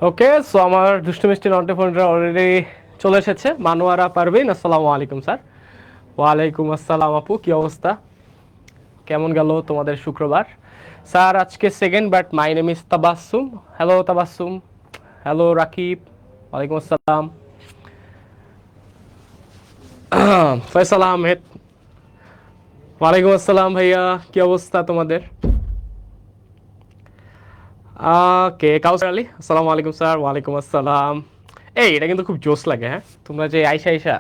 ওকে, so আমার দুষ্টু মিষ্টি নন্টে ফোনটা অলরেডি চলে এসেছে। মানুয়ারা পারভিন, আসসালামু আলাইকুম স্যার। ওয়ালাইকুম আসসালাম আপু, কি অবস্থা? কেমন গেল তোমাদের শুক্রবার? স্যার আজকে second, but my name is Tabassum. Hello Tabassum. Hello Rakib. ওয়ালাইকুম আসসালাম। ফয়সাল আহমেদ। ওয়ালাইকুম আসসালাম ভাইয়া, কি অবস্থা তোমাদের? কে কাউসার আলী, আসসালামু আলাইকুম স্যার। ওয়ালাইকুম আসসালাম। এই এটা কিন্তু খুব জোশ লাগে, হ্যাঁ তোমরা যে আইসা আইসা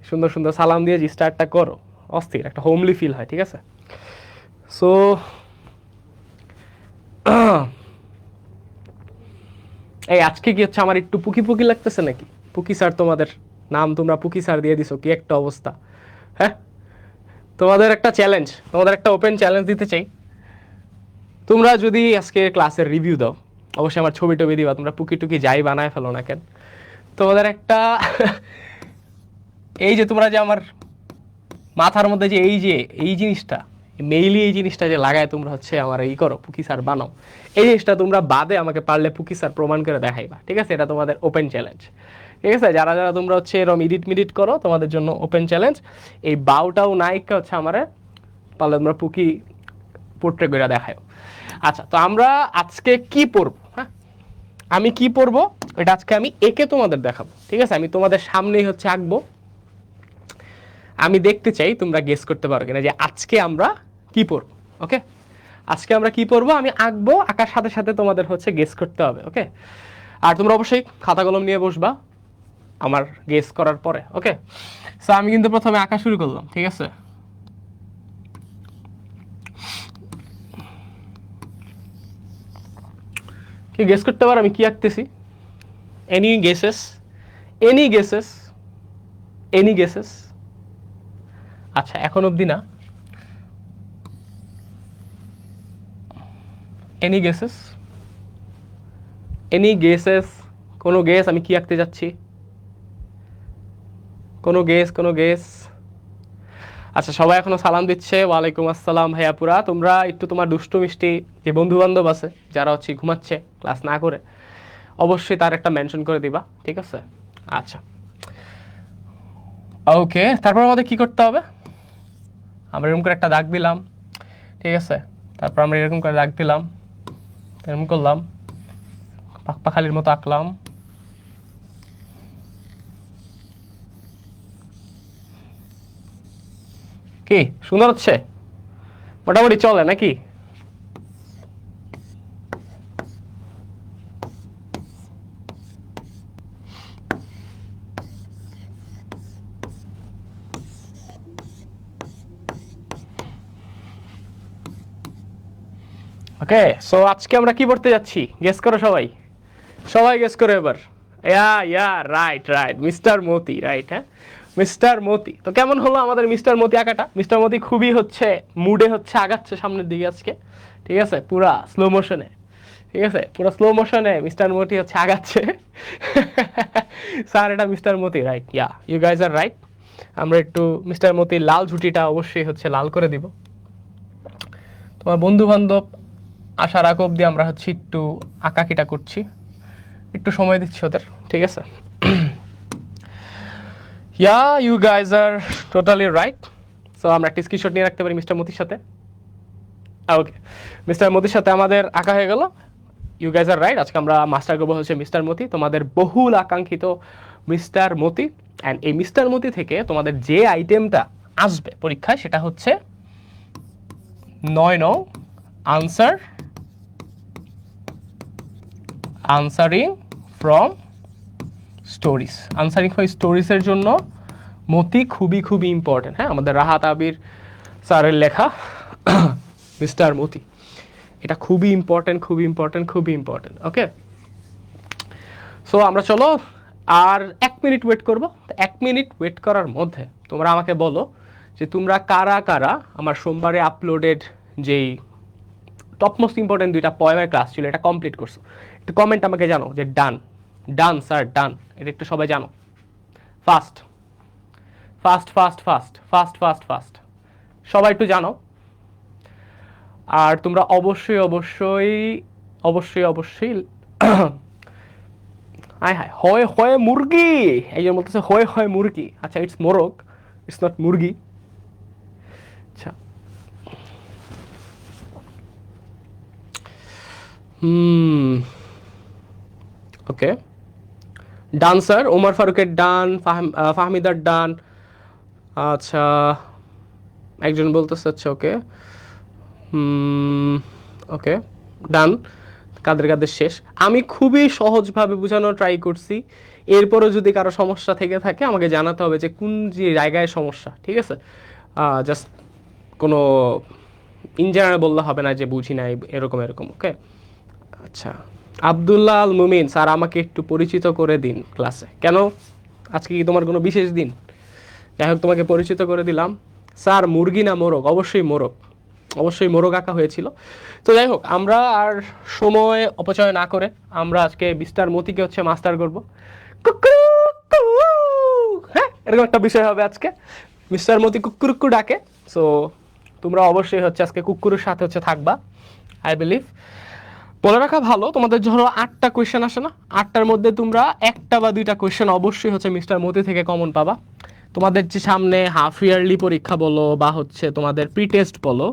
সুন্দর সুন্দর সালাম দিয়ে যে স্টার্টটা করো, অস্থির একটা হোমলি ফিল হয়, ঠিক আছে? সো এই আজকে কি হচ্ছে, আমার একটু পুকি পুকি লাগতেছে নাকি? পুকি স্যার, তোমাদের নাম তোমরা পুকি স্যার দিয়ে দিছো, কি একটা অবস্থা! হ্যাঁ, তোমাদের একটা চ্যালেঞ্জ, তোমাদের একটা ওপেন চ্যালেঞ্জ দিতে চাই। তোমরা যদি আজকে ক্লাসের রিভিউ দাও, অবশ্যই আমার ছবি টবি দিবা, তোমরা পুকি টুকি যাই বানায় ফেলো না কেন, তোমাদের একটা এই যে তোমরা যে আমার মাথার মধ্যে যে এই জিনিসটা, মেইলি এই জিনিসটা যে লাগায় তোমরা হচ্ছে আমার এই করো পুকি স্যার বানাও, এই জিনিসটা তোমরা বাদে আমাকে পারলে পুকি স্যার প্রমাণ করে দেখাইবা, ঠিক আছে? এটা তোমাদের ওপেন চ্যালেঞ্জ, ঠিক আছে? যারা যারা তোমরা হচ্ছে এরকম ইডিট মিডিট করো, তোমাদের জন্য ওপেন চ্যালেঞ্জ। এই বাউটাও নায়িকা হচ্ছে আমারে পারলে তোমরা পুকি পোর্ট্রে করে দেখাও। আচ্ছা, তো আমরা আজকে কি পড়বো? হ্যাঁ, আমি কি পড়বো এটা আজকে আমি একে তোমাদের দেখাবো, ঠিক আছে? আমি তোমাদের সামনেই হচ্ছে আঁকবো। আমি দেখতে চাই তোমরা গেস করতে পারো কিনা যে আজকে আমরা কি পড়বো। ওকে, আজকে আমরা কি পড়বো আমি আঁকবো, আঁকার সাথে সাথে তোমাদের হচ্ছে গেস করতে হবে। ওকে, আর তোমরা অবশ্যই খাতা কলম নিয়ে বসবা আমার গেস করার পরে। ওকে, সো আমি কিন্তু প্রথমে আঁকা শুরু করলাম, ঠিক আছে? কি গেস করতে পারো আমি কি আঁকতেছি? Any guesses? Any guesses? Any guesses? আচ্ছা, এখন অবধি না। Any guesses? Any guesses? কোনো গেস আমি কি আঁকতে যাচ্ছি? কোনো গেস, কোনো গেস? আচ্ছা, সবাই এখনো সালাম দিচ্ছে। ওয়ালাইকুম আসসালাম ভাইয়াপুরা। তোমরা একটু তোমার দুষ্টু মিষ্টি যে বন্ধু বান্ধব আছে যারা হচ্ছে ঘুমাচ্ছে ক্লাস না করে, অবশ্যই তার একটা মেনশন করে দিবা, ঠিক আছে? আচ্ছা, ওকে, তারপর আমাদের কি করতে হবে? আমরা এরকম করে একটা দাগ দিলাম, ঠিক আছে? তারপর আমরা এরকম করে দাগ দিলাম, এরকম করলাম, পাখালির মতো আঁকলাম। কি সুন্দর হচ্ছে? মোটামুটি চলে নাকি? ওকে, সো আজকে আমরা কি পড়তে যাচ্ছি গেস করো সবাই। সবাই গেস করো এবার। ইয়া ইয়া, right right, mister Moti, right. হ্যাঁ, মিস্টার মতি। তো কেমন হলো আমাদের মিস্টার মতি আঁকাটা? মিস্টার মতি খুবই হচ্ছে মুডে হচ্ছে আগাচ্ছে সামনের দিকে আজকে, ঠিক আছে? পুরা স্লো মোশনে, ঠিক আছে? পুরো স্লো মোশনে মিস্টার মতি হচ্ছে আগাচ্ছে। স্যার এটা mister Moti, right? Yeah, you guys are right. আমরা একটু মিস্টার মতির লাল ঝুটিটা অবশ্যই হচ্ছে লাল করে দিব। তোমার বন্ধু বান্ধব আসার আগ অব্দি আমরা হচ্ছে একটু আঁকাকিটা করছি, একটু সময় দিচ্ছি ওদের, ঠিক আছে? Yeah, you guys are totally right. So আমরা একটা স্ক্রিনশট নিয়ে রাখতে পারি মিস্টার মতির সাথে। ওকে, মিস্টার মতির সাথে আমাদের আঁকা হয়ে গেল। You guys are right. আজকে আমরা মাস্টার করবো হচ্ছে মিস্টার মতি, তোমাদের বহুল আকাঙ্ক্ষিত মিস্টার মতি। অ্যান্ড এই মিস্টার মতি থেকে তোমাদের যে আইটেমটা আসবে পরীক্ষায় সেটা হচ্ছে 9 answer, answering from stories. Answering for স্টোরিজের জন্য মতি খুবই খুবই ইম্পর্টেন্ট। হ্যাঁ, আমাদের রাহাত আবির স্যারের লেখা মিস্টার মতি, এটা খুবই ইম্পর্টেন্ট, খুবই ইম্পর্টেন্ট, খুবই ইম্পর্টেন্ট। ওকে, সো আমরা চলো আর 1 মিনিট ওয়েট করবো। 1 মিনিট ওয়েট করার মধ্যে তোমরা আমাকে বলো যে তোমরা কারা কারা আমার সোমবারে আপলোডেড যেই টপ মোস্ট ইম্পর্টেন্ট 2টা পয়েমের ক্লাস ছিল এটা কমপ্লিট করছো। একটু কমেন্ট আমাকে জানো যে ডান, ডান স্যার ডান, এটা একটু সবাই জানো। Fast fast fast fast fast fast fast, সবাই একটু জানো। আর তোমরা অবশ্যই অবশ্যই অবশ্যই অবশ্যই হায় হায়, হয় হয় মুরগি, একজন বলতেছে হয় হয় মুরগি। আচ্ছা, ইটস মোরগ, ইটস নট মুরগি। আচ্ছা, ওকে, ডান স্যার, ওমর ফারুকের ডান, ফাহমিদার ডান। আচ্ছা, একজন বলতেছে আচ্ছা ওকে, ওকে, ডান। কাদের কাদের শেষ। আমি খুবই সহজভাবে বোঝানোর ট্রাই করছি। এরপরও যদি কারো সমস্যা থেকে থাকে আমাকে জানাতে হবে যে কোন যে জায়গায় সমস্যা, ঠিক আছে? জাস্ট কোনো ইন জেনারেল বললে হবে না যে বুঝি নাই এরকম এরকম, ওকে? আচ্ছা, আব্দুল্লাহ আল মুমিন স্যার, আমাকে একটু পরিচিত করে দিন ক্লাসে। কেন, আজকে কি তোমার কোনো বিশেষ দিন? যাই হোক, তোমাকে পরিচিত করে দিলাম। স্যার, মুরগি না মোরগ? অবশ্যই মোরগ, অবশ্যই মোরগ আঁকা হয়েছিল। তো যাই হোক, আমরা আর সময় অপচয় না করে আমরা আজকে মিস্টার মতিকে হচ্ছে মাস্টার করব। হ্যাঁ, এরকম একটা বিষয় হবে আজকে। মিস্টার মতি কুকুরুক্কু ডাকে। সো তোমরা অবশ্যই হচ্ছে আজকে কুকুরের সাথে হচ্ছে থাকবা, আই বিলিভ। বলে রাখা ভালো, তোমাদের ধরো 8টা কোয়েশ্চেন আসে না, 8টার মধ্যে তোমরা 1টা বা 2টা কোয়েশ্চেন অবশ্যই হচ্ছে মিস্টার মতি থেকে কমন পাবা। তোমাদের যে সামনে হাফ ইয়ারলি পরীক্ষা বলো বা হচ্ছে তোমাদের প্রি টেস্ট বলো,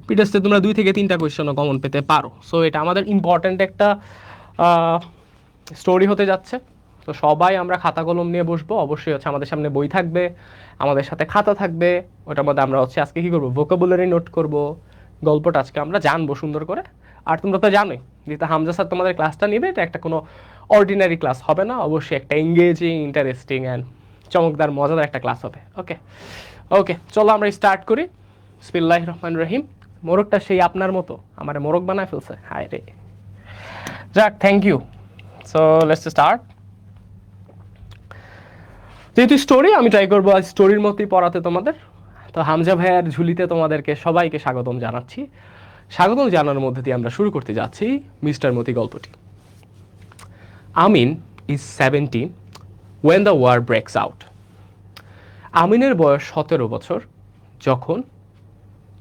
প্রি টেস্টে তোমরা 2 থেকে 3টা কোয়েশ্চেনও কমন পেতে পারো। সো এটা আমাদের ইম্পর্ট্যান্ট একটা স্টোরি হতে যাচ্ছে। তো সবাই আমরা খাতা কলম নিয়ে বসবো, অবশ্যই হচ্ছে আমাদের সামনে বই থাকবে, আমাদের সাথে খাতা থাকবে। ওটার মধ্যে আমরা হচ্ছে আজকে কী করবো, ভোকাবুলারি নোট করব, গল্পটা আজকে আমরা জানবো সুন্দর করে। আর তোমরা তো জানোই যেহেতু হামজা স্যার তোমাদের ক্লাসটা নিবে, এটা একটা কোনো অর্ডিনারি ক্লাস হবে না, অবশ্যই একটা এঙ্গেজিং, ইন্টারেস্টিং অ্যান্ড চমকদার মজাদার একটা ক্লাস হবে। ওকে ওকে, চলো আমরা স্টার্ট করি। বিসমিল্লাহির রহমানির রহিম। মোরগটা সেই আপনার মতো আমার মোরগ বানায় ফেলছে, হায় রে। যাক, thank you. So let's start. যেহেতু স্টোরি, আমি ট্রাই করবো স্টোরির মতোই পড়াতে তোমাদের। তো হামজা ভাইয়ার ঝুলিতে তোমাদেরকে সবাইকে স্বাগতম জানাচ্ছি। স্বাগতম জানানোর মধ্যে দিয়ে আমরা শুরু করতে যাচ্ছি মিস্টার মতি গল্পটি। আমিন is 17 when the war breaks out. আমিনের বয়স 17 বছর যখন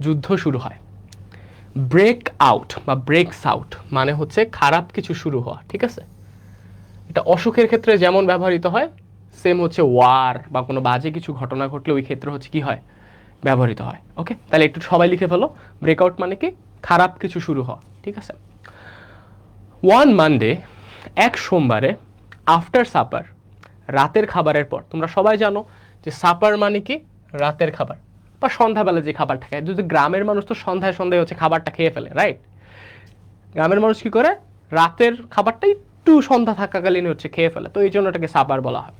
যুদ্ধ শুরু হয়। ব্রেক আউট বা ব্রেকস আউট মানে হচ্ছে খারাপ কিছু শুরু হওয়া, ঠিক আছে? এটা অসুখের ক্ষেত্রে যেমন ব্যবহৃত হয়, সেম হচ্ছে ওয়ার বা কোনো বাজে কিছু ঘটনা ঘটলে ওই ক্ষেত্রে হচ্ছে কি হয়, ব্যবহৃত হয়। ওকে, তাহলে একটু সবাই লিখে ফেলো, ব্রেকআউট মানে কি, খারাপ কিছু শুরু হওয়া, ঠিক আছে? ওয়ান মানডে, এক সোমবারে, আফটার সাপার, রাতের খাবারের পর। তোমরা সবাই জানো যে সাপার মানে কি, রাতের খাবার বা সন্ধ্যাবেলা যে খাবার থাকে। যদি গ্রামের মানুষ তো সন্ধ্যায় সন্ধ্যায় হচ্ছে খাবারটা খেয়ে ফেলে, রাইট? গ্রামের মানুষ কি করে, রাতের খাবারটা একটু সন্ধ্যা থাকাকালীন হচ্ছে খেয়ে ফেলে, তো এই জন্য এটাকে সাপার বলা হয়।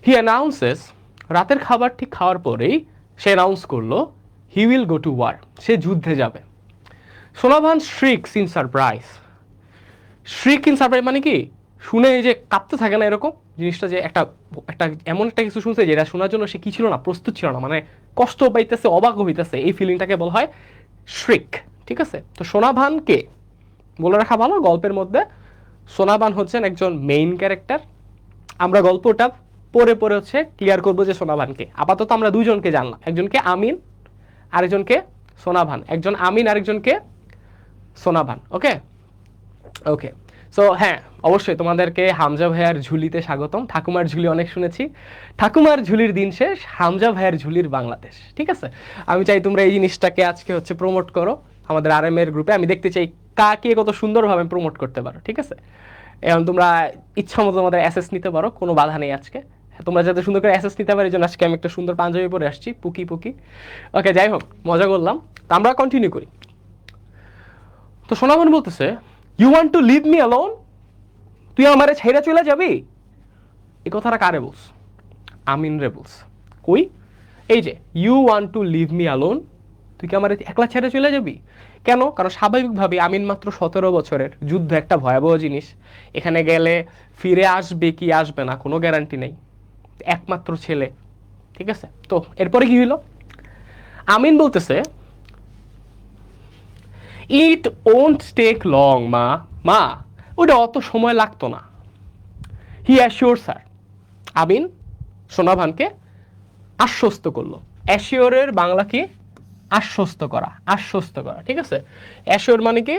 হি অ্যানাউন্সেস, রাতের খাবার ঠিক খাওয়ার পরেই সে অ্যানাউন্স করলো he will go to war, সে যুদ্ধে যাবে। Sonavan shrieks in surprise. Shriek in surprise মানে কি, শুনে এই যে কাঁপতে থাকে না এরকম জিনিসটা, যে একটা একটা এমন একটা কিছু শুনছে যেটা শোনার জন্য সে কি ছিল না, প্রস্তুত ছিল না, মানে কষ্ট পাইতেছে, অবাক হইতেছে, এই ফিলিংটাকে বলা হয় শ্রিক, ঠিক আছে? তো সোনাভান কে, বলে রাখা ভালো, গল্পের মধ্যে সোনাভান হচ্ছেন একজন মেইন ক্যারেক্টার। আমরা গল্পটা পরে পরে হচ্ছে ক্লিয়ার করবো যে সোনাভানকে। আপাতত আমরা দুজনকে জানলাম, একজনকে আমিন আরেকজনকে সোনাভান, একজন আমিন আরেকজনকে সোনাভান। ওকে ওকে, সো হ্যাঁ, অবশ্যই তোমাদেরকে হামজা ভাইয়ার ঝুলিতে স্বাগতম। ঠাকুমার ঝুলি অনেক শুনেছি, ঠাকুমার ঝুলির দিন শেষ, হামজা ভাইয়ার ঝুলির বাংলাদেশ, ঠিক আছে? আমি চাই তোমরা এই জিনিসটাকে আজকে হচ্ছে প্রমোট করো আমাদের আরএম এর গ্রুপে। আমি দেখতে চাই কাকে কত সুন্দরভাবে প্রমোট করতে পারো, ঠিক আছে? এখন তোমরা ইচ্ছা মতো তোমাদের অ্যাসেস নিতে পারো, কোনো বাধা নেই আজকে। তোমরা যাতে সুন্দর করে অ্যাসেস নিতে পারো, এই জন্য আজকে আমি একটা সুন্দর পাঞ্জাবি পরে আসছি, পুকি পুকি। ওকে, যাই হোক, মজা করলাম। তো আমরা কন্টিনিউ করি। তো সোনামন বলতেছে, you want to leave me alone, তুই আমারে ছেড়ে চলে যাবি? এই কথাটা কারে বলস? আমিন রে বলস। কই, এই যে you want to leave me alone, তুই কি আমার একলা ছেড়ে চলে যাবি? কেন? কারণ স্বাভাবিকভাবে আমিন মাত্র 17 বছরের, যুদ্ধ একটা ভয়াবহ জিনিস, এখানে গেলে ফিরে আসবে কি আসবে না কোনো গ্যারান্টি নেই, একমাত্র ছেলে, ঠিক আছে? তো এরপরে কি হইল? আমিন বলতেছে, ইট ওন্ট টেক লং মা, মা ওটা অত সময় লাগতো না। হি অ্যাসিওর স্যার, আমিন সোনাভানকে আশ্বস্ত করলো। অ্যাসিওরের বাংলা কি? আশ্বস্ত করা, আশ্বস্ত করা, ঠিক আছে? অ্যাসিওর মানে কি?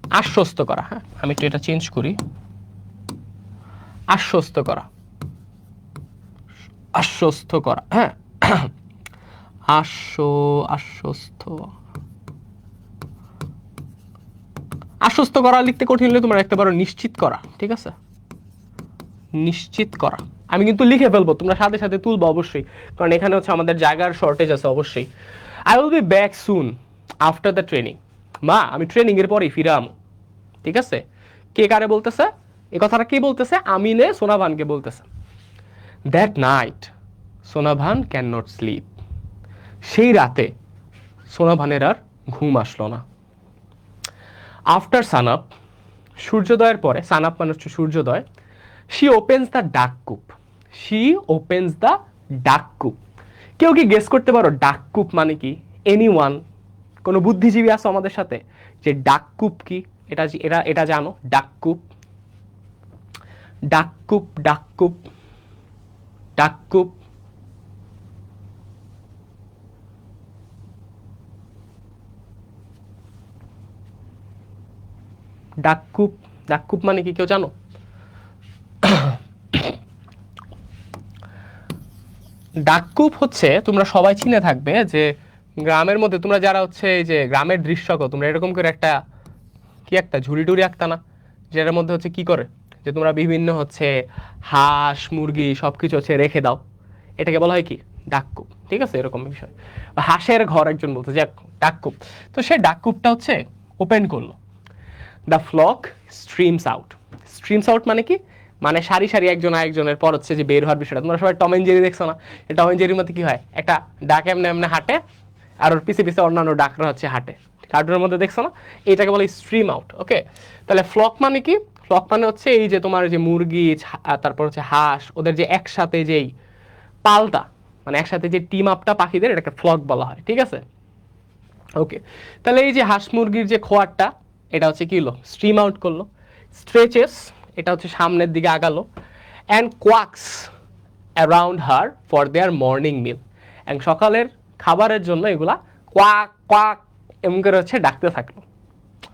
আশ্বস্ত করা। হ্যাঁ, আমি একটু এটা চেঞ্জ করি, আশ্বস্ত করা, আশ্বস্ত করা। হ্যাঁ, আশ্বস্ত, আশ্বস্ত করা লিখতে কঠিন হলে তোমরা লিখতে পারো নিশ্চিত করা। ঠিক আছে, নিশ্চিত করা। আমি কিন্তু লিখে ফেলবো, তোমরা সাথে সাথে তুলবো অবশ্যই, কারণ এখানে হচ্ছে আমাদের জায়গার শর্টেজ আছে অবশ্যই। I will be back soon after the training. মা, আমি ট্রেনিং এর পরেই ফিরে আমো। ঠিক আছে, কে কারে বলতেছে এই কথাটা? কে বলতেছে? আমিনে সোনাভানকে বলতেছে। That night Sonavan can not slip. সেই রাতে সোনাভানের আর ঘুম আসলো না। আফটার সানআপ, সূর্যোদয়ের পরে, সানআপ মানে হচ্ছে সূর্যোদয়, শি ওপেন্স দ্য ডাক কূপ। শি ওপেন্স দ্য ডাক কূপ। কেউ কি গেস করতে পারো ডাক কূপ মানে কি? এনিওয়ান? কোনো বুদ্ধিজীবী আছো আমাদের সাথে যে ডাক কূপ কি এটা এটা এটা জানো? ডাক কূপ, ডাক কূপ, ডাক কূপ, ডাক কূপ। ডাককূপ, ডাককূপ মানে কি কেউ জানো? ডাককূপ হচ্ছে, তোমরা সবাই চিনে থাকবে যে গ্রামের মধ্যে তোমরা যারা হচ্ছে এই যে গ্রামের দৃশ্যক, তোমরা এরকম করে একটা কি একটা ঝুড়ি টুড়ি আঁকতা না, যেটার মধ্যে হচ্ছে কি করে যে তোমরা বিভিন্ন হচ্ছে হাঁস মুরগি সবকিছু হচ্ছে রেখে দাও, এটাকে বলা হয় কি? ডাককূপ। ঠিক আছে, এরকম বিষয়। বা হাঁসের ঘর একজন বলতো যে ডাককূপ। তো সে ডাককূপটা হচ্ছে ওপেন করলো। The flock streams out. Streams out মানে কি? মানে সারি সারি একজন আরেকজনের পর হচ্ছে যে বের হওয়ার বিষয়টা। তোমরা সবাই টম এন্ড জেরি দেখছো না? টম এন্ড জেরির মধ্যে কি হয়, একটা ডাক এমনি এমনি হাঁটে আর ওর পিছে পিছে অন্যান্য ডাকরা হচ্ছে হাঁটে, কার্টুনের মধ্যে দেখছো না? এটাকে বলে স্ট্রিম আউট। ওকে, তাহলে ফ্লক মানে কি? ফ্লক মানে হচ্ছে এই যে তোমার যে মুরগি, তারপর হচ্ছে হাঁস, ওদের যে একসাথে যেই পালটা, মানে একসাথে যে টিম আপটা পাখিদের, এটাকে ফ্লক বলা হয়। ঠিক আছে, ওকে। তাহলে এই যে হাঁস মুরগির যে খোয়ারটা, এটা হচ্ছে কি হলো? স্ট্রিম আউট করলো। স্ট্রেচেস, এটা হচ্ছে সামনের দিকে আগালো। And quacks around her for their morning meal. And সকালের খাবারের জন্য এগুলা কোয়াক কোয়াক এমন করে হচ্ছে ডাকতে থাকলো।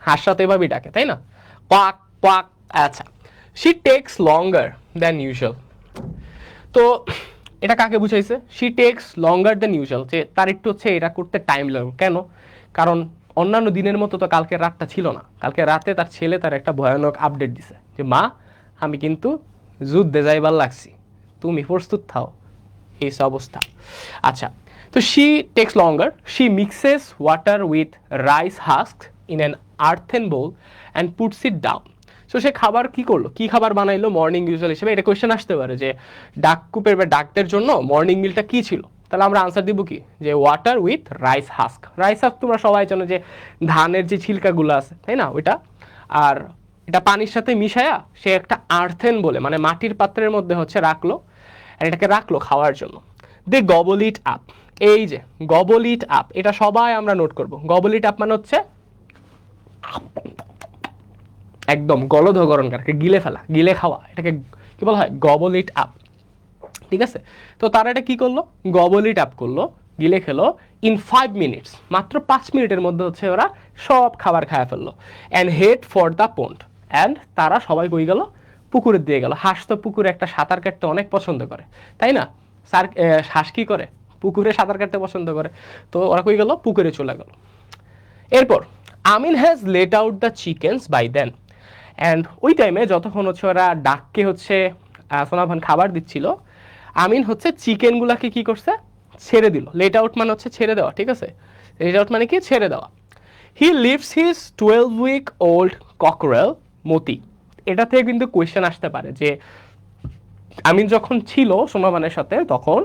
হাঁসরা তো এভাবেই ডাকে, তাই না? Quack quack. আচ্ছা, she takes longer than usual. তো এটা কাকে বুঝাইছে? She takes longer than usual, যে তার একটু হচ্ছে এটা করতে টাইম লাগে। কেন? কারণ অন্যান্য দিনের মতো তো কালকে রাতটা ছিল না। কালকে রাতে তার ছেলে তার একটা ভয়ানক আপডেট দিছে যে মা, আমি কিন্তু যুদ্ধে যাইবার লাগছি, তুমি প্রস্তুত থাও। এই অবস্থা। আচ্ছা, তো she takes longer, she mixes water with rice husk in an earthen bowl and puts it down. So সে খাবার কি করলো, কি খাবার বানাইলো মর্নিং ইউজুয়াল হিসেবে? এটা কোয়েশ্চেন আসতে পারে যে ডাককূপের বা ডাকদের জন্য মর্নিং মিলটা কি ছিল। তাহলে আমরা আনসার দিব কি, যে water with rice husk. Rice husk তোমরা সবাই জানো যে ধানের যে ছিলকাগুলো আছে, তাই না? ওইটা। আর এটা পানির সাথে মিশায়া সে একটা আর্থেন বলে, মানে মাটির পাত্রের মধ্যে হচ্ছে রাখলো, আর এটাকে রাখলো খাওয়ার জন্য। দে গবল ইট আপ। এই যে গবল ইট আপ, এটা সবাই আমরা নোট করব। গবল ইট আপ মানে হচ্ছে একদম গলধকরণকারকে গিলে ফেলা, গিলে খাওয়া, এটাকে কি বলা হয়? গবল ইট আপ। ঠিক আছে, তো তারা এটা কি করলো? গবল ইট আপ করলো, গিলে খেলো। ইন 5 মিনিটস, মাত্র 5 মিনিটের মধ্যে হচ্ছে ওরা সব খাবার খায় ফেললো। And head for the pond. And তারা সবাই কই গেল? পুকুরের দিয়ে গেল। হাঁস তো পুকুরে একটা সাঁতার কাটতে অনেক পছন্দ করে, তাই না? স্যার, হাঁস কি করে? পুকুরে সাঁতার কাটতে পছন্দ করে। তো ওরা কই গেল? পুকুরে চলে গেল। এরপর Amin has let out the chickens by then. And ওই টাইমে যতক্ষণ হচ্ছে ওরা ডাককে হচ্ছে সোনাভান খাবার দিচ্ছিল, আমিন হচ্ছে চিকেনগুলাকে কি করছে? ছেড়ে দিল। লেট আউট মানে হচ্ছে ছেড়ে দেওয়া। ঠিক আছে, লেট আউট মানে কি? ছেড়ে দেওয়া। He leaves his 12 week old cockerel Moti. এটা থেকে কিন্তু কোয়েশ্চেন আসতে পারে যে আমিন যখন ছিল সোনাভানের সাথে, তখন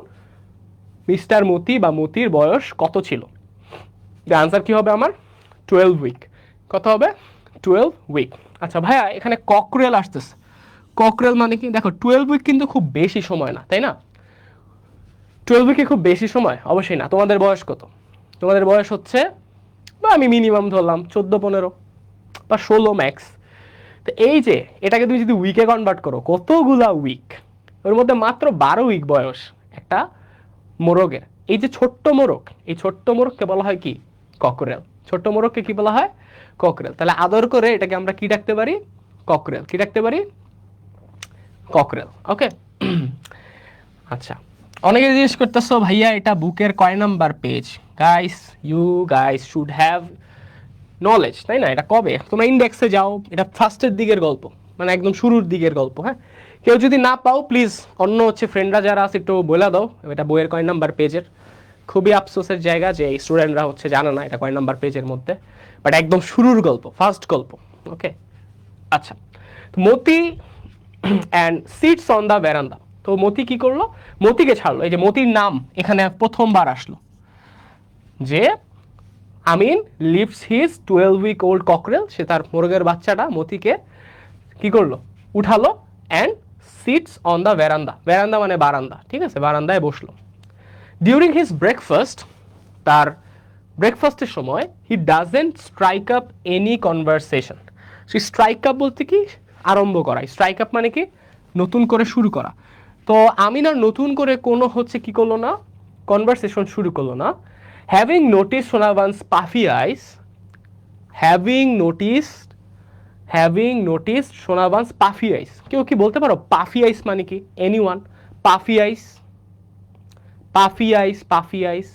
মিস্টার মতি বা মতির বয়স কত ছিল? আনসার কি হবে আমার? 12 উইক। কত হবে? 12 উইক। আচ্ছা ভাইয়া, এখানে ককরেল আসতেছে। ককরেল মানে কি? দেখো 12 উইক কিন্তু খুব বেশি সময় না, তাই না? 12 উইকে খুব বেশি সময় অবশ্যই না। তোমাদের বয়স কত? তোমাদের বয়স হচ্ছে, বা আমি মিনিমাম ধরলাম 14-15 বা 16 ম্যাক্স। তো এই যে এটাকে তুমি যদি উইকে কনভার্ট করো, কতগুলা উইক? ওর মধ্যে মাত্র 12 উইক বয়স একটা মোরগের। এই যে ছোট্ট মোরগ, এই ছোট্ট মোরগকে বলা হয় কি? ককরেল। ছোট্ট মোরগকে কি বলা হয়? ককরেল। তাহলে আদর করে এটাকে আমরা কি ডাকতে পারি? ককরেল। কি ডাকতে পারি? ককরেল। ওকে। আচ্ছা, অনেকে জিজ্ঞেস করতেছো ভাইয়া এটা বুকের কয় number page? Guys, you guys should have knowledge, তাই না? এটা কবে তোমরা ইন্ডেক্সে যাও, এটা ফার্স্টের দিকের গল্প, মানে একদম শুরুর দিকের গল্প। হ্যাঁ, কেউ যদি না পাও প্লিজ অন্য ফ্রেন্ডরা যারা আছে একটু বলে দাও এটা বইয়ের কয় নাম্বার পেজের। খুবই আফসোসের জায়গা যে স্টুডেন্টরা জানে না এটা কয় নাম্বার পেজের মধ্যে, বাট একদম শুরুর গল্প, ফার্স্ট গল্প। ওকে। আচ্ছা, মতি অ্যান্ড সিটস অন দ্য ভ্যারান্দা। তো মতি কি করলো? মতিকে ছাড়লো। এই যে মতির নাম এখানে প্রথমবার আসলো, যে Amin leaves his 12 week old cockerel, সে তার মোরগের বাচ্চাটা মতিকে কি করলো? উঠালো। And sits on the veranda, veranda মানে বারান্দা, ঠিক আছে, বারান্দায় বসলো। ডিউরিং হিজ ব্রেকফাস্ট, তার ব্রেকফাস্টের সময়, he doesn't strike up any conversation. Say strike up বলতে কি? আরম্ভ করা। স্ট্রাইক আপ মানে কি? নতুন করে শুরু করা। তো আমিন আর নতুন করে কোনো কি করলো না? কনভারসেশন শুরু করলো না। হ্যাভিং নোটিস সোনাবানস পাফি আইস, হ্যাভিং নোটিস সোনাবানস পাফি আইস। কেউ কি বলতে পারো পাফি আইস মানে কি? এনিওয়ান? পাফি আইস, পাফি আইস, পাফি আইস।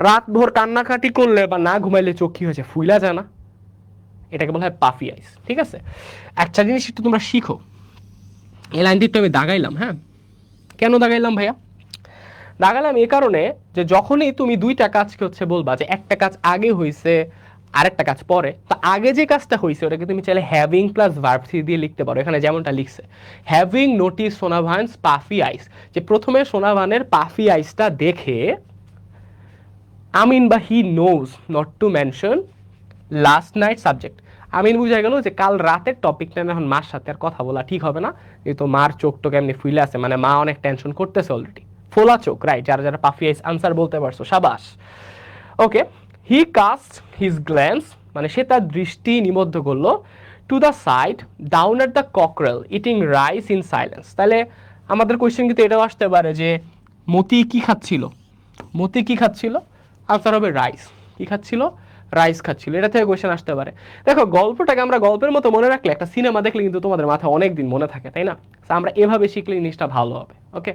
রাত ভোর কান্নাকাটি করলে বা না ঘুমাইলে চোখ কি হয়েছে? ফুইলা যায় না? এটাকে বলা হয় পাফি আইস, ঠিক আছে? একটা জিনিস একটু তোমরা শিখো। এই লাইনটি একটু আমি দাগাইলাম। হ্যাঁ, কেন দাগাইলাম ভাইয়া? দাগালাম এই কারণে যে যখনই তুমি দুইটা কাজকে বলবা যে একটা কাজ আগে হয়েছে আরেকটা কাজ পরে, তা আগে যে কাজটা হয়েছে ওটাকে তুমি চাইলে হ্যাভিং প্লাস ভার্ব থ্রি দিয়ে লিখতে পারো। এখানে যেমনটা লিখছে, having notice Sonavan's puffy eyes, যে প্রথমে সোনাভানের পাফি আইসটা দেখে আমিন বা he knows not to mention last night subject. Amin বুঝা গেল যে কাল রাতের টপিকটা এখন মার সাথে আর কথা বলা ঠিক হবে না, যেহেতু মার চোখ টোক এমনি ফুলে আছে, মানে মা অনেক টেনশন করতেছে অলরেডি। ফোলা চোখ, রাইট? যারা যারা পাফি আইস আনসার বলতে পারছো, সাবাস। ওকে। হি কাস্ট হিজ গ্ল্যান্স, মানে সে তার দৃষ্টি নিবদ্ধ করলো, to the side down at the cockerel eating rice in silence. তাহলে আমাদের কোয়েশ্চেন কিন্তু এটাও আসতে পারে যে মতি কি খাচ্ছিল? মতি কি খাচ্ছিল? আনসার হবে রাইস। কি খাচ্ছিল? রাইস খাচ্ছিল। এটা থেকে কোয়েশ্চেন আসতে পারে। দেখো, গল্পটাকে আমরা গল্পের মতো মনে রাখলে একটা সিনেমা দেখলে কিন্তু তোমাদের মাথায় অনেক দিন মনে থাকে, তাই না? আমরা এভাবে শিখলে জিনিসটা ভালো হবে। ওকে।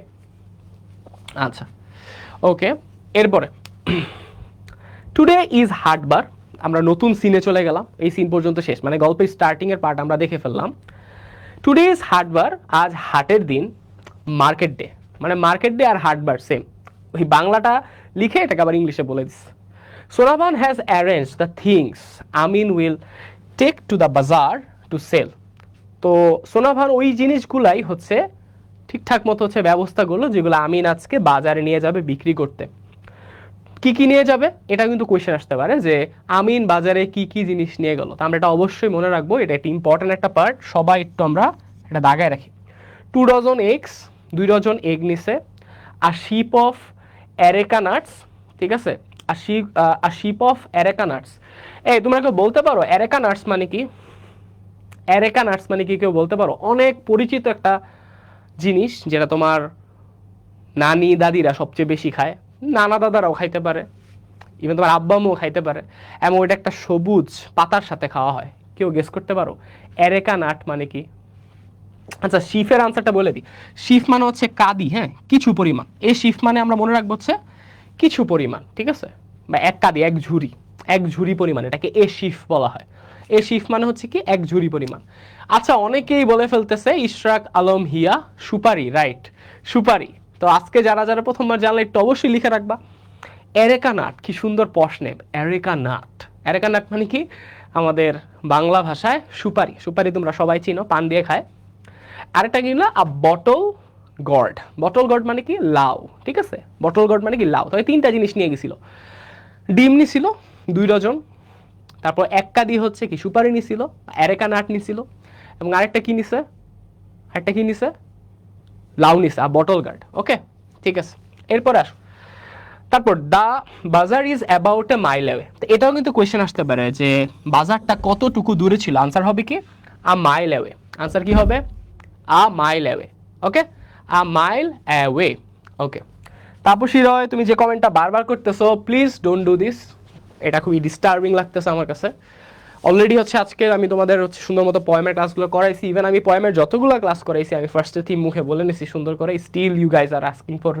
আচ্ছা, ওকে। এরপরে টুডে ইজ হাটবার। আমরা নতুন সিনে চলে গেলাম, এই সিন পর্যন্ত শেষ, মানে গল্পের স্টার্টিং এর পার্ট আমরা দেখে ফেললাম। টুডে ইজ হাটবার, আজ হাটের দিন। মার্কেট ডে, মানে মার্কেট ডে আর হাটবার সেম। ওই বাংলাটা লিখে এটাকে আবার ইংলিশে বলে দিস। Sonabhan has arrange the things Amin will take to the bazaar to sell. তো সোনাভান ওই জিনিসগুলাই ঠিকঠাক মতো ব্যবস্থাগুলো যেগুলো আমিন আজকে বাজারে নিয়ে যাবে বিক্রি করতে। কি কি নিয়ে যাবে এটা কিন্তু কোয়েশ্চেন আসতে পারে, যে আমিন বাজারে কি কি জিনিস নিয়ে গেল। তো আমরা এটা অবশ্যই মনে রাখবো, এটা একটা ইম্পর্টেন্ট একটা পার্ট, সবাই একটু আমরা এটা দাগায় রাখি। 2 ডজন এগস, 2 ডজন এগ নিছে। আর শিপ অফ অ্যারেকা নাটস, ঠিক আছে? আর শিপ অফ অ্যারেকা নাটস। এই তোমরা কেউ বলতে পারো অ্যারেকা নাটস মানে কি? অ্যারেকা নাটস মানে কি কেউ বলতে পারো? অনেক পরিচিত একটা জিনিস, যেটা তোমার নানি দাদিরা সবচেয়ে বেশি খায়, নানা দাদারাও খাইতে পারে, ইভেন তোমার আব্বা আম্মুও খাইতে পারে। এবং ওইটা একটা সবুজ পাতার সাথে খাওয়া হয়। কেউ গেস করতে পারো অ্যারেকা নাট মানে কি? আচ্ছা, শিফের আনসারটা বলে দিই। শিফ মানে কাদি, হ্যাঁ, কিছু পরিমাণ। এই শিফ মানে আমরা মনে রাখবো কিছু পরিমাণ, ঠিক আছে? বা এক কাদি, এক ঝুড়ি পরিমাণ, এটাকে এ শিফ বলা হয়। এ শিফ মানে কি? এক ঝুড়ি পরিমাণ। আচ্ছা, অনেকেই বলে ফেলতেছে ইশরাক আলম হিয়া সুপারি, রাইট? সুপারি। তো আজকে যারা যারা প্রথমবার জানলে একটু অবশ্যই লিখে রাখবা। এরেকা নাট, কি সুন্দর পশ নেম, এরেকা নাট। এরেকা নাট মানে কি? আমাদের বাংলা ভাষায় সুপারি। সুপারি তোমরা সবাই চিনো, পান দিয়ে খায়। আরেকটা কি হলো বটল গর্ড। বটল গর্ড মানে কি? লাউ, ঠিক আছে? বটল গর্ড মানে কি? লাউ। তবে 3টা জিনিস নিয়ে গেছিল। ডিম নিছিল 2 ডজন, তারপর এক কাদি কি সুপারি নিছিল, এরেকা নাট নিছিল, এবং আরেকটা কি নিছে? লাউ নিছে আর বটল গার্ড। ওকে, ঠিক আছে। এরপর আসো, তারপর দা বাজার is about a mile away. তো এটাও কিন্তু কোয়েশ্চেন আসতে পারে যে বাজারটা কতটুকু দূরে ছিল। আনসার হবে কি? আ মাইল অ্যাওয়ে। আনসার কি হবে? A mile away. Okay, a mile away. Okay. তারপর শিরয়, তুমি যে কমেন্টটা বারবার করতেছো, প্লিজ ডোন্ট ডু দিস। এটা খুবই ডিস্টার্বিং লাগতেছে আমার কাছে। অলরেডি হচ্ছে আজকে আমি তোমাদের হচ্ছে সুন্দর মতো পয়েমের ক্লাসগুলো করাইছি। ইভেন আমি পয়েমের যতগুলো ক্লাস করাইছি আমি ফার্স্টে থিম মুখে বলে নিছি সুন্দর করে। Still you guys are asking for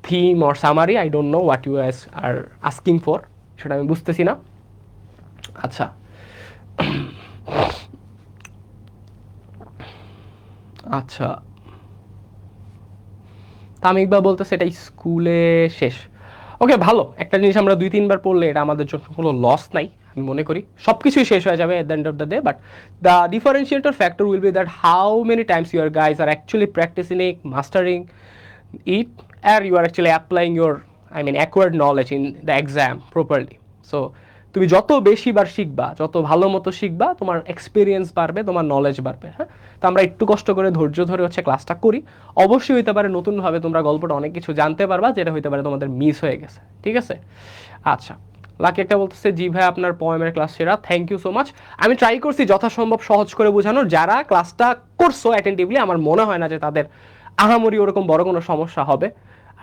theme or summary, I don't know what you guys are asking for, সেটা আমি বুঝতেছি না। আচ্ছা, আচ্ছা তামিকবা বলতেছে এটা স্কুলে শেষ। ওকে, ভালো একটা জিনিস আমরা 2-3 বার পড়লে এটা আমাদের জন্য কোনো লস নাই, আমি মনে করি সব কিছুই শেষ হয়ে যাবে at the end of the day. But the differentiator factor will be that how many times your guys are actually practising it, mastering it, or you are actually applying your, I mean, acquired knowledge in the exam properly. So তুমি যত বেশি বার শিখবা, যত ভালো মতো শিখবা, তোমার experience বাড়বে, তোমার knowledge বাড়বে। হ্যাঁ, তো আমরা একটু কষ্ট করে ধৈর্য ধরে হচ্ছে ক্লাসটা করি। অবশ্যই হইতে পারে নতুনভাবে তোমরা গল্পটা অনেক কিছু জানতে পারবা যেটা হইতে পারে তোমাদের মিস হয়ে গেছে। ঠিক আছে, আচ্ছা। লাকি একটা বলতেছে জি ভাই আপনার পয়েমের ক্লাস সেরা, থ্যাংক ইউ সো মাচ। আমি ট্রাই করছি যথাসম্ভব সহজ করে বোঝানোর। যারা ক্লাসটা করছো অ্যাটেন্টিভলি আমার মনে হয় না যে তাদের আহামরি ওরকম বড় কোনো সমস্যা হবে।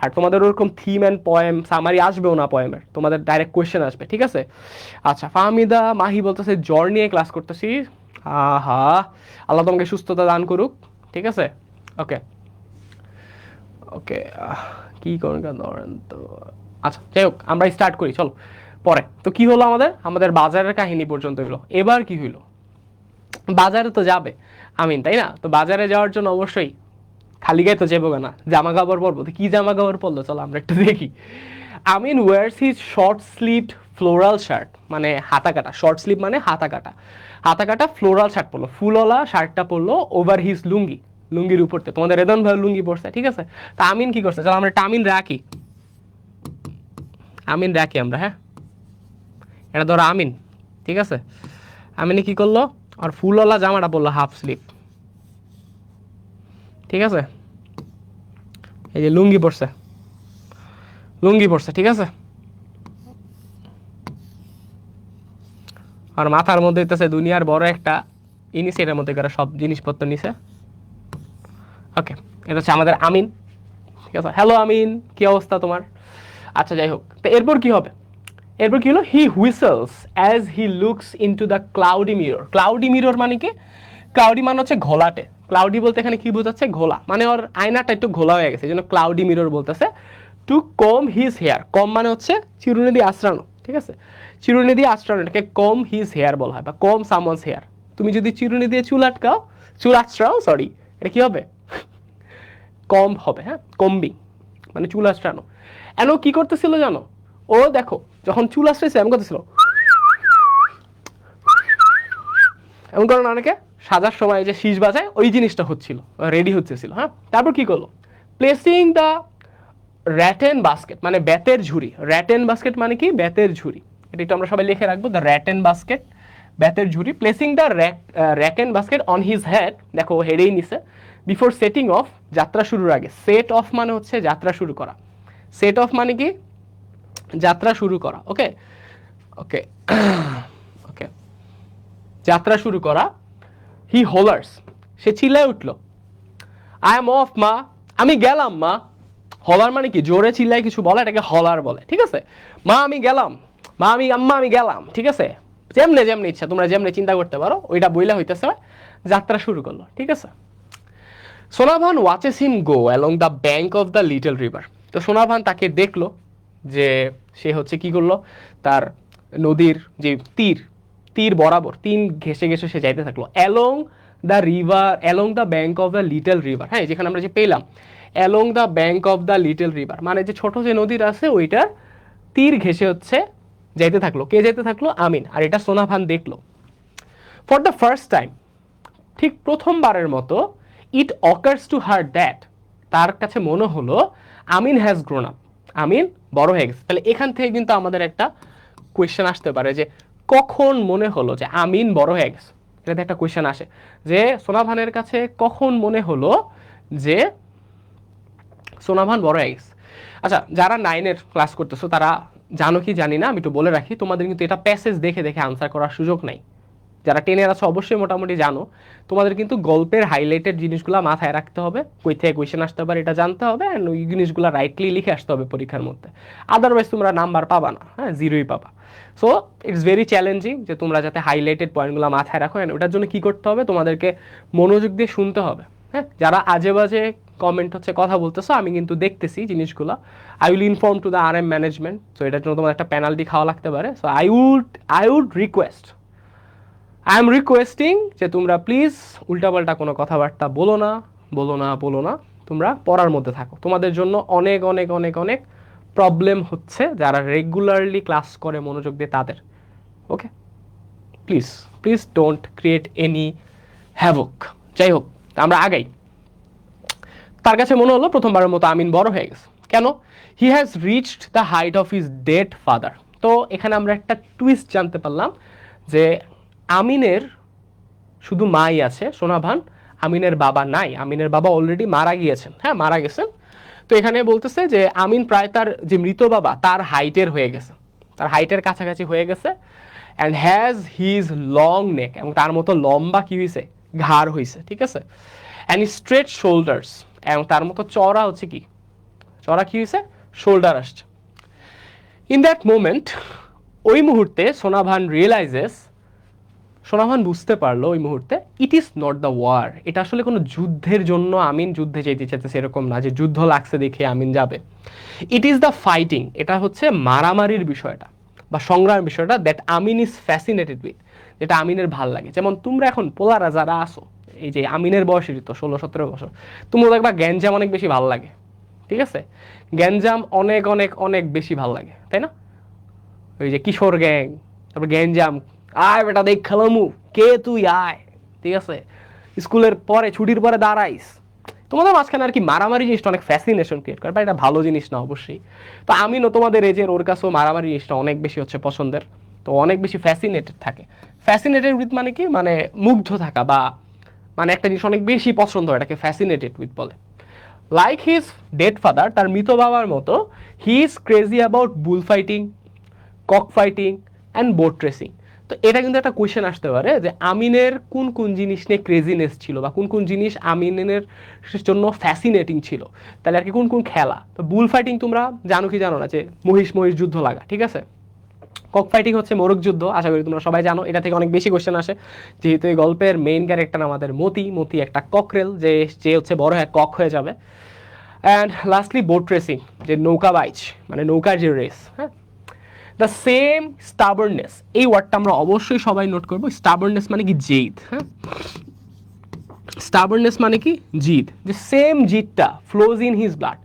আর তোমাদের ওরকম থিম অ্যান্ড পয়েম সামারি আসবেও না পয়েমের, তোমাদের ডাইরেক্ট কোয়েশ্চেন আসবে। ঠিক আছে, আচ্ছা। ফাহমিদা মাহি বলতেছে জ্বর নিয়ে ক্লাস করতেছি। আহা, আল্লাহ তোমাকে সুস্থতা দান করুক। ঠিক আছে, ওকে ওকে, কি করেন ধরেন তো। আচ্ছা যাই হোক, আমরা স্টার্ট করি চলো পরে। তো কি হলো আমাদের, আমাদের বাজারের কাহিনী পর্যন্ত হলো। এবার কি হইলো, বাজারে তো যাবে আমিন, তাই না? তো বাজারে যাওয়ার জন্য অবশ্যই খালি গায়ে তো যাবো না, জামা কাপড় পরবো। তো কি জামা কাপড় পরলো চলো আমরা একটু দেখি। Amin wears his short sleeved floral shirt, মানে হাতা কাটা, শর্ট স্লিভ মানে হাতা কাটা, হাতা কাটা ফ্লোরাল শার্ট পরলো, ফুলওয়ালা শার্টটা পরলো ওভার হিজ লুঙ্গি, লুঙ্গির উপরতে। তোমাদের রেদন ভাই লুঙ্গি পরছে। ঠিক আছে, তা আমিন কি করছে চলো আমরা একটা আমিন রাখি, আমিন রাখি আমরা। হ্যাঁ, এটা ধরো আমিন। ঠিক আছে, আমিনে কি করলো, আর ফুলওয়ালা জামাটা পরলো হাফ স্লিভ। ঠিক আছে, এই যে লুঙ্গি পরছে, লুঙ্গি পরছে। ঠিক আছে, আর মাথার মধ্যে হইতেছে দুনিয়ার বড় একটা ইনিস, এটার মধ্যে করে সব জিনিসপত্র নিছে। ওকে, এটা হচ্ছে আমাদের আমিন। ঠিক আছে, হ্যালো আমিন, কি অবস্থা তোমার? আচ্ছা যাই হোক, তো এরপর কি হবে, এরপর কি হলো, he whistles as he looks into the cloudy mirror. Cloudy mirror মানে কি, ক্লাউডি মানে হচ্ছে ঘোলাটে। ক্লাউডি বলতে এখানে কি বোঝাচ্ছে, ঘোলা, মানে ওর আয়নাটা একটু ঘোলা হয়ে গেছে, এই জন্য ক্লাউডি মিরর বলতেছে। টু কম হিজ হেয়ার, কম মানে হচ্ছে চিরুনি দিয়ে আশ্রানো। ঠিক আছে, চিরুনি দিয়ে আশ্রানো, এটাকে কম হিজ হেয়ার বলা হয়, বা কম সামওয়ানস হেয়ার। তুমি যদি চিরুনি দিয়ে চুল আটকাও, চুল আশ্রাও, সরি, এটা কি হবে, কম হবে। হ্যাঁ, কম্বিং মানে চুল আশ্রানো। এন কি করতেছিল জানো, ও দেখো যখন চুল আশ্রাইছে এমন করতেছিল, এমন কারণ অনেকে সাজার সময় যে শীষ বাজায় ওই জিনিসটা হচ্ছিল, রেডি হচ্ছিল। হ্যাঁ, তারপর কি করলো, প্লেসিং দ্য র্যাটেন বাস্কেট, মানে বেতের ঝুড়ি। র্যাটেন বাস্কেট মানে কি, বেতের ঝুড়ি। এটা একটু আমরা সবাই লিখে রাখবো, দ্য র্যাটেন বাস্কেট, বেতের ঝুড়ি। Placing the rattan basket on his head, দেখো হেডেই নিছে। বিফোর সেটিং অফ, যাত্রা শুরুর আগে। সেট অফ মানে হচ্ছে যাত্রা শুরু করা, সেট অফ মানে কি, যাত্রা শুরু করা। ওকে ওকে ওকে, যাত্রা শুরু করা। হি হোলার্স, সে চিল্লায় উঠলো, আই এম অফ মা, আমি গেলাম মা। হলার মানে কি, জোরে চিল্লায় কিছু বলে, এটাকে হলার বলে। ঠিক আছে, মা আমি গেলাম, মা আমি, আম্মা আমি গেলাম। ঠিক আছে, যেমনে যেমনি ইচ্ছা তোমরা যেমনি চিন্তা করতে পারো, ওইটা বইলা হইতেছে যাত্রা শুরু করলো। ঠিক আছে, Sonavan watches him go along the bank of the little river. তো সোনাভান তাকে দেখলো যে সে হচ্ছে কি করলো, তার নদীর যে তীর, তীর বরাবর, তীর ঘেসে ঘেসে সে যাইতে থাকলো। Along the river, along the bank of the little river. হ্যাঁ, যেখানে আমরা যে পেলাম along the bank of the little river, মানে যে ছোট যে নদীর আছে ওইটার তীর ঘেসে হচ্ছে যাইতে থাকলো। কে যাইতে থাকলো, আমিন। আর এটা সোনাভান দেখলো। ফর দ্য ফার্স্ট টাইম, ঠিক প্রথমবারের মতো, ইট অকার্স টু হার দ্যাট, তার কাছে মনে হলো আমিন হ্যাজ গ্রোন আপ, আমিন বড় হয়ে গেছে। তাহলে এখান থেকে কিন্তু আমাদের একটা কোয়েশ্চেন আসতে পারে যে কখন মনে হলো যে আমিন বড় হয়ে গেছে। এটাতে একটা কোয়েশ্চেন আসে যে সোনাভানের কাছে কখন মনে হলো যে সোনাভান বড় হয়ে গেছে। আচ্ছা, যারা 9-এর ক্লাস করতেছো তারা জানো কি জানি না, আমি একটু বলে রাখি, তোমাদের কিন্তু এটা প্যাসেজ দেখে দেখে আনসার করার সুযোগ নাই। যারা 10-এর আছে অবশ্যই মোটামুটি জানো, তোমাদের কিন্তু গল্পের হাইলাইটেড জিনিসগুলো মাথায় রাখতে হবে, কই থেকে কোয়েশ্চেন আসতে পারে এটা জানতে হবে, অ্যান্ড ওই জিনিসগুলো রাইটলি লিখে আসতে হবে পরীক্ষার মধ্যে। আদারওয়াইজ তোমরা নাম্বার পাবা না, হ্যাঁ, জিরোই পাবা। সো ইটস ভেরি চ্যালেঞ্জিং যে তোমরা যাতে হাইলাইটেড পয়েন্টগুলো মাথায় রাখো, এন্ড ওটার জন্য কি করতে হবে, তোমাদেরকে মনোযোগ দিয়ে শুনতে হবে। হ্যাঁ, যারা আজে বাজে কমেন্ট হচ্ছে কথা বলতেছো, আমি কিন্তু দেখতেছি জিনিসগুলো। I will inform to the RM management. So এটার জন্য তোমার একটা পেনাল্টি খাওয়া লাগতে পারে। So I would request, I am requesting যে তোমরা প্লিজ উল্টাপাল্টা কোনো কথাবার্তা বলো না, বলো না। তোমরা পড়ার মধ্যে থাকো। তোমাদের জন্য অনেক অনেক অনেক অনেক প্রবলেম হচ্ছে যারা রেগুলারলি ক্লাস করে মনোযোগ দিয়ে তাদের। Okay, please please don't create any havoc. যাই হোক, আমরা আগাই। তার কাছে মনে হলো প্রথমবারের মতো আমিন বড় হয়ে গেছে। কেন? He has reached the height of his dead father. তো এখানে আমরা একটা টুইস্ট জানতে পারলাম যে আমিনের শুধু মাই আছে, সোনাভান, আমিনের বাবা নাই। আমিনের বাবা অলরেডি মারা গিয়েছেন, হ্যাঁ মারা গেছেন। তো এখানে বলতেছে যে আমিন প্রায় তার যে মৃত বাবা তার হাইটের হয়ে গেছে, তার হাইটের কাছাকাছি হয়ে গেছে। অ্যান্ড হ্যাজ হিজ লং নেক, এবং তার মতো লম্বা কি হয়েছে, ঘাড় হয়েছে, ঠিক আছে। অ্যান্ড স্ট্রেট শোল্ডার্স, এবং তার মতো চড়া হচ্ছে কি, চড়া কি হয়েছে, শোল্ডার আসছে। ইন দ্যাট মোমেন্ট, ওই মুহূর্তে সোনাভান রিয়েলাইজেস, সোনাভান বুঝতে পারলো ওই মুহূর্তে, it is not the war, এটা আসলে কোনো যুদ্ধের জন্য আমিন যুদ্ধে যেতে চাইতেছে এরকম না, যে যুদ্ধ লাগছে দেখে আমিন যাবে। ইট ইজ দ্য ফাইটিং, এটা হচ্ছে মারামারির বিষয়টা বা সংগ্রামের বিষয়টা, that Amin is fascinated with, যেটা আমিনের ভাল লাগে। যেমন তোমরা এখন পোলারা যারা আসো, এই যে আমিনের বয়সেরই তো 16-17 বছর, তোমরা দেখবা গ্যাঞ্জাম অনেক বেশি ভাল লাগে, ঠিক আছে, গ্যাঞ্জাম অনেক অনেক অনেক বেশি ভাল লাগে, তাই না? ওই যে কিশোর গ্যাং, তারপর গ্যাঞ্জাম, আয় বেটা দেখ খেলামু, কে তুই আয়, ঠিক আছে, স্কুলের পরে ছুটির পরে দাঁড়াইস, তোমাদের মাঝখানে আর কি মারামারি জিনিসটা অনেক ফ্যাসিনেশন ক্রিয়েট করে, বা এটা ভালো জিনিস না অবশ্যই। তো আমিনও তোমাদের এজের, ওর কাছেও মারামারি জিনিসটা অনেক বেশি হচ্ছে পছন্দের, তো অনেক বেশি ফ্যাসিনেটেড থাকে। ফ্যাসিনেটেড উইথ মানে কি, মানে মুগ্ধ থাকা, বা মানে একটা জিনিস অনেক বেশি পছন্দ হয়, এটাকে ফ্যাসিনেটেড উইথ বলে। লাইক হিজ ডেড ফাদার, তার মৃত বাবার মতো, he is crazy about bull fighting, cock fighting and boat racing. তো এটা কিন্তু একটা কোয়েশ্চেন আসতে পারে যে আমিনের কোন কোন জিনিস নিয়ে ক্রেজিনেস ছিল, বা কোন কোন জিনিস আমিনের জন্য ফ্যাসিনেটিং ছিল, তাহলে আর কি কোন কোন খেলা। তো বুল ফাইটিং তোমরা জানো কি জানো না, যে মহিষ যুদ্ধ লাগা, ঠিক আছে। কক ফাইটিং হচ্ছে মোরগ যুদ্ধ, আশা করি তোমরা সবাই জানো। এটা থেকে অনেক বেশি কোয়েশ্চেন আসে, যেহেতু এই গল্পের মেইন ক্যারেক্টার আমাদের মতি একটা ককরেল, যে হচ্ছে বড় হয়ে কক হয়ে যাবে। অ্যান্ড লাস্টলি বোট রেসিং, যে নৌকা বাইচ, মানে নৌকার যে রেস, হ্যাঁ। দ্য সেম স্টাবার্নেস, এই ওয়ার্ডটা আমরা অবশ্যই সবাই নোট করবো। স্টাবার্নেস মানে কি, জেদ, হ্যাঁ, স্টাবার্নেস মানে কি, জিদ। যে সেম জিদটা ফ্লোজ ইন হিজ ব্লাড,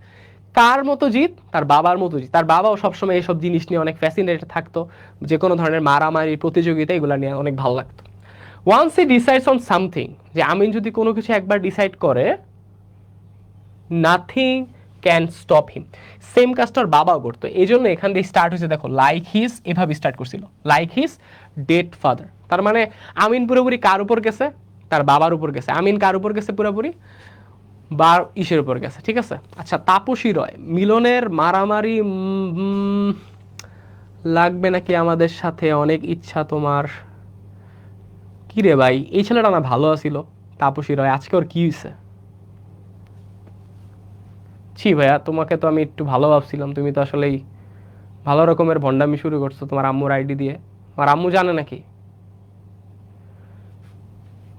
কার মতো জিদ, তার বাবার মতো জিদ। তার বাবাও সবসময় এইসব জিনিস নিয়ে অনেক ফ্যাসিনেটেড থাকতো, যে কোনো ধরনের মারামারি প্রতিযোগিতা এগুলো নিয়ে অনেক ভালো লাগতো। Once he decides on something, যে আমিন যদি কোনো কিছু একবার ডিসাইড করে, nothing can stop him. Same কাজটার বাবাও করতো, এই জন্য এখান দিয়ে স্টার্ট হয়েছে, দেখো লাইক হিজ, এভাবে স্টার্ট করছিল, লাইক হিজ ডেড ফাদার। তার মানে আমিন পুরোপুরি কার উপর গেছে, তার বাবার উপর গেছে। আমিন কার উপর গেছে পুরোপুরি, বা ইসের উপর গেছে, ঠিক আছে। আচ্ছা, তাপসী রয়, মিলনের মারামারি লাগবে নাকি আমাদের সাথে, অনেক ইচ্ছা তোমার। কি রে ভাই, এই ছেলেটা না ভালো আছিল, তাপসী রয়, আজকে ওর কি হয়েছে? ছি ভাইয়া, তোমাকে তো আমি একটু ভালো ভাবছিলাম, তুমি তো আসলেই ভালো রকমের ভণ্ডামি শুরু করছো তোমার আম্মুর আইডি দিয়ে। আমার আম্মু জানে নাকি?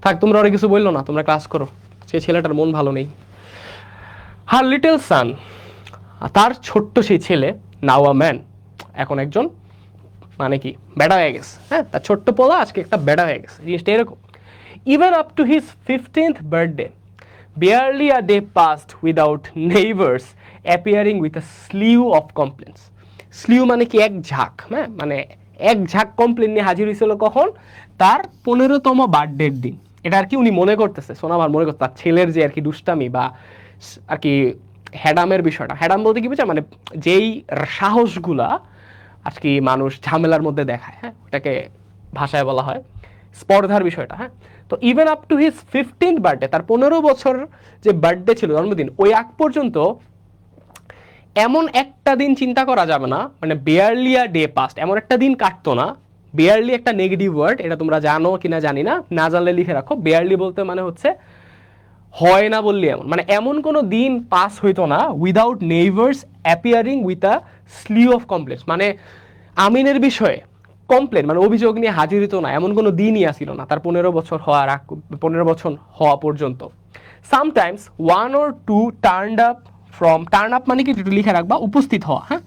থাক, তোমরা আর কিছু বললো না, তোমরা ক্লাস করো, সে ছেলেটার মন ভালো নেই। হার লিটল সান, তার ছোট্ট সেই ছেলে, নাও আ ম্যান, এখন একজন মানে কি বেড়া হয়ে গেছে, হ্যাঁ, তার ছোট্ট পোলা আজকে একটা বেড়া হয়ে গেছে, জিনিসটা এরকম। Even up to his 15th birthday, barely a day passed without neighbors appearing with a slew of complaints. slew মানে কি, এক ঝাঁক, হ্যাঁ, মানে এক ঝাঁক কমপ্লেন নিয়ে হাজির হয়েছিল কখন, তার 15তম বার্থডের দিন। এটা আর কি উনি মনে করতেছে, সোনামার মনে করতে, তার ছেলের যে আর কি দুষ্টামি বা আর কি হ্যাডামের বিষয়টা, হ্যাডাম বলতে কি বুঝা, মানে যেই সাহসগুলা আর কি মানুষ ঝামেলার মধ্যে দেখায়, হ্যাঁ, ওটাকে ভাষায় বলা হয় স্পর্ধার বিষয়টা, হ্যাঁ। তো even up to his 15th birthday, তার 15 বছর যে বার্থডে ছিল, জন্মদিন, ওই আগ পর্যন্ত এমন একটা দিন চিন্তা করা যাবে না, মানে বেয়ারলি আ ডে পাস্ট, এমন একটা দিন কাটতো না। বেয়ারলি একটা নেগেটিভ ওয়ার্ড, এটা তোমরা জানো কিনা জানি না, না জানলে লিখে রাখো। বেয়ারলি বলতে মানে হচ্ছে হয় না বললি এমন, মানে এমন কোনো দিন পাস হইতো না without neighbours appearing with a স্লিউ of complex, মানে আমিনের বিষয়ে কমপ্লেন মানে অভিযোগ নিয়ে হাজির হতো না, এমন কোনো দিনই আসিল না তার 15 বছর হওয়া পর্যন্ত। Sometimes one or to turn up মানে কি একটু লিখে রাখবা, উপস্থিত হওয়া, হ্যাঁ,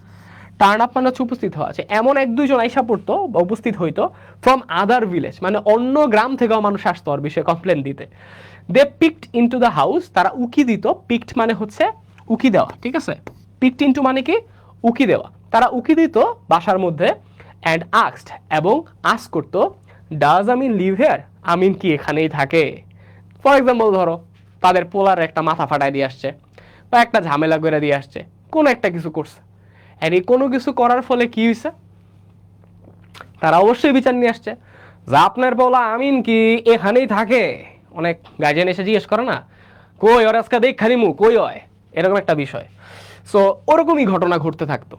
টার্ন আপ মানে হচ্ছে উপস্থিত হওয়া আছে, এমন এক দুইজন আইসা পড়তো বা উপস্থিত হইতো ফ্রম আদার ভিলেজ, মানে অন্য গ্রাম থেকেও মানুষ আসতো ওর বিষয়ে কমপ্লেন দিতে। দে পিকড ইনটু দ্য হাউস, তারা উকি দিত, পিকড মানে হচ্ছে উকি দেওয়া, ঠিক আছে, পিকড ইনটু মানে কি উকি দেওয়া, তারা উকি দিত বাসার মধ্যে, অ্যান্ড আস্কড এবং আস্ক করতো, ডাজ আমিন লিভ হেয়ার, আমিন কি এখানেই থাকে। ফর এক্সাম্পল ধরো তাদের পোলার একটা মাথা ফাটাই দিয়ে আসছে বা একটা ঝামেলা করে দিয়ে আসছে, কোনো একটা কিছু করছে, আর এই কোনো কিছু করার ফলে কি হয়েছে, তারা অবশ্যই বিচার নিয়ে আসছে যে আপনার পোলা আমিন কি এখানেই থাকে। অনেক গার্জিয়ান এসে জিজ্ঞেস করে না, কই ওর আজকে দেখানি মু কই হয়, এরকম একটা বিষয়। সো ওরকমই ঘটনা ঘটতে থাকতো।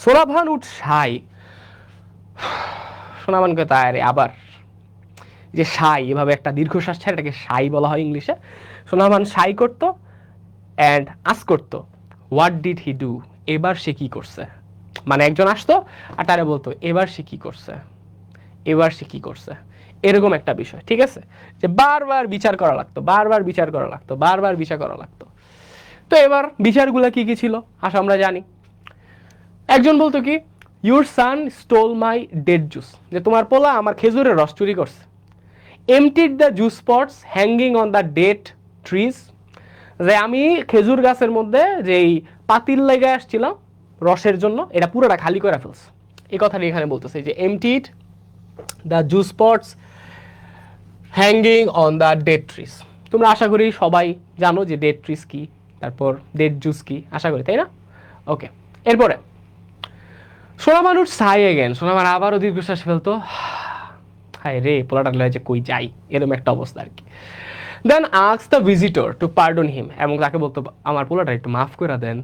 সোনাভান উঠ সাই, সোনাভানকে তাই আবার যে সাই, এভাবে একটা দীর্ঘশ্বাস ছাড়া এটাকে সাই বলা হয় ইংলিশে। সোনাভান সাই করতো অ্যান্ড আস করতো, হোয়াট ডিড হি ডু, এবার সে কি করছে, মানে একজন আসতো আর তারা বলতো এবার সে কি করছে, এবার সে কি করছে, এরকম একটা বিষয়, ঠিক আছে, যে বারবার বিচার করা লাগতো, বারবার বিচার করা লাগতো, বারবার বিচার করা লাগতো। তো এবার বিচারগুলো কি কি ছিল আসা আমরা জানি। একজন বলতো কি, your San stole my dead juice, যে তোমার পোলা আমার খেজুরের রস চুরি করছে। এমটিড the juice spots hanging on the dead trees, যে আমি খেজুর গাছের মধ্যে যেই পাতিল লেগে আসছিলাম রসের জন্য, এটা পুরোটা খালি করে ফেলছে। এই কথাটি এখানে বলতেছে যে এমটিড the juice spots hanging on the dead trees. তোমরা আশা করি সবাই জানো যে ডেড ট্রিজ কি, তারপর ডেড জুস কি, আশা করি, তাই না? ওকে, এরপরে সোনা মানুষ সাই এগেন, সোনা আমার আবারও দীর্ঘশ্বাস ফেলতো, হায় রে পোলাটা লয়ে যে কই যাই, এরকম একটা অবস্থা আর কি। Then ask the visitor to pardon him, এবং তাকে বলতো আমার পোলাটা একটু মাফ করে দেন।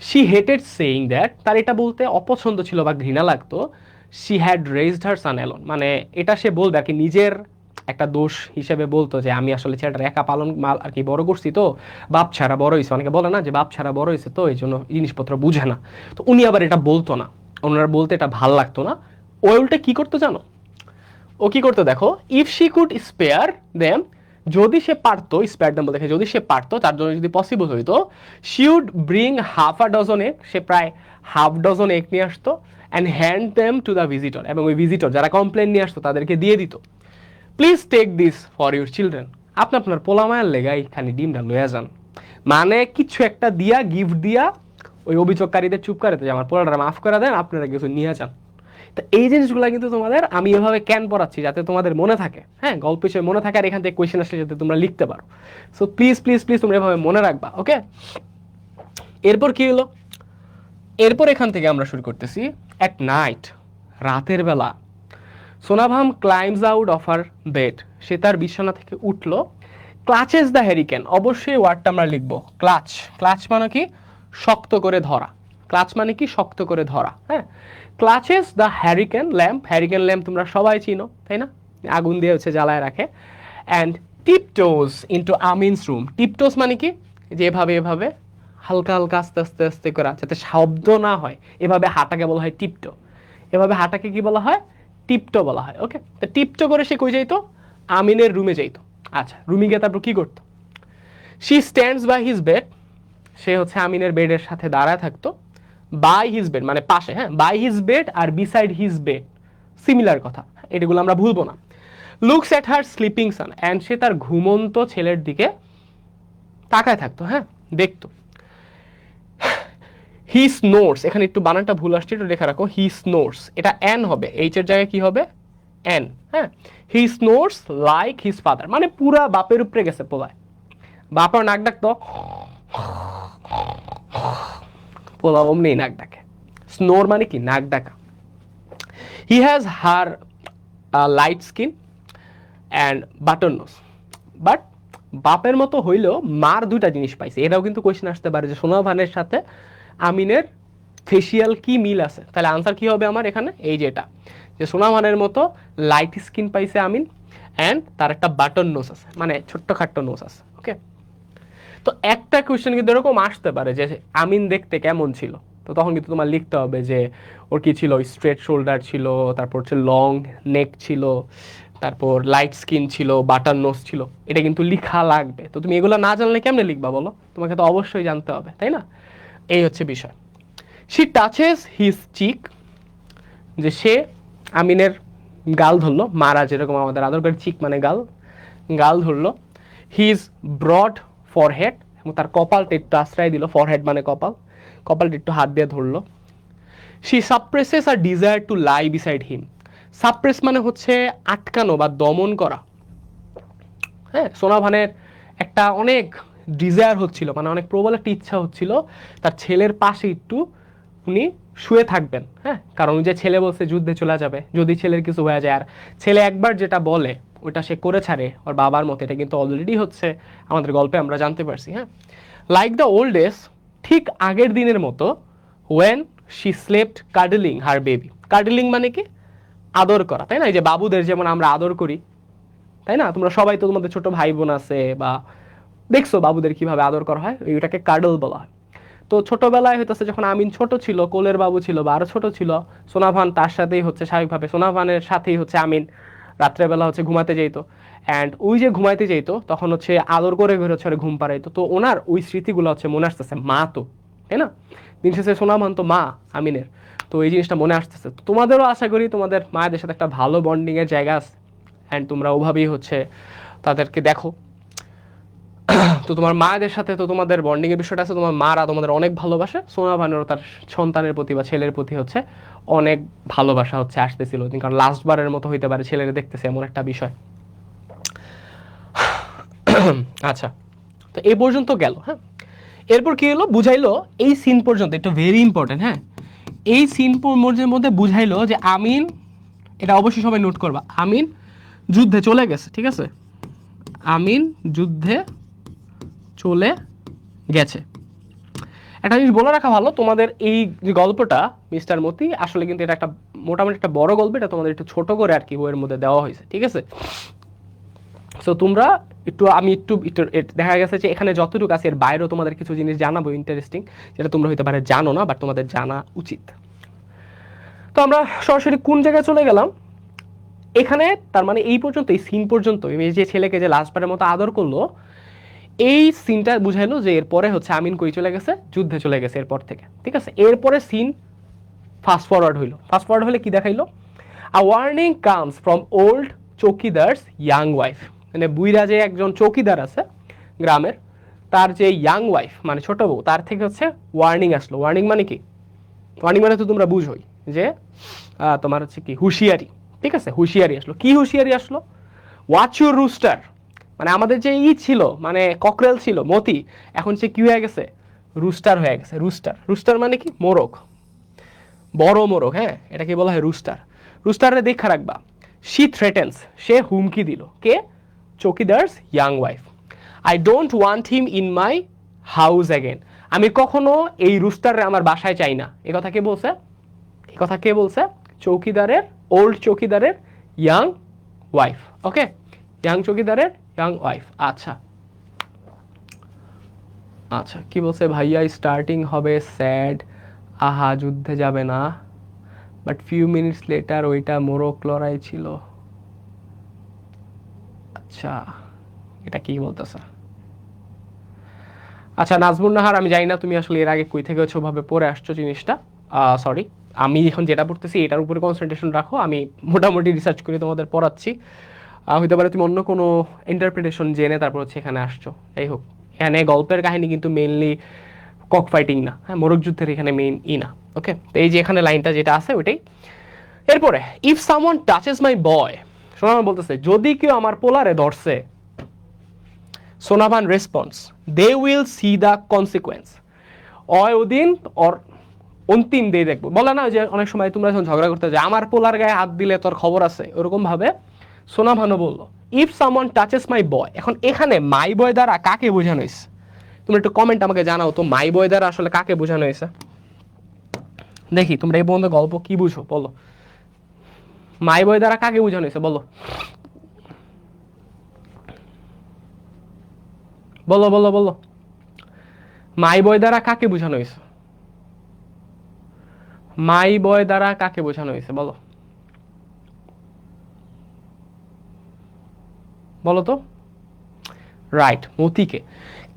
শি হেটেড সেইং দ্যাট, তার এটা বলতে অপছন্দ ছিল বা ঘৃণা লাগতো। She had raised her son alone, মানে এটা সে বলবে আর কি, নিজের একটা দোষ হিসেবে বলতো যে আমি আসলে ছেলেটার একা পালন মাল আর কি বড় করছি, তো বাপ ছাড়া বড় হয়েছে, অনেকে বলে না যে বাপ ছাড়া বড় হয়েছে তো এই জন্য জিনিসপত্র বুঝে না। তো উনি আবার এটা বলতো না, ওনার বলতে এটা ভাল লাগতো না। ও উল্টে কি করতো জানো, ও কি করতো দেখো, if she could spare them, যদি সে পারতো, স্পেয়ার দেম বলতে যদি সে পারতো, তার জন্য যদি পসিবল হইতো, she would bring half a dozen egg, সে প্রায় হাফ ডজন এগ নিয়ে আসতো, and hand them to the visitor, এবং ওই ভিজিটর যারা কমপ্লেন নিয়ে আসতো তাদেরকে দিয়ে দিত। Please take this for your children, আপনি আপনার পোলামায়ের লেগাই খানি ডিমটা লয়ে যান, মানে কিছু একটা দিয়া, গিফট দিয়া ওই অভিযোগকারীদের চুপ করে যে আমার পোলাটা মাফ করে দেন, আপনারা কিছু নিয়ে যান। তো এই জিনিসগুলো কিন্তু তোমাদের আমি এভাবে ক্যান পড়াচ্ছি যাতে তোমাদের মনে থাকে, হ্যাঁ, গল্প হিসেবে মনে থাকে, আর এখান থেকে কোয়েশ্চেন আসলে যাতে তোমরা লিখতে পারো। সো প্লিজ প্লিজ প্লিজ তোমরা এভাবে মনে রাখবা, ওকে। এরপর কি হলো, এরপর এখান থেকে আমরা শুরু করতেছি। অ্যাট নাইট, রাতের বেলা, Sonavan climbs out of her bed, সে তার বিছানা থেকে উঠলো। ক্লাচেস দ্য হ্যারিকেন, অবশ্যই ওয়ার্ডটা আমরা লিখবো ক্লাচ, ক্লাচ মানে কি শক্ত করে ধরা, ক্লাচ মানে কি শক্ত করে ধরা, হ্যাঁ। Clutches the hurricane lamp, hurricane lamp তোমরা সবাই চিনো তাই না, আগুন দিয়ে হচ্ছে জ্বালায় রাখে। অ্যান্ড টিপটোস ইনটু আমিনস রুম, টিপটোস মানে কি যে এভাবে এভাবে হালকা হালকা আস্তে আস্তে আস্তে করা যাতে শব্দ না হয়, এভাবে হাঁটাকে বলা হয় টিপটো, এভাবে হাঁটাকে কি বলা হয়, টিপটো বলা হয়, ওকে। তো টিপটো করে সে কই যাইতো, আমিনের রুমে যাইতো। আচ্ছা, রুমে গিয়ে তারপর কি করতো, she stands by his bed, সে হচ্ছে আমিনের বেডের সাথে দাঁড়ায় থাকতো। বাই হিজ বেড মানে পাশে, হ্যাঁ, by his bed are beside his bed similar কথা, এগুলো আমরা ভুলবো না। Looks at her sleeping son, and সে তার ঘুমন্ত ছেলের দিকে তাকায় থাকতো, হ্যাঁ, দেখতো। হি স্নোর্স, এখানে একটু বানানটা ভুল আসছে, একটু লেখা রাখো, হি স্নোর্স, এটা এন হবে, এইচ এর জায়গায় কি হবে এন, হ্যাঁ। হি স্নোর্স লাইক হিজ ফাদার, মানে পুরা বাপের উপরে গেছে পোলায়, বাপার নাক ডাকতো, পোলা অমনি নাক ডাকে, স্নোর মানে কি নাক ডাকা। He has her light skin and button nose, but বাপের মতো হইলেও মার দুইটা জিনিস পাইছে, এটাও কিন্তু কোয়েশ্চেন আসতে পারে যে সোনাভানের সাথে আমিনের ফেসিয়াল কি মিল আছে, তাহলে আনসার কি হবে আমার এখানে, এই যে এটা, যে সোনাভানের মতো লাইট স্কিন পাইছে আমিন, অ্যান্ড তার একটা বাটন নোজ আছে, মানে ছোট্ট খাট্ট নোজ আছে, ওকে। তো একটা কোয়েশ্চেন কিন্তু এরকম আসতে পারে যে আমিন দেখতে কেমন ছিল, তো তখন কিন্তু তোমার লিখতে হবে যে ওর কি ছিল, স্ট্রেট শোল্ডার ছিল, তারপর হচ্ছে লং নেক ছিল, তারপর লাইট স্কিন ছিল, বাটার নোজ ছিল। এটা কিন্তু লিখা লাগবে। তো তুমি এগুলো না জানলে কেমনে লিখবা বলো? তোমাকে তো অবশ্যই জানতে হবে, তাই না? এই হচ্ছে বিষয়। শি টাচেস হিজ চিক, যে সে আমিনের গাল ধরলো, মারা যেরকম আমাদের আদর করে চিক মানে গাল, গাল ধরলো। হিজ ব্রড ফরহেড, এবং তার কপালটা একটু আশ্রয় দিল, ফরহেড মানে কপাল, কপালটা একটু হাত দিয়ে ধরলো। She suppresses her desire to lie beside him. Suppress মানে হচ্ছে আটকানো বা দমন করা। হ্যাঁ, সোনাভানের একটা অনেক ডিজায়ার হচ্ছিল, মানে অনেক প্রবল একটা ইচ্ছা হচ্ছিল তার ছেলের পাশে একটু উনি শুয়ে থাকবেন। হ্যাঁ, কারণ যে ছেলে বলছে যুদ্ধে চলে যাবে, যদি ছেলের কিছু হয়ে যায়, আর ছেলে একবার যেটা বলে ওটা সে করে ছাড়ে ওর বাবার মতে, এটা কিন্তু অলরেডি হচ্ছে আমাদের গল্পে আমরা জানতে পারছি। হ্যাঁ, লাইক দ্য ওল্ড ডেজ, ঠিক আগের দিনের মতো, when she slept cuddling her baby. Cuddling মানে কি? আদর করা, তাই না? এই যে বাবুদের যেমন আমরা আদর করি, তাই না? তোমরা সবাই তো, তোমাদের ছোট ভাই বোন আছে বা দেখছো বাবুদের কিভাবে আদর করা হয়, এটাকে কার্ডল বলা হয়। তো ছোটবেলায় হইতেছে যখন আমিন ছোট ছিল, কোলের বাবু ছিল বা আরো ছোট ছিল, সোনাভান তার সাথেই হচ্ছে স্বাভাবিকভাবে, সোনাভানের সাথেই হচ্ছে আমিন রাত্রেবেলা হচ্ছে ঘুমাতে যেত। অ্যান্ড ওই যে ঘুমাইতে যেত তখন হচ্ছে আদর করে করে হচ্ছে ঘুম পাড়াইতো। তো ওনার ওই স্মৃতিগুলো হচ্ছে মনে আসতেছে, মা তো, তাই না? দিন শেষে সোনাভান তো মা আমিনের। তো এই জিনিসটা মনে আসতেছে। তোমাদেরও আশা করি তোমাদের মায়েদের সাথে একটা ভালো বন্ডিং এর জায়গা আছে, অ্যান্ড তোমরা ওভাবেই হচ্ছে তাদেরকে দেখো। তো তোমার মায়েদের সাথে তো তোমাদের বন্ডিং এর বিষয়টা আছে, তোমার মারা তোমাদের অনেক ভালোবাসে, সোনা ভানুরও তার সন্তানের প্রতি বা ছেলের প্রতি হচ্ছে অনেক ভালোবাসা হচ্ছে আসতেছিল, কারণ লাস্ট বারের মতো হইতে পারে ছেলের দেখতেছে, এমন একটা বিষয়। আচ্ছা, তো এই পর্যন্ত গেল। হ্যাঁ, এরপর কি হলো, বুঝাইলো এই সিন পর্যন্ত, একটু ভেরি ইম্পর্টেন্ট। হ্যাঁ, এই সিন মধ্যে বুঝাইলো যে আমিন, এটা অবশ্যই সবাই নোট করবা, আমিন যুদ্ধে চলে গেছে, ঠিক আছে? আমিন যুদ্ধে চলে গেছে। একটা জিনিস বলে রাখা ভালো, তোমাদের এই যে গল্পটা মিস্টার মতি, আসলে কিন্তু এটা একটা মোটামুটি একটা বড় গল্প, এটা তোমাদের একটু ছোট করে আর কি বইয়ের মধ্যে দেওয়া হয়েছে, ঠিক আছে? সো তোমরা একটু, আমি একটু একটু দেখা গেছে যে এখানে যতটুকু আছে এর বাইরেও তোমাদের কিছু জিনিস জানাবো ইন্টারেস্টিং, যেটা তোমরা হইতে পারে জানো না, বাট তোমাদের জানা উচিত। তো আমরা সরাসরি কোন জায়গায় চলে গেলাম এখানে, তার মানে এই পর্যন্ত, এই সিন পর্যন্ত, এই যে ছেলেকে যে লাস্টবারের মতো আদর করলো, এই সিনটা বুঝাইলো যে এরপরে হচ্ছে আমিন কই চলে গেছে, যুদ্ধে চলে গেছে এরপর থেকে, ঠিক আছে? এরপরে সিন ফাস্ট ফরওয়ার্ড হইলো। ফাস্ট ফরওয়ার্ড হলে কি দেখাইলো, a warning comes from old chowkidar's young wife, মানে বুইরা যে একজন চৌকিদার আছে গ্রামের, তার যে ইয়াং ওয়াইফ মানে ছোট বউ, তার থেকে হচ্ছে ওয়ার্নিং আসলো। ওয়ার্নিং মানে কি? ওয়ার্নিং মানে তো তোমরা বুঝোই যে তোমার হচ্ছে কি হুঁশিয়ারি, ঠিক আছে? হুঁশিয়ারি আসলো। কি হুঁশিয়ারি আসলো? ওয়াচ ইউর রুস্টার, মানে আমাদের যে ছিল, মানে ককরেল ছিল মতি, এখন সে কি হয়ে গেছে, রুস্টার হয়ে গেছে। রুস্টার, রুস্টার মানে কি? মোরগ, বড় মোরগ। হ্যাঁ, এটাকে বলা হয় রুস্টার। রুস্টারে দেখা রাখবা, শি থ্রেটেন্স, সে হুমকি দিল। কে? Chowkidar's young wife. I don't want him in my house again, আমি কখনো এই রুস্টারে আমার বাসায় চাই না। এ কথা কে বলছে? এ কথা কে বলছে? চৌকিদারের, ওল্ড চৌকিদারের ইয়াং ওয়াইফ। ওকে, ইয়াং চৌকিদারের ইয়াং ওয়াইফ। আচ্ছা আচ্ছা, কি বলছে ভাইয়া, স্টার্টিং হবে স্যাড, আহা যুদ্ধে যাবে না, বাট ফিউ মিনিটস লেটার ওইটা মোরগ লড়াই ছিল। আচ্ছা, এটা কি বলতেছে? আচ্ছা নাজমুন নাহার, আমি জানি না তুমি আসলে এর আগে কই থেকে ওভাবে পড়ে আসছো জিনিসটা, সরি। আমি এখন যেটা পড়তেছি এটার উপরে কনসেন্ট্রেশন রাখো, আমি মোটামুটি রিসার্চ করে তোমাদের পড়াচ্ছি। হইতে পারে তুমি অন্য কোনো ইন্টারপ্রিটেশন জেনে তারপর হচ্ছে এখানে আসছো। যাই হোক, এখানে গল্পের কাহিনী কিন্তু মেইনলি কক ফাইটিং না, হ্যাঁ, মোরগ যুদ্ধের এখানে মেইন না। ওকে, তো এই যে এখানে লাইনটা যেটা আছে ওইটাই। এরপরে if someone touches my boy, Sonabhan বলতেছে যদি কেউ আমার পোলারে ধরছে, Sonabhan response, they will see the consequence, ওদিন ওর অন্তিম দিয়ে দেখবো। বলে না যে অনেক সময় তোমরা যখন ঝগড়া করতে যাও, আমার পোলার গায়ে হাত দিলে তোর খবর আছে, ওরকম ভাবে সোনাভানও বললো ইফ সামওয়ান টাচেস মাই বয়। এখন এখানে মাই বয় দ্বারা কাকে বোঝানো হয়েছে? তুমি একটু কমেন্ট আমাকে জানাও তো, মাই বয় দ্বারা আসলে কাকে বোঝানো হয়েছে? দেখি তোমরা এই পর্যন্ত গল্প কি বুঝো বলো, মাই বয় দ্বারা কাকে বোঝানো হয়েছে বলো, বলো বলো বলো, মাই বয় দ্বারা কাকে বোঝানো হয়েছে? মাই বয় দ্বারা কাকে বোঝানো হয়েছে বলো, বলো তো। রাইট, মতিকে।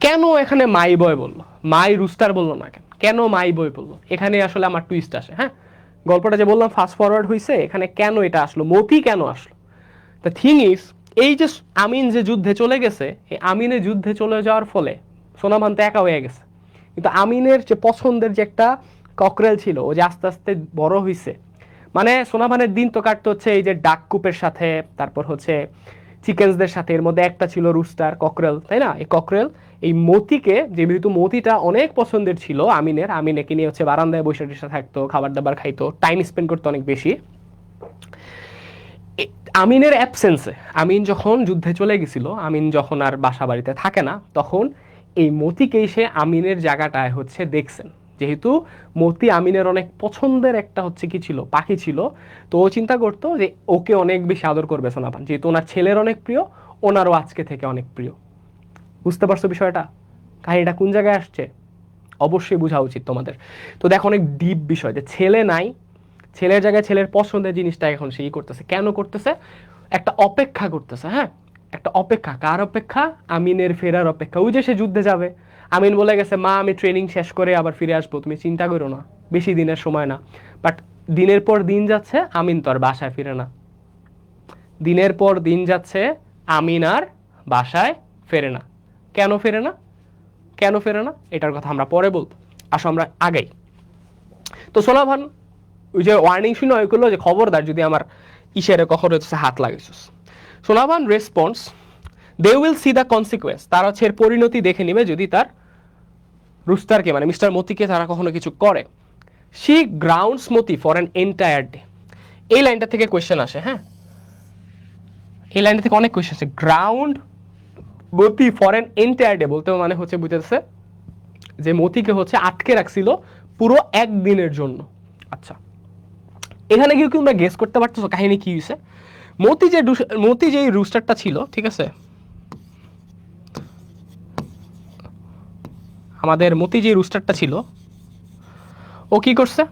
কেন এখানে মাই বয় বললো, মাই রুস্টার বললো না কেন, কেন মাই বয় বললো, এখানে আসলে আমার টুইস্ট আসে। হ্যাঁ, গল্পটা যে বললাম ফাস্ট ফরওয়ার্ড হয়েছে, এখানে কেন এটা আসলো, মতি কেন আসলো। দ্য থিং ইজ, এই যে আমিন যে যুদ্ধে চলে গেছে, এই আমিনের যুদ্ধে চলে যাওয়ার ফলে সোনাভান তো একা হয়ে গেছে, কিন্তু আমিনের যে পছন্দের যে একটা ককরেল ছিল, ও যে আস্তে আস্তে বড় হয়েছে, মানে সোনাভানের দিন তো কাটতে হচ্ছে এই যে ডাক কুপের সাথে, তারপর হচ্ছে চিকেন্সদের সাথে, এর মধ্যে একটা ছিল রুস্টার ককরেল, তাই না। এই ককরেল এই মতিকে, যেহেতু মতিটা অনেক পছন্দের ছিল আমিনের, আমিনেকে নিয়ে হচ্ছে বারান্দায় বসে টসে থাকতো, খাবার দাবার খাইতো, টাইম স্পেন্ড করতো অনেক বেশি। আমিনের অ্যাবসেন্সে, আমিন যখন যুদ্ধে চলে গেছিল, আমিন যখন আর বাসা বাড়িতে থাকে না, তখন এই মতিকেই সে আমিনের জায়গাটায় হচ্ছে দেখছেন। যেহেতু মতি আমিনের অনেক পছন্দের একটা হচ্ছে কি ছিল, পাখি ছিল, তো ও চিন্তা করতো যে ওকে অনেক বেশি আদর করবে সোনাপান, যেহেতু ওনার ছেলের অনেক প্রিয়, ওনারও আজকে থেকে অনেক প্রিয়। বুঝতে পারছো বিষয়টা, কাহিনীটা কোন জায়গায় আসছে, অবশ্যই বোঝা উচিত তোমাদের। তো দেখো অনেক ডিপ বিষয়, যে ছেলে নাই, ছেলের জায়গায় ছেলের পছন্দের জিনিসটা এখন সেই করতেছে, কেন করতেছে, একটা অপেক্ষা করতেছে। হ্যাঁ, একটা অপেক্ষা, কার অপেক্ষা, আমিনের ফেরার অপেক্ষা। ওই যে সে যুদ্ধে যাবে, আমিন বলে গেছে মা আমি ট্রেনিং শেষ করে আবার ফিরে আসবো, তুমি চিন্তা করো না, বেশি দিনের সময় না। বাট দিনের পর দিন যাচ্ছে, আমিন তো আর বাসায় ফিরে না। দিনের পর দিন যাচ্ছে, আমিন আর বাসায় ফেরে না। কেন ফেরে না, কেন ফেরে না, এটার কথা আমরা পরে বলবো। আসো আমরা আগাই। তো সোলাভান ওই যে ওয়ার্নিং শুনে ওই করলো যে খবরদার যদি আমার ইশারে কখনো হচ্ছে হাত লাগাইছিস। Sonavan response, they will see the consequence, তারা হচ্ছে এর পরিণতি দেখে নিবে যদি তার রুস্টারকে মানে মিস্টার মতিকে তারা কখনো কিছু করে। She grounds Moti for an entire day. এই লাইনটা থেকে কোয়েশ্চেন আসে। হ্যাঁ, এই লাইনটা থেকে অনেক কোয়েশ্চেন আসে। Ground Moti for an entire day বলতে মানে হচ্ছে বুঝতেছে যে মতিকে হচ্ছে আটকে রাখছিল পুরো একদিনের জন্য। আচ্ছা, এখানে কি তোমরা গেস করতে পারতেছো কাহিনী কি হয়েছে। মতি যে রুস্টারটা ছিল, ঠিক আছে, আমাদের মতি যে রুস্টারটা ছিল, ও কি করছে,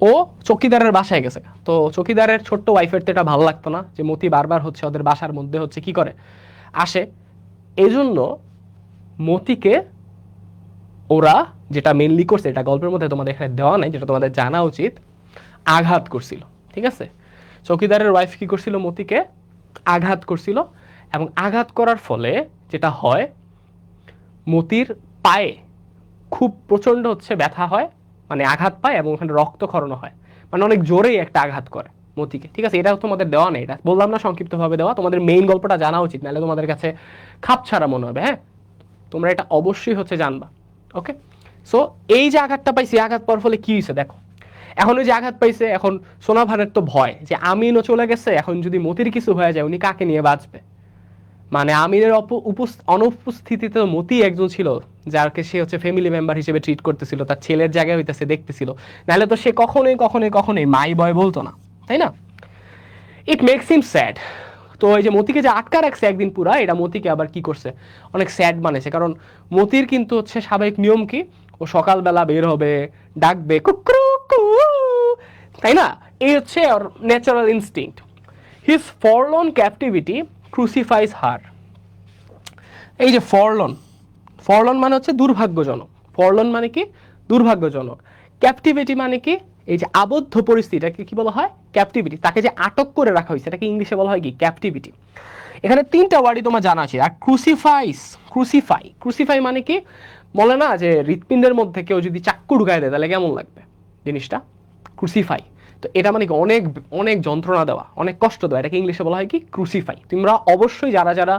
ও চকিদারের বাসায় গেছে। তো চকিদারের ছোট্ট ওয়াইফের তো এটা ভালো লাগতো না যে মতি বারবার হচ্ছে ওদের বাসার মধ্যে হচ্ছে কি করে আসে। এজন্য মতিকে ওরা যেটা মেনলি করছে, এটা গল্পের মধ্যে তোমাদের এখানে দেওয়া নাই, যেটা তোমাদের জানা উচিত, আঘাত করছিল। ঠিক আছে, চৌকিদারের ওয়াইফ কি করছিল, মতিকে আঘাত করছিল, এবং আঘাত করার ফলে যেটা হয়, মতির পায়ে খুব প্রচন্ড হচ্ছে ব্যথা হয়, মানে আঘাত পায় এবং ওখানে রক্তক্ষরণ হয়, মানে অনেক জোরেই একটা আঘাত করে মতিকে। ঠিক আছে, এটাও তোমাদের দেওয়া নেই, এটা বললাম না সংক্ষিপ্তভাবে দেওয়া, তোমাদের মেইন গল্পটা জানা উচিত, নাহলে তোমাদের কাছে খাপ ছাড়া মনে হবে। হ্যাঁ, তোমরা এটা অবশ্যই হচ্ছে জানবা। ওকে, সো এই যে আঘাতটা পাইছি, আঘাত পাওয়ার ফলে কি হয়েছে দেখো। এখন ওই যে আঘাত পাইছে, এখন সোনাভানের তো ভয় যে আমিনও চলে গেছে, এখন যদি মতির কিছু হয়ে যায় উনি কাকে নিয়ে বাঁচবে। মানে আমিনের অনুপস্থিতিতে মতি একজন ছিল যাকে সে হচ্ছে ফ্যামিলি মেম্বার হিসেবে ট্রিট করতেছিল, তার ছেলের জায়গায় হইতেছে দেখতেছিল, নাহলে তো সে কখনোই কখনোই কখনোই মাই বয় বলতো না, তাই না। It makes him sad. তো এই যে মতিকে যে আটকা রাখছে একদিন পুরা, এটা মতিকে আবার কি করছে, অনেক স্যাড বানাইছে। কারণ মতির কিন্তু হচ্ছে স্বাভাবিক নিয়ম কি, ও সকালবেলা বের হবে, ডাকবে কুকরু কু, তাই না, এই হচ্ছে ওর ন্যাচারাল ইনস্টিংক্ট। হিজ ফরলন ক্যাপটিভিটি ক্রুসিফাইজ হার। এই যে ফরলন, ফরলন মানে হচ্ছে দুর্ভাগ্যজনক, ফরলন মানে কি, দুর্ভাগ্যজনক। ক্যাপটিভিটি মানে কি, এই যে আবদ্ধ পরিস্থিতিটাকে কি বলা হয়, ক্যাপটিভিটি। তাকে যে আটক করে রাখা হয়েছে এটাকে ইংলিশে বলা হয় কি, ক্যাপটিভিটি। এখানে তিনটা ওয়ার্ডই তোমার জানা আছে। আর ক্রুসিফাইস, ক্রুসিফাই, ক্রুসিফাই মানে কি, বলে না যে হৃৎপিণ্ডের মধ্যে কেউ যদি চাক্কু ঢুকায় দেয় তাহলে কেমন লাগবে জিনিসটা, ক্রুসিফাই। তো এটা মানে কি অনেক অনেক যন্ত্রণা দেওয়া, অনেক কষ্ট দেওয়া, এটাকে ইংলিশে বলা হয় কি, ক্রুসিফাই। তোমরা অবশ্যই যারা যারা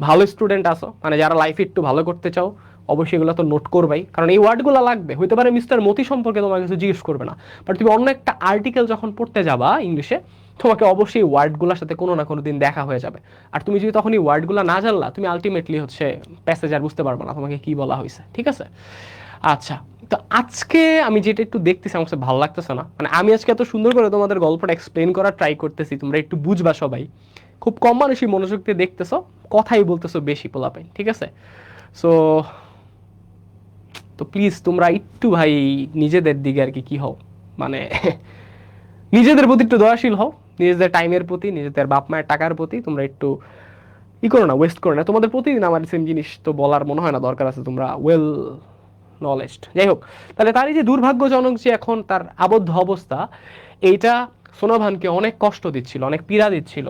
ভালো স্টুডেন্ট আছো, মানে যারা লাইফে একটু ভালো করতে চাও, অবশ্যই এগুলো তো নোট করবাই, কারণ এই ওয়ার্ডগুলো লাগবে। হইতে পারে মিস্টার মতি সম্পর্কে তোমার কিছু জিজ্ঞেস করবে না, বাট তুমি অন্য একটা আর্টিকেল যখন পড়তে যাবা ইংলিশে, তোমাকে অবশ্যই ওয়ার্ডগুলোর সাথে কোনো না কোনো দিন দেখা হয়ে যাবে। আর তুমি যদি তখন এই ওয়ার্ডগুলো না জানলা, তুমি আলটিমেটলি হচ্ছে প্যাসেজ আর বুঝতে পারবে না তোমাকে কি বলা হয়েছে। ঠিক আছে, আচ্ছা। তো আজকে আমি যেটা একটু দেখতেছি আমার কাছে ভালো লাগতেছে না, মানে আমি আজকে এত সুন্দর করে তোমাদের গল্পটা এক্সপ্লেন করার ট্রাই করতেছি, তোমরা একটু বুঝবা সবাই, খুব কম মানুষই মনোযোগ দিয়ে দেখতেছো, কথাই বলতেছো বেশি পোলাপাই। ঠিক আছে, সো তো প্লিজ তোমরা একটু ভাই নিজেদের দিকে আর কি হও, মানে নিজেদের প্রতি একটু দয়াশীল হও, নিজেদের টাইমের প্রতি, নিজেদের বাপ মায়ের টাকার প্রতি তোমরা একটু করো না, ওয়েস্ট করো না। তোমাদের প্রতিদিন আমার সেম জিনিস তো বলার মনে হয় না দরকার আছে, তোমরা ওয়েল নলেজড। যাই হোক, তাহলে তার এই যে দুর্ভাগ্যজনক যে এখন তার আবদ্ধ অবস্থা, এইটা সোনাভানকে অনেক কষ্ট দিচ্ছিল, অনেক পীড়া দিচ্ছিল।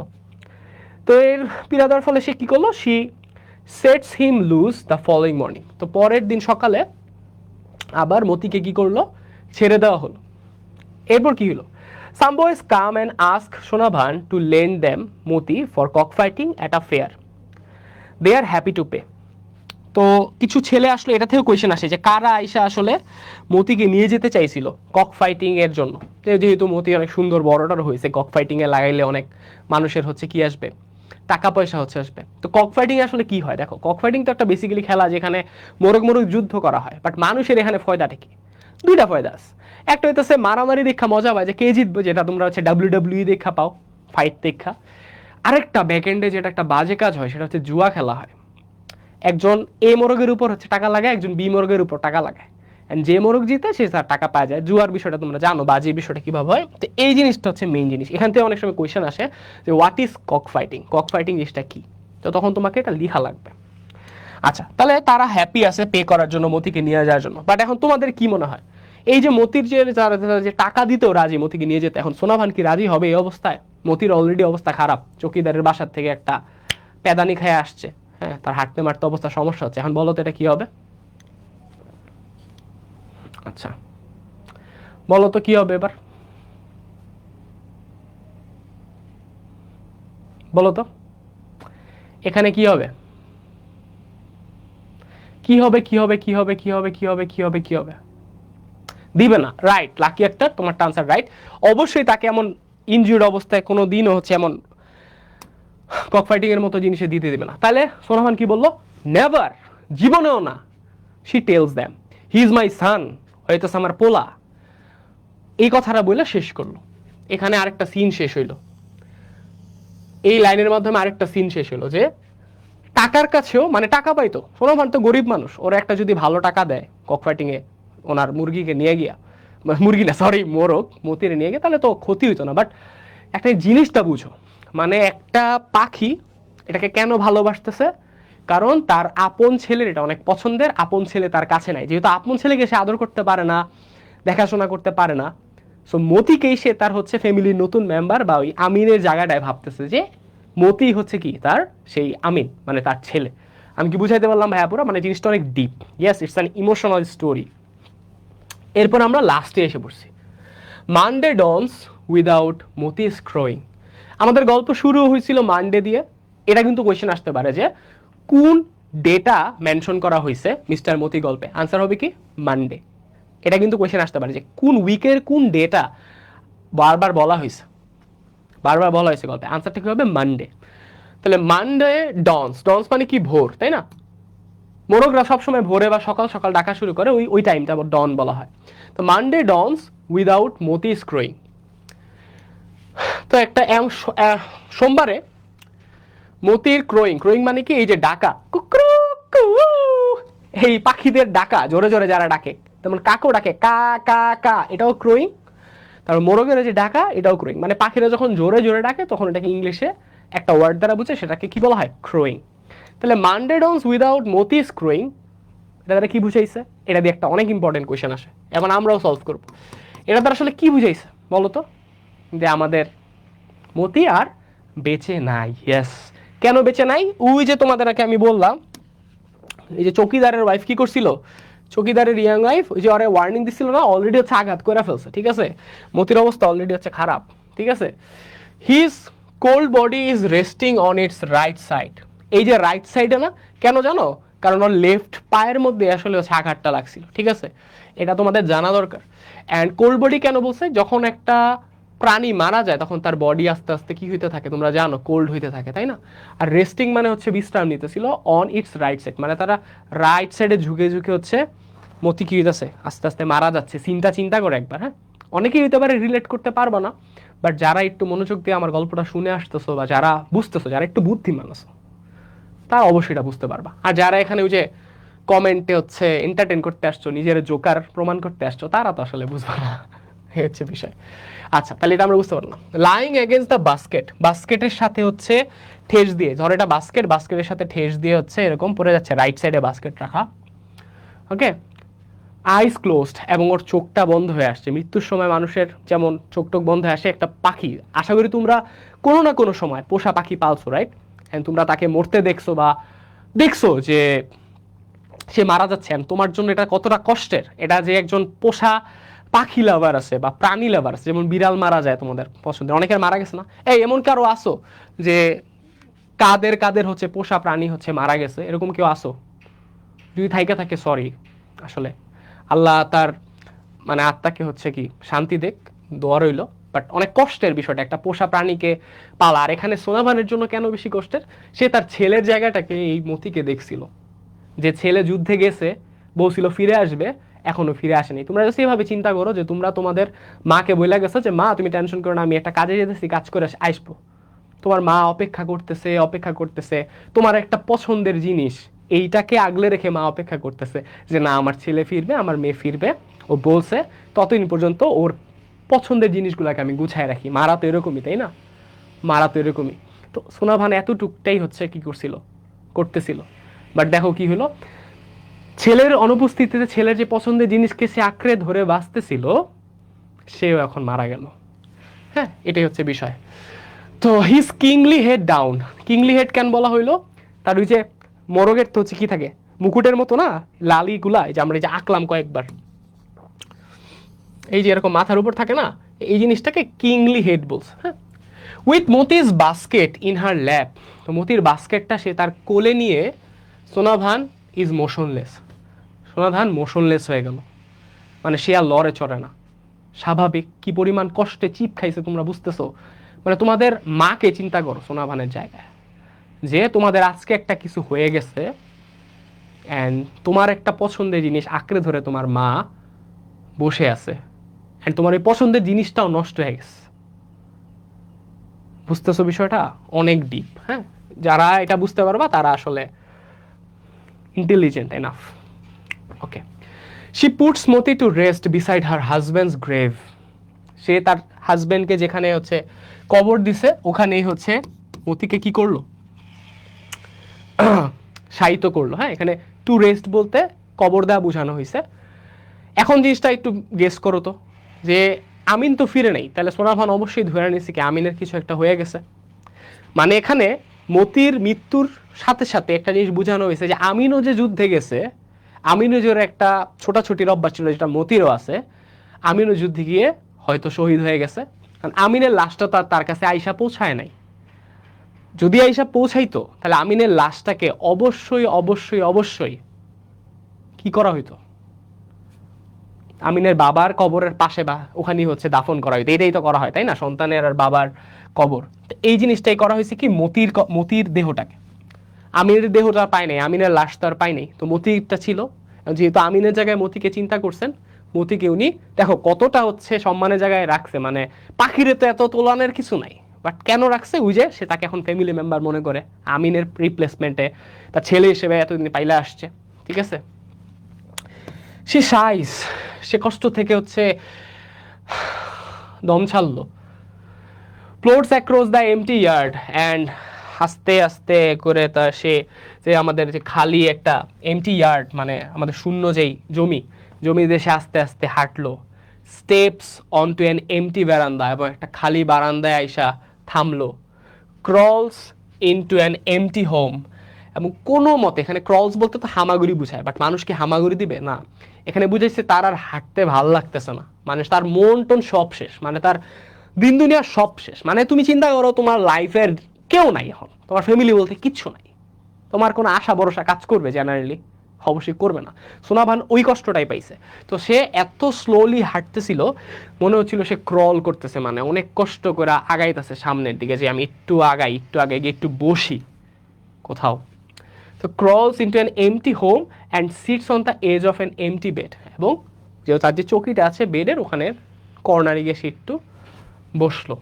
তো এর পীড়া দেওয়ার ফলে সে কি করলো, she sets him loose the following morning. তো পরের দিন সকালে আবার মতিকে কি করলো, ছেড়ে দেওয়া হলো। এরপর কি হলো, some boys come and ask Sonabhan to lend them Moti for cock fighting at a fair, they are happy to pay. তো কিছু ছেলে আসলে এটা থেকেও কোয়েশ্চেন আসে যে কারা আইসা আসলে মতিকে নিয়ে যেতে চাইছিল কক ফাইটিং এর জন্য। যেহেতু মতি অনেক সুন্দর বড়টার হয়েছে, কক ফাইটিং এ লাগাইলে অনেক মানুষের হচ্ছে কি আসবে, টাকা পয়সা হচ্ছে আসবে। তো কক ফাইটিং আসলে কি হয় দেখো, কক ফাইটিং তো একটা বেসিক্যালি খেলা যেখানে মোরগ মোরগ যুদ্ধ করা হয়, বাট মানুষের এখানে ফয়দাটা কি, দুইটা ফয়দা আছে। একটা হইতেছে মারামারি দেখা মজা পায় যে কে জিতবে, যেটা তোমরা হচ্ছে ডাব্লিউডাব্লিউ দেখা পাও, ফাইট দেখা। আরেকটা ব্যাকএন্ডে যেটা একটা বাজে কাজ হয় সেটা হচ্ছে জুয়া খেলা হয়। একজন এ মোরগের উপর হচ্ছে টাকা লাগায়, একজন বি মোরগের উপর টাকা লাগায়, যে মোরগ জিতে সে তার টাকা পাওয়া যায়। জুয়ার বিষয়টা তোমরা জানো, বাজি বিষয়টা কিভাবে হয়। তো এই জিনিসটা হচ্ছে মেইন জিনিস। এখান থেকে অনেক সময় কোয়েশ্চেন আসে যে what is cock fighting, cock fighting জিনিসটা কি, তো তখন তোমাকে এটা লিখা লাগবে। আচ্ছা, তাহলে তারা হ্যাপি আছে পে করার জন্য, মতিকে নিয়ে যাওয়ার জন্য। বাট এখন তোমাদের কি মনে হয়, এই যে মতির যে টাকা দিতেও রাজি মতিকে নিয়ে যেতে, এখন সোনাভান কি রাজি হবে এই অবস্থায়? মতির অলরেডি অবস্থা খারাপ, চকিদারের বাসার থেকে একটা প্যাদানি খেয়ে আসছে, হ্যাঁ, তার হাঁটতে মারতে অবস্থা সমস্যা হচ্ছে। এখন বলো তো এটা কি হবে? আচ্ছা বলো তো কি হবে এবার, বলো তো এখানে কি হবে, কি হবে, কি হবে, কি হবে, কি হবে, কি হবে, কি হবে, কি হবে? দিবে না, রাইট। লাকি একটা, তোমার আনসার রাইট। অবশ্যই তাকে এমন ইনজিউর্ড অবস্থায় কোনো দিনও হচ্ছে এমন কক ফাইটিং এর মতো জিনিসে দিতে দেবে না। তাহলে সোনাভান কি বললো, নেভার, জীবনেও না। She tells them he is my son, হয়তো আমার পোলা। এই কথাটা বলে শেষ করলো। এখানে আরেকটা সিন শেষ হইলো, এই লাইনের মাধ্যমে আরেকটা সিন শেষ হলো যে টাকার কাছেও, মানে টাকা পাইতো সোনাভান, তো গরিব মানুষ, ওরা একটা যদি ভালো টাকা দেয় কক ফাইটিং এ ওনার মুরগিকে নিয়ে গিয়া, মুরগি না সরি মোরগ, মতিরে নিয়ে গিয়ে, তাহলে তো ক্ষতি হইতো না। বাট একটা জিনিসটা বুঝো, মানে একটা পাখি এটাকে কেন ভালোবাসতেছে, কারণ তার আপন ছেলের এটা অনেক পছন্দের, আপন ছেলে তার কাছে নাই, যেহেতু আপন ছেলেকে সে আদর করতে পারে না, দেখাশোনা করতে পারে না, সো মতিকেই সে তার হচ্ছে ফ্যামিলির নতুন মেম্বার বা ওই আমিনের জায়গাটায় ভাবতেছে যে মতি হচ্ছে কি তার সেই আমিন, মানে তার ছেলে। আমি কি বুঝাইতে পারলাম ভাইয়া পুরো? মানে জিনিসটা অনেক deep, yes, it's an emotional story. এরপর আমরা লাস্টে এসে পড়ছি, মানডে ডনস উইদাউট মতি স্ক্রোয়িং। আমাদের গল্প শুরু হয়েছিল মানডে দিয়ে। এটা কিন্তু কোয়েশ্চেন আসতে পারে যে কোন ডেটা মেনশন করা হয়েছে মিস্টার মতি গল্পে, আনসার হবে কি মানডে। এটা কিন্তু কোয়েশ্চেন আসতে পারে যে কোন উইকের কোন ডেটা বারবার বলা হয়েছে, বারবার বলা হয়েছে গল্পে, আনসারটা কি হবে মানডে। তাহলে মানডে ডনস, ডনস মানে কি ভোর, তাই না? মোরগরা সবসময় ভোরে বা সকাল সকাল ডাকা শুরু করে, ওই ওই টাইমটা আবার ডন বলা হয়। তো মানডে ডনস উইদাউট মতি স্ক্রোয়িং। তো একটা সোমবারে মতির ক্রোয়িং, ক্রোয়িং মানে কি এই যে ডাকা, কুকরু কু, এই পাখিদের ডাকা জোরে জোরে যারা ডাকে, তেমন কাকও ডাকে কা কা কা, এটাও ক্রোয়িং। তারপর মোরগের যে ডাকা এটাও ক্রোয়িং, মানে পাখিরা যখন জোরে জোরে ডাকে তখন এটাকে ইংলিশে একটা ওয়ার্ড দ্বারা বুঝে, সেটাকে কি বলা হয়, ক্রোয়িং। তাহলে Monday dawns without Moti is crowing, এটা দ্বারা কি বুঝাইছে? এটা দিয়ে একটা অনেক ইম্পর্টেন্ট কোয়েশ্চেন আসে, এখন আমরাও সলভ করবো। এটা দ্বারা আসলে কি বুঝাইছে বলো তো, যে আমাদের মতি আর বেঁচে নাই। ইয়েস, কেন বেঁচে নাই? ওই যে তোমাদের আগে আমি বললাম, এই যে চকিদারের ওয়াইফ কি করছিল, চকিদারের ইয়াং ওয়াইফ ওই যে ওরে ওয়ার্নিং দিছিল না, অলরেডি হচ্ছে আঘাত করে ফেলছে, ঠিক আছে? মতির অবস্থা অলরেডি হচ্ছে খারাপ, ঠিক আছে? His cold body is resting on it's right side. এই যে রাইট সাইডে না, কেন জানো? কারণ ওর লেফট পায়ের মধ্যে আসলে হচ্ছে আঘাতটা লাগছিল, ঠিক আছে? এটা তোমাদের জানা দরকার। অ্যান্ড কোল্ড বডি কেন বলছে? যখন একটা প্রাণী মারা যায় তখন তার বডি আস্তে আস্তে কি হইতে থাকে তোমরা জানো, কোল্ড হইতে থাকে, তাই না? আর রেস্টিং মানে হচ্ছে বিশ্রাম নিতেছিল অন ইটস রাইট সাইড, মানে তারা রাইট সাইডে ঝুঁকে ঝুঁকে হচ্ছে মতি কি হইতেছে আস্তে আস্তে মারা যাচ্ছে। সিনটা চিন্তা করে একবার, হ্যাঁ, অনেকেই হইতে পারে রিলেট করতে পারবা না, বাট যারা একটু মনোযোগ দিয়ে আমার গল্পটা শুনে আসতেছো বা যারা বুঝতেছো, যারা একটু বুদ্ধিমান আছো, তারা অবশ্যই এটা বুঝতে পারবা। আর যারা এখানে ওই যে কমেন্টে হচ্ছে এন্টারটেন করতে আসছো, নিজের জোকার প্রমাণ করতে আসছো, তারা তো আসলে বুঝবে না, এই হচ্ছে বিষয়। আচ্ছা, তাহলে এটা আমরা বুঝতে পারলাম। লাইং এগেন্স্ট দ্য বাস্কেট, বাস্কেটের সাথে হচ্ছে ঠেস দিয়ে, ধর এটা বাস্কেট, বাস্কেটের সাথে ঠেস দিয়ে হচ্ছে এরকম পড়ে যাচ্ছে, রাইট সাইডে বাস্কেট রাখা, ওকে। আইস ক্লোজড, এবং ওর চোখটা বন্ধ হয়ে আসছে। মৃত্যুর সময় মানুষের যেমন চোখ টোক বন্ধ হয়ে আসে, একটা পাখি, আশা করি তোমরা কোনো না কোনো সময় পোষা পাখি পালছো, রাইট? তোমরা তাকে মরতে দেখছো বা দেখছো যে সে মারা যাচ্ছে, and তোমার জন্য এটা কতটা কষ্টের, এটা যে একজন পোষা পাখি লাভার আছে বা প্রাণী লাভার আছে, যেমন বিড়াল মারা যায় তোমাদের পছন্দের, অনেকের মারা গেছে না? এই এমন কারো আসো যে কাদের কাদের হচ্ছে পোষা প্রাণী হচ্ছে মারা গেছে, এরকম কেউ আসো? যদি থাইকা থাকে সরি, আসলে আল্লাহ তার মানে আত্মাকে হচ্ছে কি শান্তি দেখ, দোয়া রইল। বাট অনেক কষ্টের বিষয়টা একটা পোষা প্রাণীকে পালা। আর এখানে সোনাভানের জন্য কেন বেশি কষ্টের, সে তার ছেলের জায়গাটাকে এই মতিকে দেখছিল, যে ছেলে যুদ্ধে গেছে, বলছিল ফিরে আসবে, এখনো ফিরে আসেনি। তোমরা জাস্ট এভাবে চিন্তা করো যে তোমরা তোমাদের মাকে বলে গেছো যে মা তুমি টেনশন করো না, আমি একটা কাজে যেতেছি, কাজ করে আসবো। তোমার মা অপেক্ষা করতেছে অপেক্ষা করতেছে, তোমার একটা পছন্দের জিনিস এইটাকে আগলে রেখে মা অপেক্ষা করতেছে যে না আমার ছেলে ফিরবে, আমার মেয়ে ফিরবে। ও বলছে ততদিন পর্যন্ত ওর পছন্দের জিনিসগুলোকে আমি গুছায় রাখি। মারা তো এরকমই, তাই না? মারা তো এরকমই। তো সোনাভান এতটুকটাই হচ্ছে কি করছিল, করতেছিল। বাট দেখো কি হলো, ছেলের অনুপস্থিতিতে ছেলের যে পছন্দের জিনিসকে সে আঁকড়ে ধরে বাঁচতেছিল, সেও এখন মারা গেল। হ্যাঁ, এটাই হচ্ছে বিষয়। তো হিজ কিংলি হেড ডাউন, কিংলি হেড কেন বলা হইলো, তার ওই যে মরগের তো হচ্ছে কি থাকে মুকুটের মতো না, লালিগুলা, এই যে আমরা এই যে আঁকলাম কয়েকবার, এই যে এরকম মাথার উপর থাকে না, এই জিনিসটাকে কিংলি হেড বলছে। হ্যাঁ, with Moti's basket in her lap, তো মতির বাস্কেটটা সে তার কোলে নিয়ে, Sonavan is motionless, Sonavan motionless হয়ে গেল, মানে সে আর লড়ে চড়ে না। স্বাভাবিক, কি পরিমাণ কষ্টে চিপ খাইছে তোমরা বুঝতেছো? মানে তোমাদের মাকে চিন্তা করো সোনাভানের জায়গায়, যে তোমাদের আজকে একটা কিছু হয়ে গেছে, অ্যান্ড তোমার একটা পছন্দের জিনিস আঁকড়ে ধরে তোমার মা বসে আছে, অ্যান্ড তোমার এই পছন্দের জিনিসটাও নষ্ট হয়ে গেছে। বুঝতেছো বিষয়টা? অনেক ডিপ। হ্যাঁ, যারা এটা বুঝতে পারবা তারা আসলে intelligent enough. Okay, she puts Moti to rest beside her husband's grave, সে তার হাজব্যান্ডকে যেখানে হচ্ছে কবর দিছে ওখানেই হচ্ছে মতিকে কি করলো, শায়িত করলো। হ্যাঁ, এখানে টু রেস্ট বলতে কবর দেওয়া বোঝানো হয়েছে। এখন জিনিসটা একটু গেস করো তো, যে আমিন তো ফিরে নেই, তাহলে সোনাভান অবশ্যই ধরে নিয়েছে কি আমিনের কিছু একটা হয়ে গেছে। মানে এখানে মতির মৃত্যুর সাথে সাথে একটা জিনিস বোঝানো হয়েছে যে আমিনও যে যুদ্ধে গেছে, আমিনও যে একটা ছোটাছুটির অভ্যাস ছিল যেটা মতিরও আছে, আমিনও যুদ্ধে গিয়ে হয়তো শহীদ হয়ে গেছে। কারণ আমিনের লাশটা তো তার কাছে আইসা পৌঁছায় নাই। যদি আইসা পৌঁছাইতো তাহলে আমিনের লাশটাকে অবশ্যই অবশ্যই অবশ্যই কি করা হইতো, আমিনের বাবার কবরের পাশে বা ওখানেই হচ্ছে দাফন করা হইতো। এটাই তো করা হয়, তাই না? সন্তানের আর বাবার কবর। এই জিনিসটাই করা হয়েছে কি মতির দেহটাকে, আমিনের দেহটা পায় নাই, আমিনের লাশ তো আর পায় নাই, তো মতিরটা ছিল। যেহেতু আমিনের জায়গায় মতিকে চিন্তা করছেন, মতিকে উনি দেখো কতটা হচ্ছে সম্মানের জায়গায় রাখছে। মানে পাখিরে তো এত তোলানের কিছু নাই, বাট কেন রাখছে, ওই যে সে তাকে এখন ফ্যামিলি মেম্বার মনে করে, আমিনের রিপ্লেসমেন্টে তার ছেলে হিসেবে এতদিন পাইলে আসছে। ঠিক আছে, সে সাইজ, সে কষ্ট থেকে হচ্ছে দম ছাড়লো। Floats across the empty yard and, আস্তে আস্তে করে তা সে যে আমাদের যে খালি একটা এমটি ইয়ার্ড মানে আমাদের শূন্য যেই জমি দেশে আস্তে আস্তে হাঁটলো। Steps on to an empty বারান্দা, এবং একটা খালি বারান্দায় আইসা থামলো। Crawls into an empty home, এবং কোনো মতে, এখানে ক্রলস বলতে তো হামাগুড়ি বুঝায়, বাট মানুষকে হামাগুড়ি দিবে না, এখানে বুঝাইছে তার আর হাঁটতে ভাল লাগতেছে না, মানে তার মন টন সব শেষ, মানে তার দিন দুনিয়া সব শেষ। মানে তুমি চিন্তা করো তোমার লাইফের কেউ নাই এখন, তোমার ফ্যামিলি বলতে কিচ্ছু নাই, তোমার কোনো আশা ভরসা কাজ করবে জেনারেলি? অবশ্যই করবে না। সোনাভান ওই কষ্টটাই পাইছে। তো সে এত স্লোলি হাঁটতেছিল, মনে হচ্ছিল সে ক্রল করতেছে, মানে অনেক কষ্ট করে আগাইতেছে সামনের দিকে, যে আমি একটু আগাই গিয়ে একটু বসি কোথাও। তো crawls into an empty home and sits on the edge of an empty bed, এবং যেহেতু তার যে চৌকিটা আছে বেডের ওখানে কর্নারে গিয়ে সে একটু বসলো।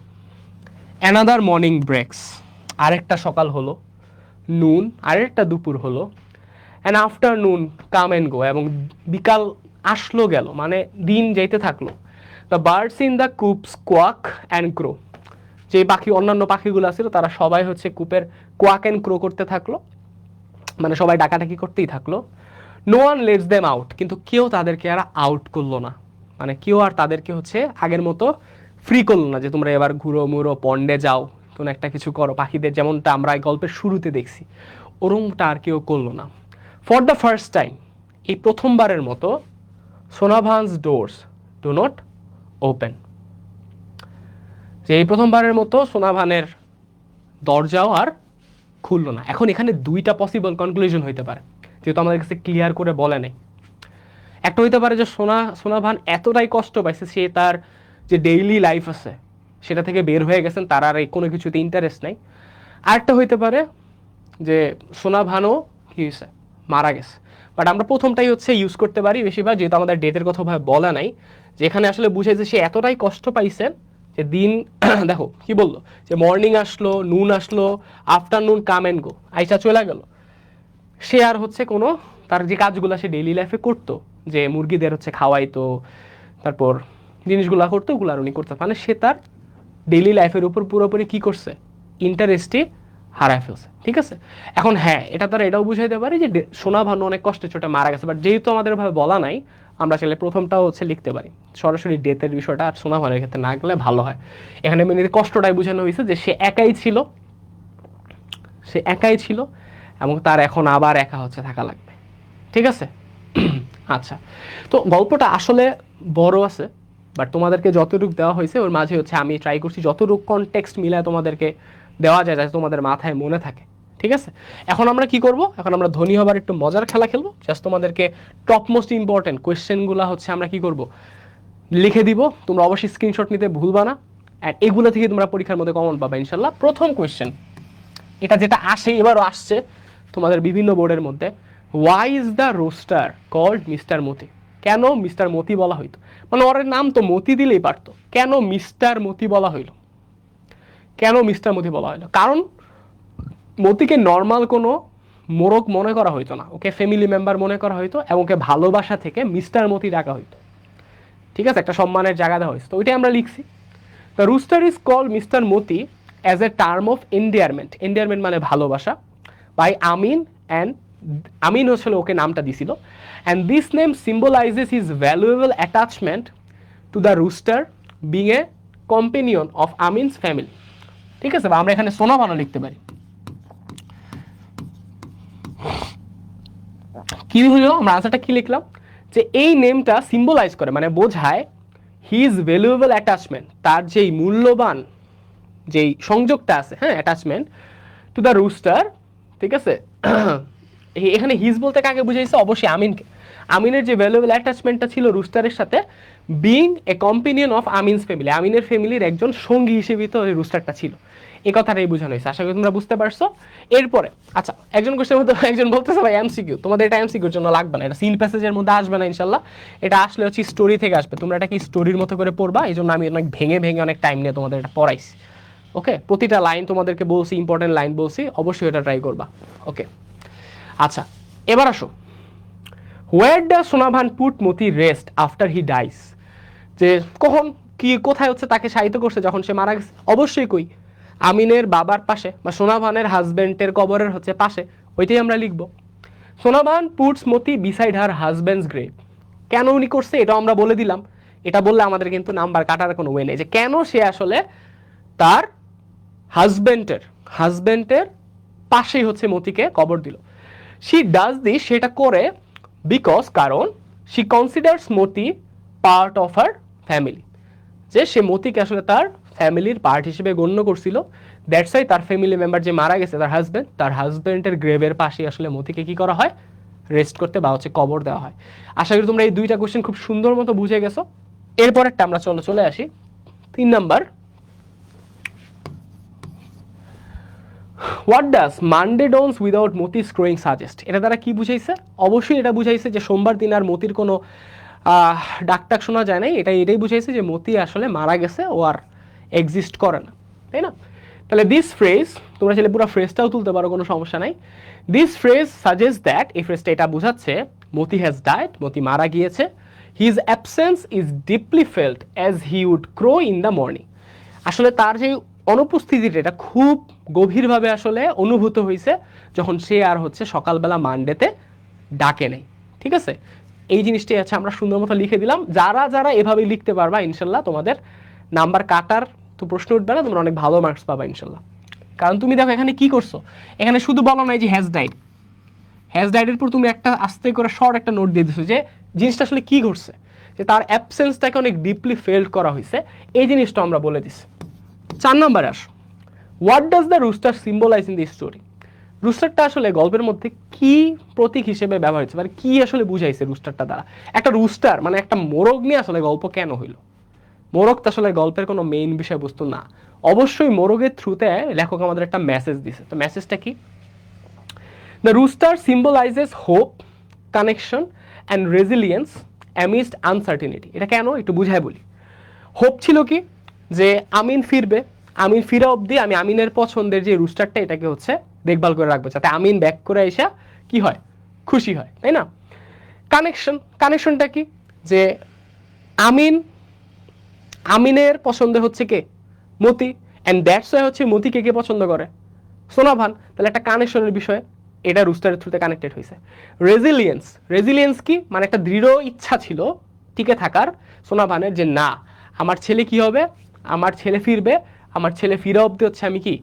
অ্যানাদার মর্নিং ব্রেকস, আরেকটা সকাল হলো, নুন আরেকটা দুপুর হলো, and afternoon come and go, এবং বিকাল আসলো গেল মানে দিন যাইতে থাকলো। The birds in the coops quack and crow, যে পাখি অন্যান্য পাখিগুলো ছিল তারা সবাই হচ্ছে কূপের কোয়াক অ্যান্ড ক্রো করতে থাকলো, মানে সবাই ডাকাডাকি করতেই থাকলো। No one lets them out, কিন্তু কেউ তাদেরকে আর আউট করলো না, মানে কেউ আর তাদেরকে হচ্ছে আগের মতো ফ্রি করলো না যে তোমরা এবার ঘুরো মুরো পন্ডে যাও কোনো একটা কিছু করো, পাখিদের যেমনটা আমরা এই গল্পের শুরুতে দেখছি ওরমটা আর কেউ করলো না। ফর দ্য ফার্স্ট টাইম, এই প্রথমবারের মতো সোনাভানস ডোরস ডু নট ওপেন, যে এই প্রথমবারের মতো সোনাভানের দরজাও আর খুললো না। এখন এখানে দুইটা পসিবল কনক্লুশন হইতে পারে, যেহেতু আমাদের কাছে ক্লিয়ার করে বলে নেই। একটা হইতে পারে যে সোনাভান এতটাই কষ্ট পাইছে, সে তার যে ডেইলি লাইফ আছে সেটা থেকে বের হয়ে গেছেন, তার আর কোনো কিছুতে ইন্টারেস্ট নাই। আরেকটা হইতে পারে যে সোনাভানও কি হয়েছে, মারা গেছে। বাট আমরা প্রথমটাই হচ্ছে ইউজ করতে পারি বেশিরভাগ, যেহেতু আমাদের ডেটের কথা ভাবে বলা নাই, যেখানে আসলে বুঝাই যে সে এতটাই কষ্ট পাইছেন যে দিন দেখো কি বললো, যে মর্নিং আসলো, নুন আসলো, আফটারনুন কাম অ্যান্ড গো, আইসা চলে গেল। সে আর হচ্ছে কোনো তার যে কাজগুলো সে ডেইলি লাইফে করতো, যে মুরগিদের হচ্ছে খাওয়াইতো, তারপর জিনিসগুলো করতো, ওগুলো আর উনি করতে, মানে সে তার ডেইলি লাইফের উপর পুরোপুরি কি করছে, ইন্টারেস্টই হারায় ফেলছে। ঠিক আছে, এখন হ্যাঁ এটা তারা এটাও বুঝাইতে পারে যে সোনাভানু অনেক কষ্টে ছোটে মারা গেছে, বাট যেহেতু আমাদের ভাবে বলা নাই, আমরা চাইলে প্রথমটাও হচ্ছে লিখতে পারি, সরাসরি ডেথের বিষয়টা আর সোনাভানের ক্ষেত্রে না গেলে ভালো হয়। এখানে মেনে কষ্টটাই বোঝানো হয়েছে যে সে একাই ছিল, সে একাই ছিল এবং তার এখন আবার একা হচ্ছে থাকা লাগবে। ঠিক আছে আচ্ছা, তো গল্পটা আসলে বড় আছে, বাট তোমাদেরকে যতটুকু দেওয়া হয়েছে ওর মাঝে হচ্ছে আমি ট্রাই করছি যতটুকু কনটেক্সট মিলায় তোমাদেরকে দেওয়া যায় যাতে তোমাদের মাথায় মনে থাকে। ঠিক আছে, এখন আমরা কি করব, এখন আমরা ধনী হবার একটু মজার খেলা খেলবো। জাস্ট তোমাদেরকে টপ মোস্ট ইম্পর্টেন্ট কোয়েশ্চেনগুলো হচ্ছে আমরা কি করব, লিখে দিব। তোমরা অবশ্যই স্ক্রিনশট নিতে ভুলবা না, অ্যান্ড এগুলো থেকে তোমরা পরীক্ষার মধ্যে কমন পাবা ইনশাল্লাহ। প্রথম কোয়েশ্চেন, এটা যেটা আসে এবারও আসছে তোমাদের বিভিন্ন বোর্ডের মধ্যে, why is the rooster called mister Moti? কেন মিস্টার মতি বলা হইতো? মানে ওর নাম তো মতি দিলেই পারতো, কেন মিস্টার মতি বলা হইল? কেন মিস্টার মতি বলা হইলো? কারণ মতিকে নর্মাল কোনো মোরগ মনে করা হইতো না, ওকে ফ্যামিলি মেম্বার মনে করা হইতো, এবং ওকে ভালোবাসা থেকে মিস্টার মতি ডাকা হইতো। ঠিক আছে, একটা সম্মানের জায়গা দেওয়া হয়েছে, তো ওইটাই আমরা লিখছি। The rooster is called mister Moti as a term of endearment, endearment মানে ভালোবাসা, বাই আমিন, অ্যান্ড আমিন হচ্ছিল ওকে নামটা দিছিল, and this name symbolises his valuable attachment to the rooster being a companion of Amin's family. ঠিক আছে, বা আমরা এখানে সোনাভানু লিখতে পারি। কি হলো, আমরা আনসারটা কি লিখলাম, যে এই নেমটা সিম্বলাইজ করে মানে বোঝায় হিজ ভ্যালুয়েবল অ্যাটাচমেন্ট, তার যেই মূল্যবান যেই সংযোগটা আছে, হ্যাঁ অ্যাটাচমেন্ট, টু দ্য রুস্টার। ঠিক আছে, এখানে হিজ বলতে কাকে বুঝাইছে? অবশ্যই আমিনকে। আমিনের যে ভ্যালুয়েবল অ্যাটাচমেন্টটা ছিল রুস্টারের সাথে, being a companion of Amin's family, আমিনের ফ্যামিলির একজন সঙ্গী হিসেবে তো ওই রুস্টারটা ছিল, এই কথাটাই বোঝানো হয়েছে। আশা করি তোমরা বুঝতে পারছো। এরপরে আচ্ছা, একজন কোশ্চেন মধ্যে একজন বলতেছে ভাই এমসিকিউ, তোমাদের এটা এমসিকিউর জন্য লাগবে না, এটা সিন প্যাসেজের মধ্যে আসবে না ইনশাল্লাহ, এটা আসলে হচ্ছে স্টোরি থেকে আসবে, তোমরা এটা কি স্টোরির মতো করে পড়বা, এই জন্য আমি অনেক ভেঙে ভেঙে অনেক টাইম নিয়ে তোমাদের এটা পড়াইছি। ওকে, প্রতিটা লাইন তোমাদেরকে বলছি, ইম্পর্টেন্ট লাইন বলছি, অবশ্যই এটা ট্রাই করবা। ওকে আচ্ছা, এবার আসো, where does Sonabhan put Moti rest after he dies? যে কখন কি কোথায় হচ্ছে তাকে সাহিত্য করছে যখন সে মারা গেছে? অবশ্যই কই, আমিনের বাবার পাশে বা সোনাভানের হাজব্যান্ডের কবরের হচ্ছে পাশে, ওইটাই আমরা লিখব। সোনাভান পুটস মতি বিসাইড হার হাজব্যান্ডস গ্রেভ। কেন উনি করছে এটাও আমরা বলে দিলাম, এটা বললে আমাদের কিন্তু নাম্বার কাটার কোনো ওয়ে নেই, যে কেন সে আসলে তার হাজব্যান্ডের পাশেই হচ্ছে মতিকে কবর দিল। শি ডাজ দিস, সেটা করে বিকজ, কারণ she considers Moti part of her family, যে সে মতিকে আসলে তার ফ্যামিলির পার্ট হিসেবে গণ্য করছিল। দ্যাটস ওয়াই তার ফ্যামিলি মেম্বার যে মারা গেছে তার হাজব্যান্ডের গ্রেভের পাশে আসলে মতিকে কি করা হয়, রেস্ট করতে বা হচ্ছে কবর দেওয়া হয়। আশা করি তোমরা এই দুইটা কোশ্চেন খুব সুন্দর মতো বুঝে গেছো। এরপরেরটা আমরা চলে আসি 3 number. What does Monday dawns without Moti crowing suggest? এটা দ্বারা কি বুঝাইছে? অবশ্যই এটা বুঝাইছে যে সোমবার দিন আর মতির কোনো ডাকটাক শোনা যায় নাই, এটাই বুঝাইছে যে মতি আসলে মারা গেছে, ও আর এক্সিস্ট করে না, তাই না? তাহলে দিস ফ্রেজ, তোমরা চাইলে পুরো ফ্রেজটাও তুলতে পারো, কোনো সমস্যা নাই। দিস ফ্রেজ সাজেস্ট দ্যাট, এই ফ্রেজটা এটা বোঝাচ্ছে মতি হ্যাজ ডাইড, মতি মারা গিয়েছে। His absence is deeply felt as he would crow in the morning. আসলে তার যে অনুপস্থিতিটা এটা খুব গভীরভাবে আসলে অনুভূত হয়েছে যখন সে আর হচ্ছে সকালবেলা মানডেতে ডাকে নেই। ঠিক আছে, এই জিনিসটাই আছে আমরা সুন্দর মতো লিখে দিলাম। যারা যারা এভাবে লিখতে পারবা ইনশাল্লাহ তোমাদের নাম্বার কাটার তো প্রশ্ন উঠবে না, তোমরা অনেক ভালো মার্কস পাবা ইনশাল্লাহ। কারণ তুমি দেখো এখানে কি করছো, এখানে শুধু বলো নাই যে হ্যাজ ডাইড, হ্যাজ ডাইডের পর তুমি একটা আস্তে করে শর্ট একটা নোট দিয়ে দিছো যে জিনিসটা আসলে কি ঘটছে, যে তার অ্যাবসেন্সটাকে অনেক ডিপলি ফেল্ট করা হয়েছে, এই জিনিসটা আমরা বলে দিছি। 4 নম্বরে আসো, what does the rooster symbolise in the story. রুস্টারটা আসলে গল্পের মধ্যে কি প্রতীক হিসেবে ব্যবহার হচ্ছে, মানে কি আসলে বুঝাইছে রুস্টারটা দ্বারা। একটা রুস্টার মানে একটা মোরগ নিয়ে আসলে গল্প কেন হইলো? মোরগ তো আসলে গল্পের কোনো মেইন বিষয়বস্তু না, অবশ্যই মোরগের থ্রুতে লেখক আমাদের একটা মেসেজ দিছে। তো মেসেজটা কি? The rooster symbolises hope, connection and resilience amidst uncertainty. এটা কেন একটু বুঝাই বলি। হোপ ছিল কি, যে আমিন ফিরবে, আমিন ফিরা অবধি আমি আমিনের পছন্দের যে রুস্টারটা এটাকে হচ্ছে দেখভাল করে রাখবো, যাতে আমিন ব্যাক করে এসে কি হয়, খুশি হয়, তাই না? কানেকশন, কানেকশনটা কি, যে আমিনের পছন্দ হচ্ছে কে, মতি, অ্যান্ড দ্যাটস ওয়াই হচ্ছে মতিকে কে পছন্দ করে, সোনাভান। তাহলে একটা কানেকশনের বিষয়, এটা রুস্টারের থ্রুতে কানেক্টেড হয়েছে। রেজিলিয়েন্স, রেজিলিয়েন্স কি, মানে একটা দৃঢ় ইচ্ছা ছিল টিকে থাকার সোনাভানের, যে না আমার ছেলে কি হবে, আমার ছেলে ফিরবে, আমার ছেলে ফিরা অবধি হচ্ছে আমি কি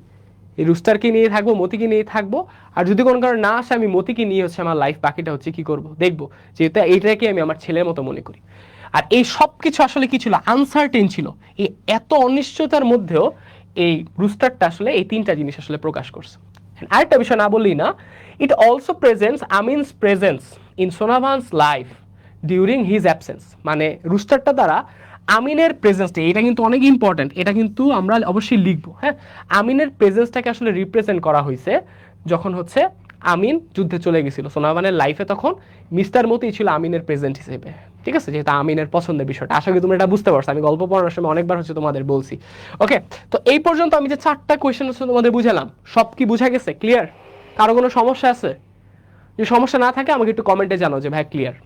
এই রুস্টারকে নিয়ে থাকবো, মতিকে নিয়ে থাকবো, আর যদি কোনো কারণে না আসে আমি মতিকে নিয়ে হচ্ছে আমার লাইফ বাকিটা হচ্ছে কি করব দেখবো, যেহেতু এইটাকে আমি আমার ছেলের মতো মনে করি। আর এই সব কিছু আসলে কি ছিল, আনসার্টেন ছিল। এই এত অনিশ্চয়তার মধ্যেও এই রুস্টারটা আসলে এই তিনটা জিনিস আসলে প্রকাশ করছে। আরেকটা বিষয় না বললেই না, it also presents Amin's presence in Sonavan's life during his absence. মানে রুস্টারটা দ্বারা আমিনের প্রেজেন্সটা, এটা কিন্তু অনেক ইম্পর্টেন্ট, এটা কিন্তু আমরা অবশ্যই লিখবো। হ্যাঁ, আমিনের প্রেজেন্সটাকে আসলে রিপ্রেজেন্ট করা হয়েছে যখন হচ্ছে আমিন যুদ্ধে চলে গেছিল সোনাভানের লাইফে, তখন মিস্টার মতি ছিল আমিনের প্রেজেন্ট হিসেবে। ঠিক আছে, যেহেতু আমিনের পছন্দের বিষয়টা, আশা করি তোমরা এটা বুঝতে পারছো, আমি গল্প পড়ানোর সময় অনেকবার হচ্ছে তোমাদের বলছি। ওকে, তো এই পর্যন্ত আমি যে 4টা কোয়েশ্চেন হচ্ছে তোমাদের বুঝালাম, সব কি বুঝা গেছে, ক্লিয়ার? কারো কোনো সমস্যা আছে? যদি সমস্যা না থাকে আমাকে একটু কমেন্টে জানাও যে ভাই ক্লিয়ার।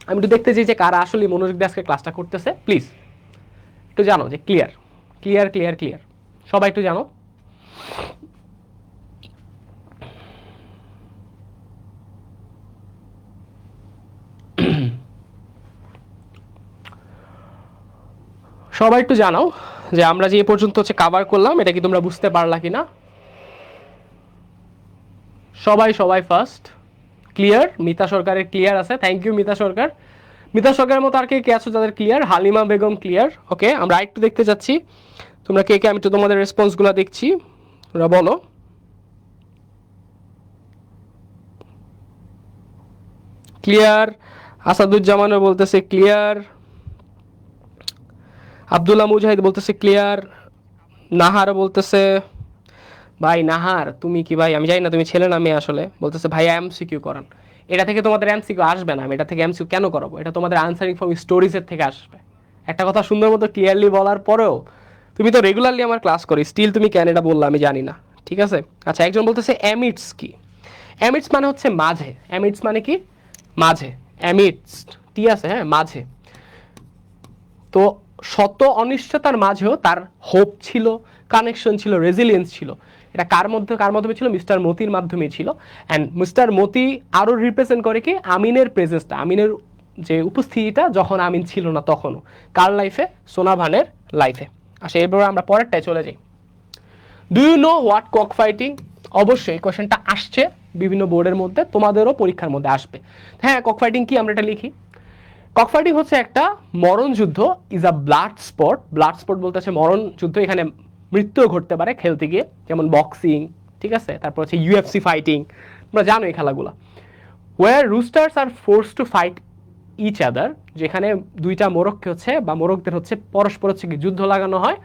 আমি একটু দেখতে চাই যে কারা আসলে মনোযোগ দিয়ে আজকে ক্লাসটা করতেছে, প্লিজ একটু জানো যে ক্লিয়ার ক্লিয়ার ক্লিয়ার ক্লিয়ার, সবাই একটু জানো। সবাই একটু জানাও যে আমরা যে এ পর্যন্ত হচ্ছে কাভার করলাম এটা কি তোমরা বুঝতে পারলা কিনা। সবাই সবাই ফার্স্ট ক্লিয়ার? মিতা সরকারের ক্লিয়ার আছে, থ্যাংক ইউ মিতা সরকার। মিতা সরকারের মতো আর কে আছো যাদের ক্লিয়ার? হালিমা বেগম ক্লিয়ার। ওকে, আমরা একটু দেখতে যাচ্ছি তোমরা কে কে, আমি তো তোমাদের রেসপন্সগুলো দেখছি, তোমরা বলো। ক্লিয়ার, আসাদুজ্জামানও বলতেছে ক্লিয়ার, আব্দুল্লাহ মুজাহিদ বলতেছে ক্লিয়ার, নাহার বলতেছে, ভাই নাহার তুমি কি ভাই, আমি জানি না তুমি ছেলে না মেয়ে আসলে, বলতেছে ভাই এমসিকিউ করান। এটা থেকে তোমাদের এমসিকিউ আসবে না, আমি এটা থেকে এমসিকিউ কেন করাবো, এটা তোমাদের আনসারিং ফ্রম স্টোরিজের থেকে আসবে। একটা কথা সুন্দর মতো ক্লিয়ারলি বলার পরেও তুমি তো রেগুলারলি আমার ক্লাস করি, স্টিল তুমি কেন এটা বললা আমি জানি না। ঠিক আছে, আচ্ছা একজন বলতেছে অ্যামিডস কি, অ্যামিডস মানে হচ্ছে মাঝে, অ্যামিডস মানে কি মাঝে, অ্যামিডস টি আছে, হ্যাঁ মাঝে। তো শত অনিশ্চয়তার মাঝেও তার হোপ ছিল, কানেকশন ছিল, রেজিলিয়েন্স ছিল। এটা কার মাধ্যমে ছিল? মিস্টার মতির মাধ্যমে ছিল। অ্যান্ড মিস্টার মতি আরও রিপ্রেজেন্ট করে কি আমিনের প্রেজেন্সটা, আমিনের যে উপস্থিতিটা যখন আমিন ছিল না তখনও, কার লাইফে? সোনাভানের লাইফে। আচ্ছা এরপর আমরা পরেরটায় চলে যাই। Do you know what cock fighting? অবশ্যই কোয়েশ্চেনটা আসছে বিভিন্ন বোর্ডের মধ্যে, তোমাদেরও পরীক্ষার মধ্যে আসবে। হ্যাঁ, কক ফাইটিং কি আমরা এটা লিখি। কক ফাইটিং হচ্ছে একটা মরণ যুদ্ধ, is a blood sport. Blood sport বলতে হচ্ছে মরণ যুদ্ধ, এখানে মৃত্যুও ঘটতে পারে খেলতে গিয়ে, যেমন বক্সিং, ঠিক আছে, তারপর হচ্ছে ইউএফসি ফাইটিং, তোমরা জানো এই খেলাগুলো। War roosters are forced to fight each other, যেখানে দুইটা মোরগকে হচ্ছে বা মোরগদের হচ্ছে পরস্পর হচ্ছে কি যুদ্ধ লাগানো হয়।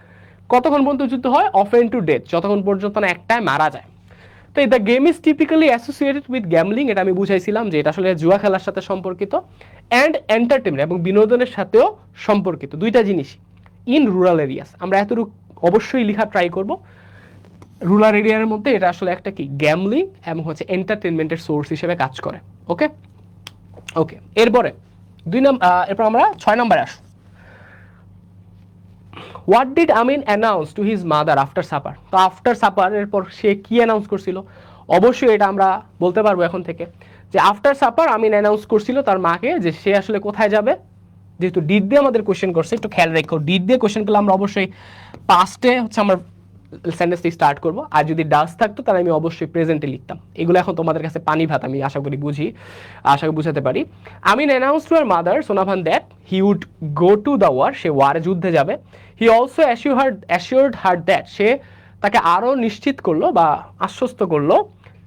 কতক্ষণ পর্যন্ত যুদ্ধ হয়? অফেন টু ডেথ, যতক্ষণ পর্যন্ত না একটায় মারা যায়। তো the game is typically associated with gambling, এটা আমি বুঝাইছিলাম যে এটা আসলে জুয়া খেলার সাথে সম্পর্কিত, অ্যান্ড এন্টারটেনমেন্ট এবং বিনোদনের সাথেও সম্পর্কিত, দুইটা জিনিস ইন রুরাল এরিয়াস। আমরা এতটুকু অবশ্যই লেখা ট্রাই করব। রুরাল এরিয়ার মধ্যে এটা আসলে একটা কি গ্যামলিং এবং হচ্ছে এন্টারটেনমেন্টের সোর্স হিসেবে কাজ করে। ওকে ওকে, এরপরে এরপর আমরা 6 নম্বরে আসি। What did Amin announce to his mother after supper? তো আফটার সাপারের পর সে কি অ্যানাউন্স করছিল? অবশ্যই এটা আমরা বলতে পারবো এখন থেকে যে আফটার সাপার আমিন অ্যানাউন্স করছিল তার মাকে যে সে আসলে কোথায় যাবে। যেহেতু ডিড দিয়ে আমাদের কোশ্চেন করছে, একটু খেয়াল রেখো, ডিড দিয়ে কোশ্চেন করলে আমরা অবশ্যই পাস্টে হচ্ছে আমরা সেন্টেন্সটি স্টার্ট করবো, আর যদি ডাজ থাকতো তাহলে আমি অবশ্যই প্রেজেন্টে লিখতাম। এগুলো এখন তোমাদের কাছে পানি ভাত, আমি আশা করি আশা করি বুঝাতে পারি। Amin announce to her mother Sonavan that he would go to the war, সে ওয়ারে যুদ্ধে যাবে। He also assured her that, সে তাকে আরও নিশ্চিত করলো বা আশ্বস্ত করলো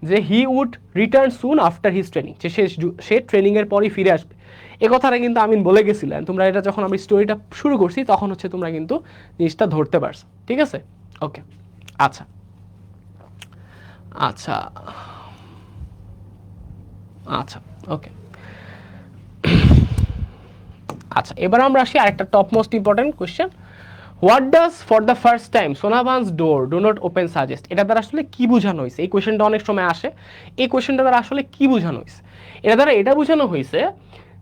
যে he would return soon after his training, যে সে ট্রেনিংয়ের পরই ফিরে আসবে। এ কথাটা কিন্তু আমিন বলে গেছিলেন, তোমরা এটা যখন আমি স্টোরিটা শুরু করছি তখন হচ্ছে তোমরা কিন্তু জিনিসটা ধরতে পারছো। ঠিক আছে, ওকে। আচ্ছা আচ্ছা আচ্ছা, ওকে। আচ্ছা, এবার আমরা আসি আরেকটা top most important question. What does for the first time Sonavan's door do not open suggest? এটা দ্বারা আসলে কি বোঝানো হয়েছে? এই কোয়েশ্চেনটা অনেক সময় আসে। এই কোয়েশ্চেনটা দ্বারা আসলে কি বোঝানো হয়েছে? এটা দ্বারা এটা বোঝানো হয়েছে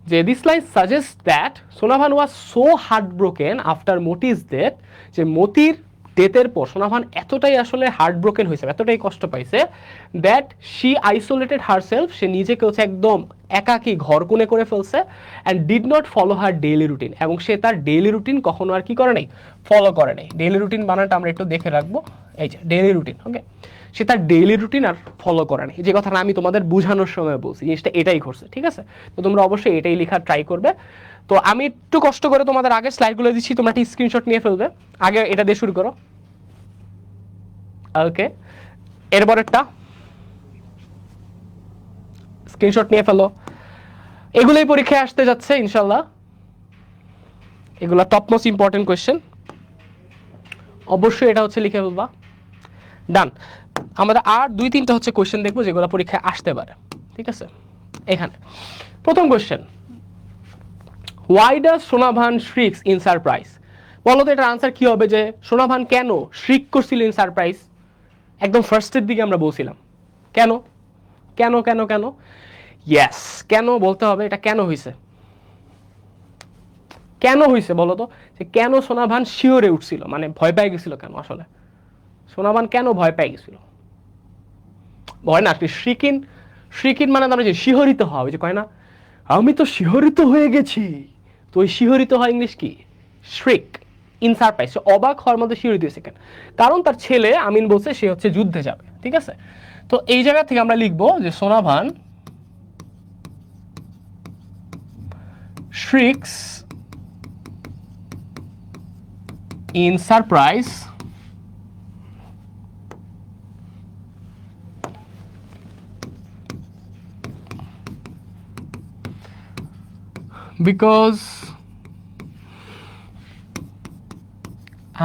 যে this line suggest that Sonavan was so heart broken after মতিস death, যে মতির ডেথের পর সোনাভান এতটাই আসলে হার্ট ব্রোকেন হয়েছে, এতটাই কষ্ট পাইছে, দ্যাট শি আইসোলেটেড হারসেলফ, সে নিজেকে হচ্ছে একদম একাকী ঘর কোণে করে ফেলছে, and did not follow her daily routine, এবং সে তার ডেইলি রুটিন কখনো আর কি করে নাই, ফলো করে নাই। ডেইলি রুটিন বানানটা আমরা একটু দেখে রাখবো, এই যে ডেইলি রুটিন। ওকে, সে তার ডেইলি রুটিন আর ফলো করে নাই, যে কথাটা আমি তোমাদের বোঝানোর সময় বলছি, জিনিসটা এটাই ঘটছে। ঠিক আছে, তো তোমরা অবশ্যই এটাই লেখার ট্রাই করবে। তো আমি একটু কষ্ট করে তোমাদের আগের স্লাইডগুলো দিচ্ছি, তোমরা একটি স্ক্রিনশট নিয়ে ফেলবে। আগে এটা দিয়ে শুরু করো। ওকে, এরপরেরটা স্ক্রিনশট নিয়ে ফেলো। এগুলোই পরীক্ষায় আসতে যাচ্ছে ইনশাল্লাহ, এগুলা টপ মোস্ট ইম্পর্টেন্ট কোয়েশ্চেন, অবশ্যই এটা হচ্ছে লিখে ফেলবা। ডান, আমাদের আর 2-3টা হচ্ছে কোয়েশ্চেন দেখবো যেগুলো পরীক্ষায় আসতে পারে। ঠিক আছে, এখানে প্রথম question, why does Sonavan shrieks in surprise? বলো তো এটার আনসার কি হবে, যে সোনাভান কেন শ্রিক করছিল ইন সারপ্রাইজ? একদম ফার্স্টের দিকে আমরা বলছিলাম কেন কেন কেন কেন, ইয়েস, কেন বলতে হবে। এটা কেন হয়েছে, কেন হয়েছে বলো তো, যে কেন সোনাভান শিওরে উঠছিল, মানে ভয় পেয়ে গেছিল কেন? আসলে সোনাভান কেন ভয় পেয়ে গেছিল? ভয় না, শ্রিকিন, শ্রিকিন মানে তারা যে শিহরিত হওয়া, যে কয় না আমি তো শিহরিত হয়ে গেছি, তো ওই শিহরিত হয় ইংলিশ কি, শ্রিক। ইন সারপ্রাইজ, সে অবাক হওয়ার মধ্যে শিহরিত হয়েছে কেন? কারণ তার ছেলে আমিন বলছে সে হচ্ছে যুদ্ধে যাবে। ঠিক আছে, তো এই জায়গা থেকে আমরা লিখবো যে Sonavan shrieks in surprise because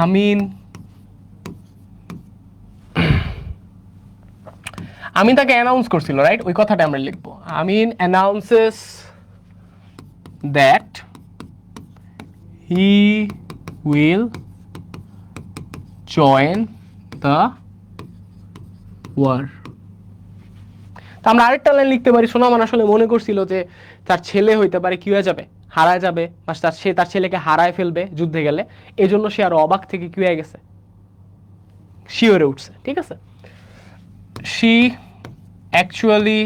আমিন তাকে অ্যানাউন্স করছিল, রাইট? ওই কথাটা আমরা লিখবো, আমিন announces that he will join the war. তা আমরা আরেকটা লাইন লিখতে পারি, সোনামান আসলে মনে করছিল যে তার ছেলে হইতে পারে কি হয়ে যাবে, হারায় যাবে, বা সে তার ছেলেকে হারায় ফেলবে যুদ্ধে গেলে, এই জন্য সে আরো অবাক থেকে কি হয়ে গেছে, শিওরে উঠছে। ঠিক আছে, she actually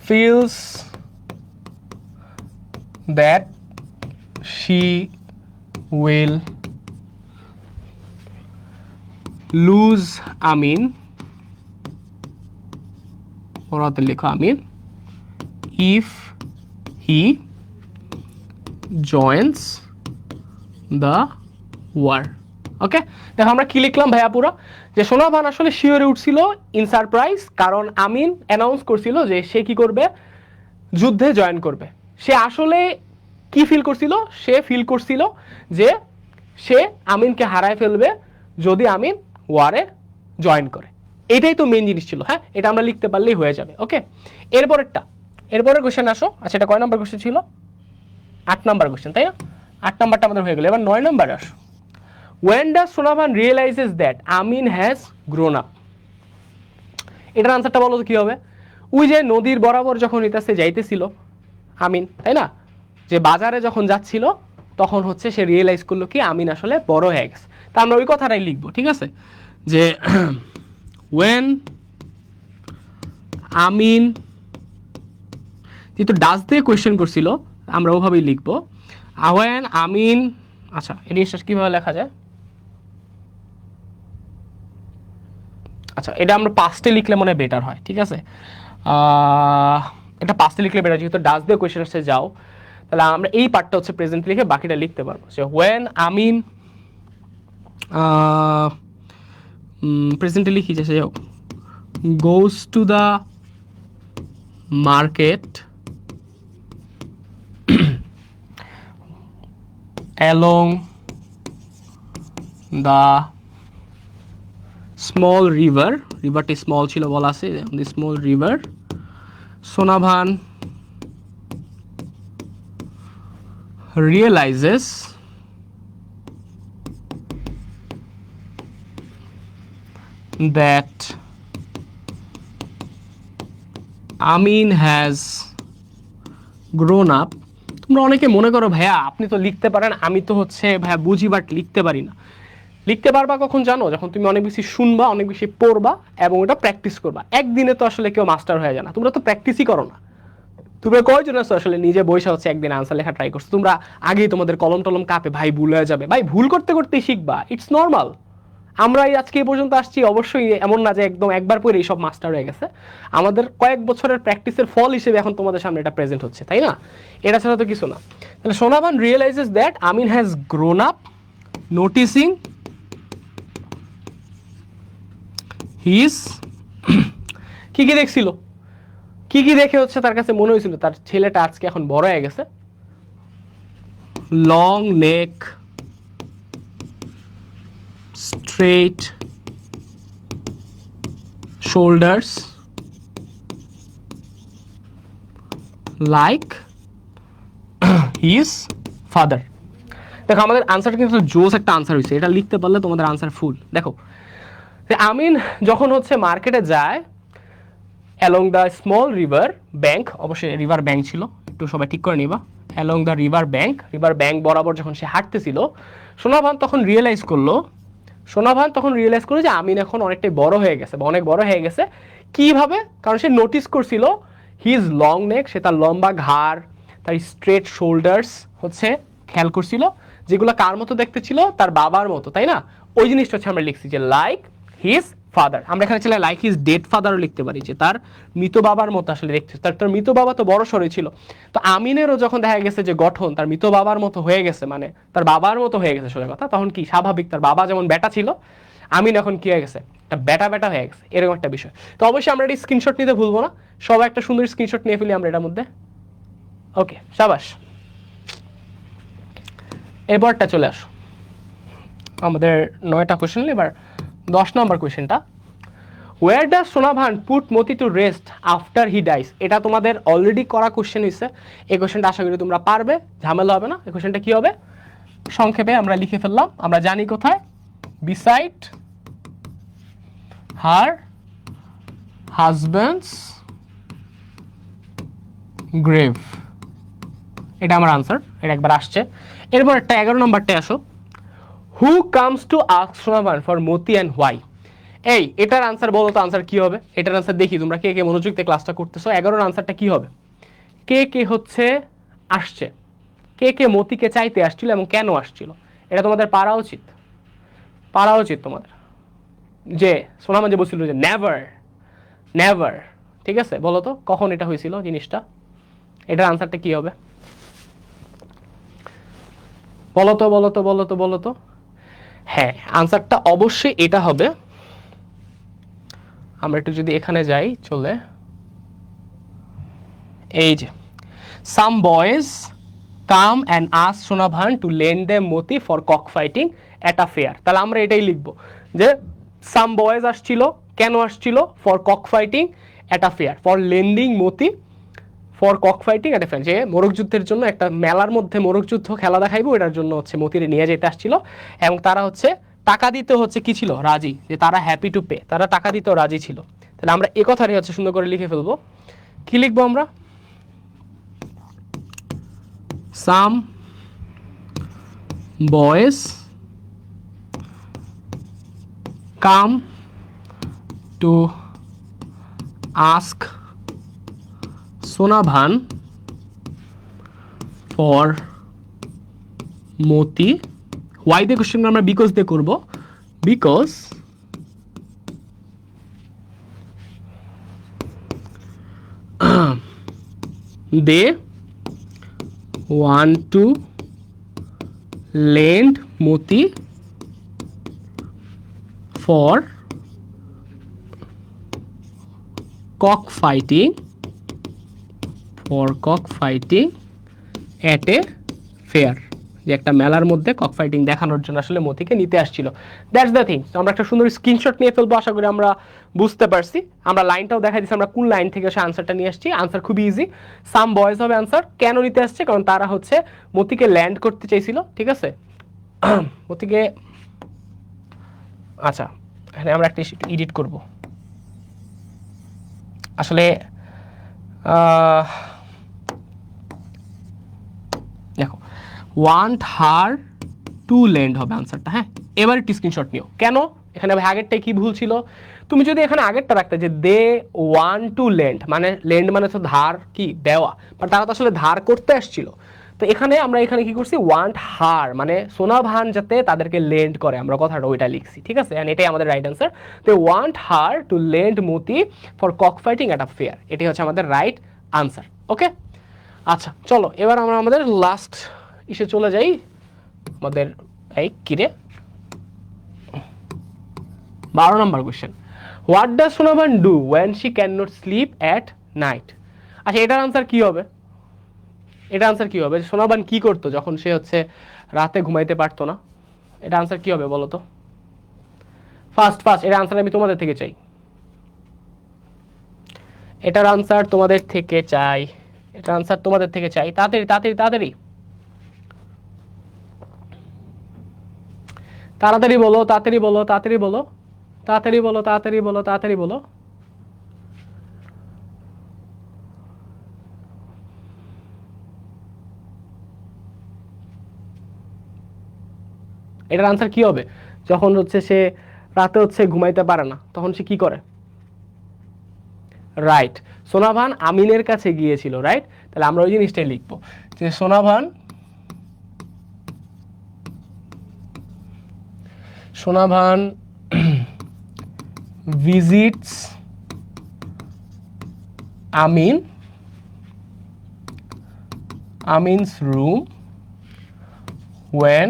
feels that she will lose Amin, ওরাতে লেখো আমিন, if he joins the war. ওকে, দেখো আমরা কি লিখলাম ভাইয়া পুরো, যে সোনাভান আসলে শিওরে উঠছিল ইন সারপ্রাইজ, কারণ আমিন অ্যানাউন্স করছিল যে সে কি করবে, যুদ্ধে জয়েন করবে। সে আসলে কি ফিল করছিল, সে ফিল করছিল যে সে আমিনকে হারায় ফেলবে যদি আমিন ওয়ারে জয়েন করে। এটাই তো মেইন জিনিস ছিল। হ্যাঁ, এটা আমরা লিখতে পারলেই হয়ে যাবে। ওকে, এরপরের কোশ্চেন আসো। আচ্ছা, এটা কয় নাম্বার কোশ্চেন ছিল? 8 নাম্বার কোশ্চেন, তাই না? 8 নাম্বারটা আমাদের হয়ে গেল। এবার 9 নাম্বার আসো। When does Sonavan realizes that Amin has grown up? এটার আনসারটা বলো তো কি হবে? ওই যে নদীর বরাবর যখন ইতাসে যাইতেছিল আমিন, তাই না, যে বাজারে যখন যাচ্ছিল তখন হচ্ছে সে রিয়েলাইজ করলো কি আমিন আসলে বড় হয়ে গেছে। তা আমরা ওই কথাটাই লিখবো, ঠিক আছে, যে when আমিন, যেহেতু ডাস দিয়ে কোয়েশ্চেন করছিল আমরা ওভাবেই লিখবো when আমিন। আচ্ছা এই জিনিসটা কীভাবে লেখা যায়? আচ্ছা এটা আমরা পাস্টে লিখলে মনে হয় বেটার হয়, ঠিক আছে, এটা পাস্টে লিখলে বেটার, যেহেতু ডাস দিয়ে কোয়েশ্চেন আসছে যাও, তাহলে আমরা এই পার্টটা হচ্ছে প্রেজেন্ট লিখে বাকিটা লিখতে পারবো যে when আমিন, প্রেজেন্টে লিখি যে যাও, goes to the market along the small river, riverটি স্মল ছিল বলা আছে, the small river, Sonavan realizes that Amin has grown up. তোমরা অনেকে মনে করো ভাইয়া আপনি তো লিখতে পারেন, আমি তো হচ্ছে ভাইয়া বুঝি বাট লিখতে পারি না। লিখতে পারবা কখন জানো? যখন তুমি অনেক বেশি শুনবা, অনেক বেশি পড়বা এবং ওটা প্র্যাকটিস করবা। একদিনে তো আসলে কেউ মাস্টার হয়ে যায় না, তোমরা তো প্র্যাকটিসই করো না। তোমরা কয়জন আছো আসলে নিজে বইসা হচ্ছে একদিন আনসার লেখা ট্রাই করছো? তোমরা আগেই তোমাদের কলম টলম কাঁপে, ভাই ভুল হয়ে যাবে, ভাই ভুল করতে করতেই শিখবা, ইটস নর্মাল। আমরা আজকে এই পর্যন্ত আসছি, অবশ্যই এমন না যে একদম একবার পরে সব মাস্টার হয়ে গেছে। আমাদের কয়েক বছরের প্র্যাকটিসের ফল হিসেবে এখন তোমাদের সামনে এটা প্রেজেন্ট হচ্ছে, তাই না? এটা ছাড়া তো কিছু না। তাহলে Sonavan realises that Amin has grown up, noticing his কি কি দেখছিল, কি কি দেখে হচ্ছে তার কাছে মনে হয়েছিল তার ছেলেটা আজকে এখন বড় হয়ে গেছে। লং নেক, straight shoulders like his father. দেখো আমাদের আনসারটা কিন্তু জোস একটা আনসার হয়েছে, এটা লিখতে পারলে তোমাদের আনসার ফুল। দেখো আমিন যখন হচ্ছে মার্কেটে যায় along the small river bank, অবশ্যই রিভার ব্যাংক ছিল, একটু সবাই ঠিক করে নিবা, অ্যালং দ্য রিভার ব্যাংক বরাবর যখন সে হাঁটতেছিল, সোনাভান তখন রিয়েলাইজ করলো যে আমিন এখন অনেকটাই বড় হয়ে গেছে বা অনেক বড় হয়ে গেছে। কিভাবে? কারণ সে নোটিস করছিল হিজ লং নেক, সে তার লম্বা ঘাড়, তার স্ট্রেট শোল্ডার্স হচ্ছে খেয়াল করছিল, যেগুলো কার মতো দেখতে ছিল? তার বাবার মতো, তাই না? ওই জিনিসটা হচ্ছে আমরা লিখছি যে লাইক হিজ ফাদার। আমরা এখানে চাইলে লাইক হিজ ডেড ফাদারও লিখতে পারি, যে তার মৃত বাবার মতো আসলে দেখতে। তার মৃত বাবা তো বড় সড়ই ছিল, তো আমিনেরও যখন দেখা গেছে যে গঠন তার মৃত বাবার মতো হয়ে গেছে, মানে তার বাবার মতো হয়ে গেছে সোজা কথা, তখন কি স্বাভাবিক, তার বাবা যেমন বেটা ছিল, আমিন এখন কি হয়ে গেছে? একটা বেটা হয়ে গেছে, এরকম একটা বিষয়। তো অবশ্যই আমরা এটা স্ক্রিনশট নিতে ভুলবো না, সবাই একটা সুন্দর স্ক্রিনশট নিয়ে ফেলি আমরা এটার মধ্যে। ওকে, সাবাস। এবারটা চলে আসো, আমাদের 9টা কোয়েশ্চেন, এবার 10 নম্বর কোয়েশ্চেনটা। Where does Sonabhan put Moti to rest after he dies? এটা তোমাদের অলরেডি করা কোয়েশ্চেন হয়েছে, এই কোয়েশ্চেনটা আশা করি তোমরা পারবে, ঝামেলা হবে না। এই কোয়েশ্চেনটা কি হবে? সংক্ষেপে আমরা লিখে ফেললাম, আমরা জানি কোথায়, বিসাইড হার হাজব্যান্ডস গ্রেভ, এটা আমার আনসার, এটা একবার আসছে। এরপর একটা 11 নম্বরটা আসো, who comes to ask Sonavan for Moti and why? এই এটার আনসার বলো তো, আনসার কি হবে? এটার আনসার দেখি তোমরা কে কে মনোযোগ দিয়ে ক্লাসটা করতেছো। 11 আনসারটা কি হবে? কে কে হচ্ছে আসছে, কে কে মতিকে চাইতে আসছিল এবং কেন আসছিল, এটা তোমাদের পারা উচিত তোমাদের। যে সোনাভান যে বলছিল যে নেভার, ঠিক আছে, বলো তো কখন এটা হয়েছিল জিনিসটা? এটার আনসারটা কি হবে? বলো তো। হ্যাঁ, আনসারটা অবশ্যই এটা হবে। আমরা একটু যদি এখানে যাই, চলে এই যে some boys come and ask Sonabhan to lend them Moti for cock fighting at a fair. তাহলে আমরা এটাই লিখবো যে সাম বয়েজ আসছিল, কেন আসছিল? For cock fighting at a fair, for lending Moti for cock fighting at a fair, যে মোরগ যুদ্ধের জন্য একটা মেলার মধ্যে মোরগ যুদ্ধ খেলা দেখাইবো, এটার জন্য হচ্ছে মতিরে নিয়ে যেতে আসছিল। এবং তারা হচ্ছে টাকা দিতে হচ্ছে কি ছিল, রাজি, যে তারা হ্যাপি টু পে, তারা টাকা দিতেও রাজি ছিল। তাহলে আমরা এ কথাটাই হচ্ছে সুন্দর করে লিখে ফেলবো। কি লিখবো আমরা? Some boys come to ask Sonabhan for Moti. Why দিয়ে কোশ্চেন আমরা বিকজ দিয়ে করবো, because they want to lend Moti for cockfighting at a fair, যে একটা মেলার মধ্যে কক ফাইটিং দেখানোর জন্য আসলে মতিকে নিতে আসছিল। That's the thing. আমরা একটা সুন্দর স্ক্রিনশট নিয়ে ফেলবো, আশা করি আমরা বুঝতে পারছি। আমরা লাইনটাও দেখা দিচ্ছি আমরা কোন লাইন থেকে সে আনসারটা নিয়ে আসছি। আনসার খুবই ইজি, সাম বয়েজ হবে আনসার। কেন নিতে আসছে? কারণ তারা হচ্ছে মতিকে ল্যান্ড করতে চাইছিল, ঠিক আছে, মতিকে। আচ্ছা, এখানে আমরা একটা এডিট করব আসলে। দেখো, ওয়ান্ট হার টু লেন্ড হবে আনসারটা। হ্যাঁ, এবার একটু স্ক্রিনশট নিও। কেন? এখানে আগেরটাই কি ভুল ছিল? তুমি যদি এখানে আগেরটা রাখতে যে দে ওয়ান্ট টু লেন্ড, মানে লেন্ড মানে তো ধার, কি দেওয়া, বাট তারা তো আসলে ধার করতে আসছিল। তো এখানে আমরা এখানে কি করছি, ওয়ান্ট হার মানে সোনা ভান যাতে তাদেরকে লেন্ড করে, আমরা কথাটা ওইটা লিখছি, ঠিক আছে। এন্ড এটাই আমাদের রাইট আনসার। তো want her to lend Moti for cock fighting at a fair, এটাই হচ্ছে আমাদের রাইট আনসার। ওকে, আচ্ছা চলো এবার আমরা আমাদের লাস্ট ইসে চলে যাই। আমাদের এই কিরে 12 নম্বর question, what does Sonavan do when she can not sleep at night. আচ্ছা, এটার আনসার কি হবে? এটা আনসার কি হবে? সোনাভান কি করতো যখন সে হচ্ছে রাতে ঘুমাইতে পারতো না? এটা আনসার কি হবে বলো তো? ফার্স্ট এটা আনসার আমি তোমাদের থেকে চাই। এটার আনসার তোমাদের থেকে চাই, এটার আনসার তোমাদের থেকে চাই। তাড়াতাড়ি তাড়াতাড়ি তাড়াতাড়ি তাড়াতাড়ি বলো, তাড়াতাড়ি বলো, তাড়াতাড়ি বলো, তাড়াতাড়ি বলো, তাড়াতাড়ি বলো, তাড়াতাড়ি বলো। এটার আনসার কি হবে? যখন হচ্ছে সে রাতে হচ্ছে ঘুমাইতে পারে না, তখন সে কি করে? রাইট, সোনাভান আমিনের কাছে গিয়েছিল, রাইট। তাহলে আমরা ওই জিনিসটাই লিখবো যে Sonavan visits Amin's room when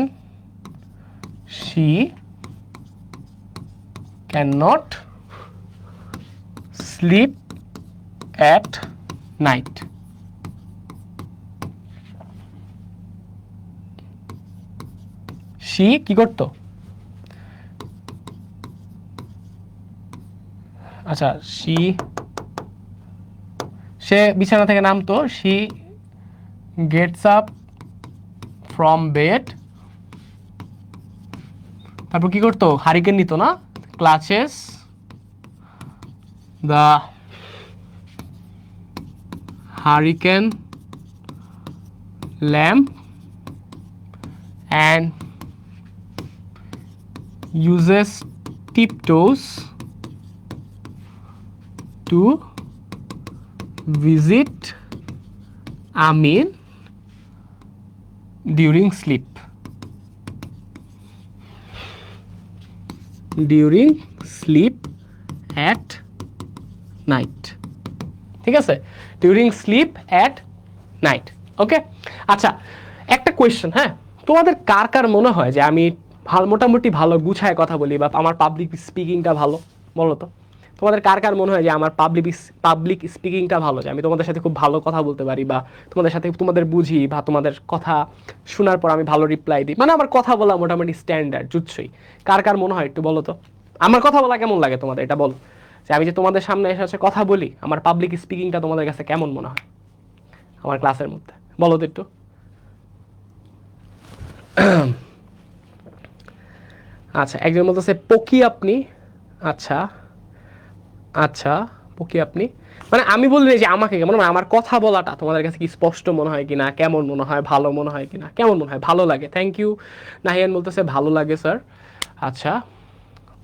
she cannot sleep at night. she কি করতো? আচ্ছা, সে বিছানা থেকে নামতো, she gets up from bed, তারপর কি করতো? হারিকেন নিত না, clutches the hurricane lamp and uses tiptoes to visit Amin during sleep. During sleep at night. ঠিক আছে, ডিউরিং স্লিপ অ্যাট নাইট। ওকে, আচ্ছা একটা কোয়েশ্চেন, হ্যাঁ, তোমাদের কার কার মনে হয় যে আমি মোটামুটি ভালো গুছায় কথা বলি বা আমার পাবলিক স্পিকিংটা ভালো? বলো তো, তোমাদের কার কার মনে হয় যে আমার পাবলিক স্পিকিংটা ভালো, যে আমি তোমাদের সাথে খুব ভালো কথা বলতে পারি বা তোমাদের সাথে তোমাদের বুঝি বা তোমাদের কথা শোনার পর আমি ভালো রিপ্লাই দিই, মানে আমার কথা বলা মোটামুটি স্ট্যান্ডার্ড জুৎসই। কার কার মনে হয় একটু বলো তো? আমার কথা বলা কেমন লাগে তোমাদের, এটা বলো। যে আমি যে তোমাদের সামনে এসে কথা বলি, আমার পাবলিক স্পিকিংটা তোমাদের কাছে কেমন মনে হয়? আমার ক্লাসের মধ্যে? বলো তো একটু। আচ্ছা, একজন বলতেছে পকি আপনি। আচ্ছা আচ্ছা, পকি আপনি মানে আমি বললি যে আমাকে কেমন, মানে আমার কথা বলাটা তোমাদের কাছে কি স্পষ্ট মনে হয় কিনা, কেমন মনে হয়, ভালো মনে হয় কিনা, কেমন মনে হয়? ভালো লাগে, থ্যাংক ইউ। নাহিয়ান বলতেছে ভালো লাগে স্যার। আচ্ছা,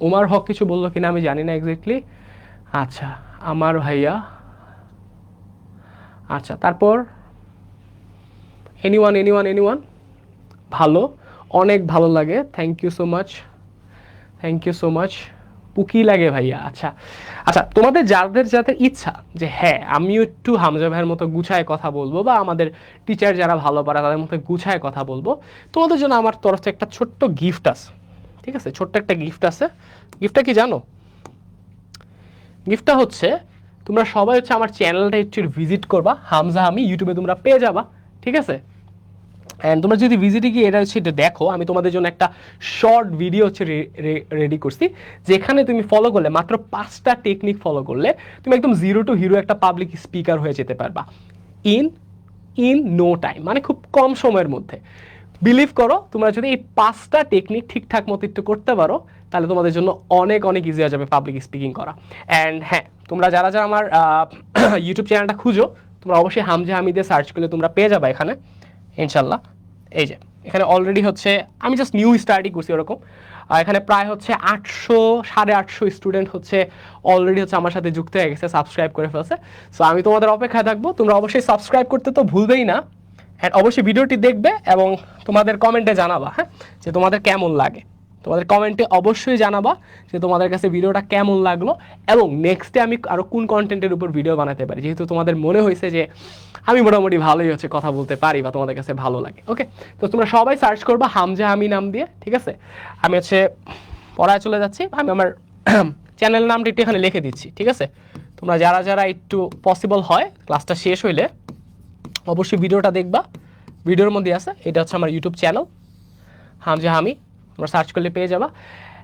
উমার হক কিছু বললো কিনা আমি জানি না এক্স্যাক্টলি। আচ্ছা, আমার ভাইয়া। আচ্ছা, তারপর এনিওয়ান এনিওয়ান এনিওয়ান? ভালো, অনেক ভালো লাগে, thank you so much, thank you so much. Pookie লাগে ভাইয়া। আচ্ছা আচ্ছা, তোমাদের যাদের যাদের ইচ্ছা যে হ্যাঁ আমিও একটু হামজা ভাইয়ের মতো গুছায় কথা বলবো, বা আমাদের টিচার যারা ভালো পারে তাদের মতো গুছায় কথা বলবো, তোমাদের জন্য আমার তরফ থেকে একটা ছোট্ট গিফট আছে। ঠিক আছে, ছোট্ট একটা গিফট আছে। গিফটটা কি জানো? গিফটটা হচ্ছে তোমরা সবাই হচ্ছে আমার চ্যানেলটা একটু ভিজিট করবা, হামজা হামি ইউটিউবে তোমরা পেয়ে যাবা। ঠিক আছে, অ্যান্ড তোমরা যদি ভিজিটে গিয়ে এটা হচ্ছে এটা দেখো, আমি তোমাদের জন্য একটা শর্ট ভিডিও হচ্ছে রেডি করছি, যেখানে তুমি ফলো করলে, মাত্র 5টা টেকনিক ফলো করলে তুমি একদম জিরো টু হিরো একটা পাবলিক স্পিকার হয়ে যেতে পারবা ইন ইন নো টাইম, মানে খুব কম সময়ের মধ্যে। বিলিভ করো, তোমরা যদি এই 5টা টেকনিক ঠিকঠাক মতো একটু করতে পারো, তাহলে তোমাদের জন্য অনেক অনেক ইজি হয়ে যাবে পাবলিক স্পিকিং করা। অ্যান্ড হ্যাঁ, তোমরা যারা যারা আমার ইউটিউব চ্যানেলটা খুঁজো, তোমরা অবশ্যই হামজা হামিদে সার্চ করলে তোমরা পেয়ে যাবে এখানে ইনশাল্লাহ। এই যে এখানে অলরেডি হচ্ছে আমি জাস্ট নিউ স্টার্টই করছি ওরকম। এখানে প্রায় হচ্ছে 800 850 স্টুডেন্ট হচ্ছে অলরেডি হচ্ছে আমার সাথে যুক্ত হয়ে গেছে, সাবস্ক্রাইব করে ফেলছে। সো আমি তোমাদের অপেক্ষায় থাকবো, তোমরা অবশ্যই সাবস্ক্রাইব করতে তো ভুলবেই না, হ্যাঁ অবশ্যই ভিডিওটি দেখবে এবং তোমাদের কমেন্টে জানাবা, হ্যাঁ যে তোমাদের কেমন লাগে। তোমাদের কমেন্টে অবশ্যই জানাবা যে তোমাদের কাছে ভিডিওটা কেমন লাগলো, এবং নেক্সটে আমি আরও কোন কন্টেন্টের উপর ভিডিও বানাতে পারি, যেহেতু তোমাদের মনে হয়েছে যে আমি মোটামুটি ভালোই হচ্ছে কথা বলতে পারি বা তোমাদের কাছে ভালো লাগে। ওকে, তো তোমরা সবাই সার্চ করবা হামজা হামি নাম দিয়ে। ঠিক আছে, আমি হচ্ছে পড়ায় চলে যাচ্ছি, আমি আমার চ্যানেল নামটি একটু এখানে লিখে দিচ্ছি। ঠিক আছে, তোমরা যারা যারা একটু পসিবল হয় ক্লাসটা শেষ হইলে অবশ্যই ভিডিওটা দেখবা, ভিডিওর মধ্যে আছে, এটা হচ্ছে আমার ইউটিউব চ্যানেল হামজা হামি, তোমরা সার্চ করলে পেয়ে যাবা।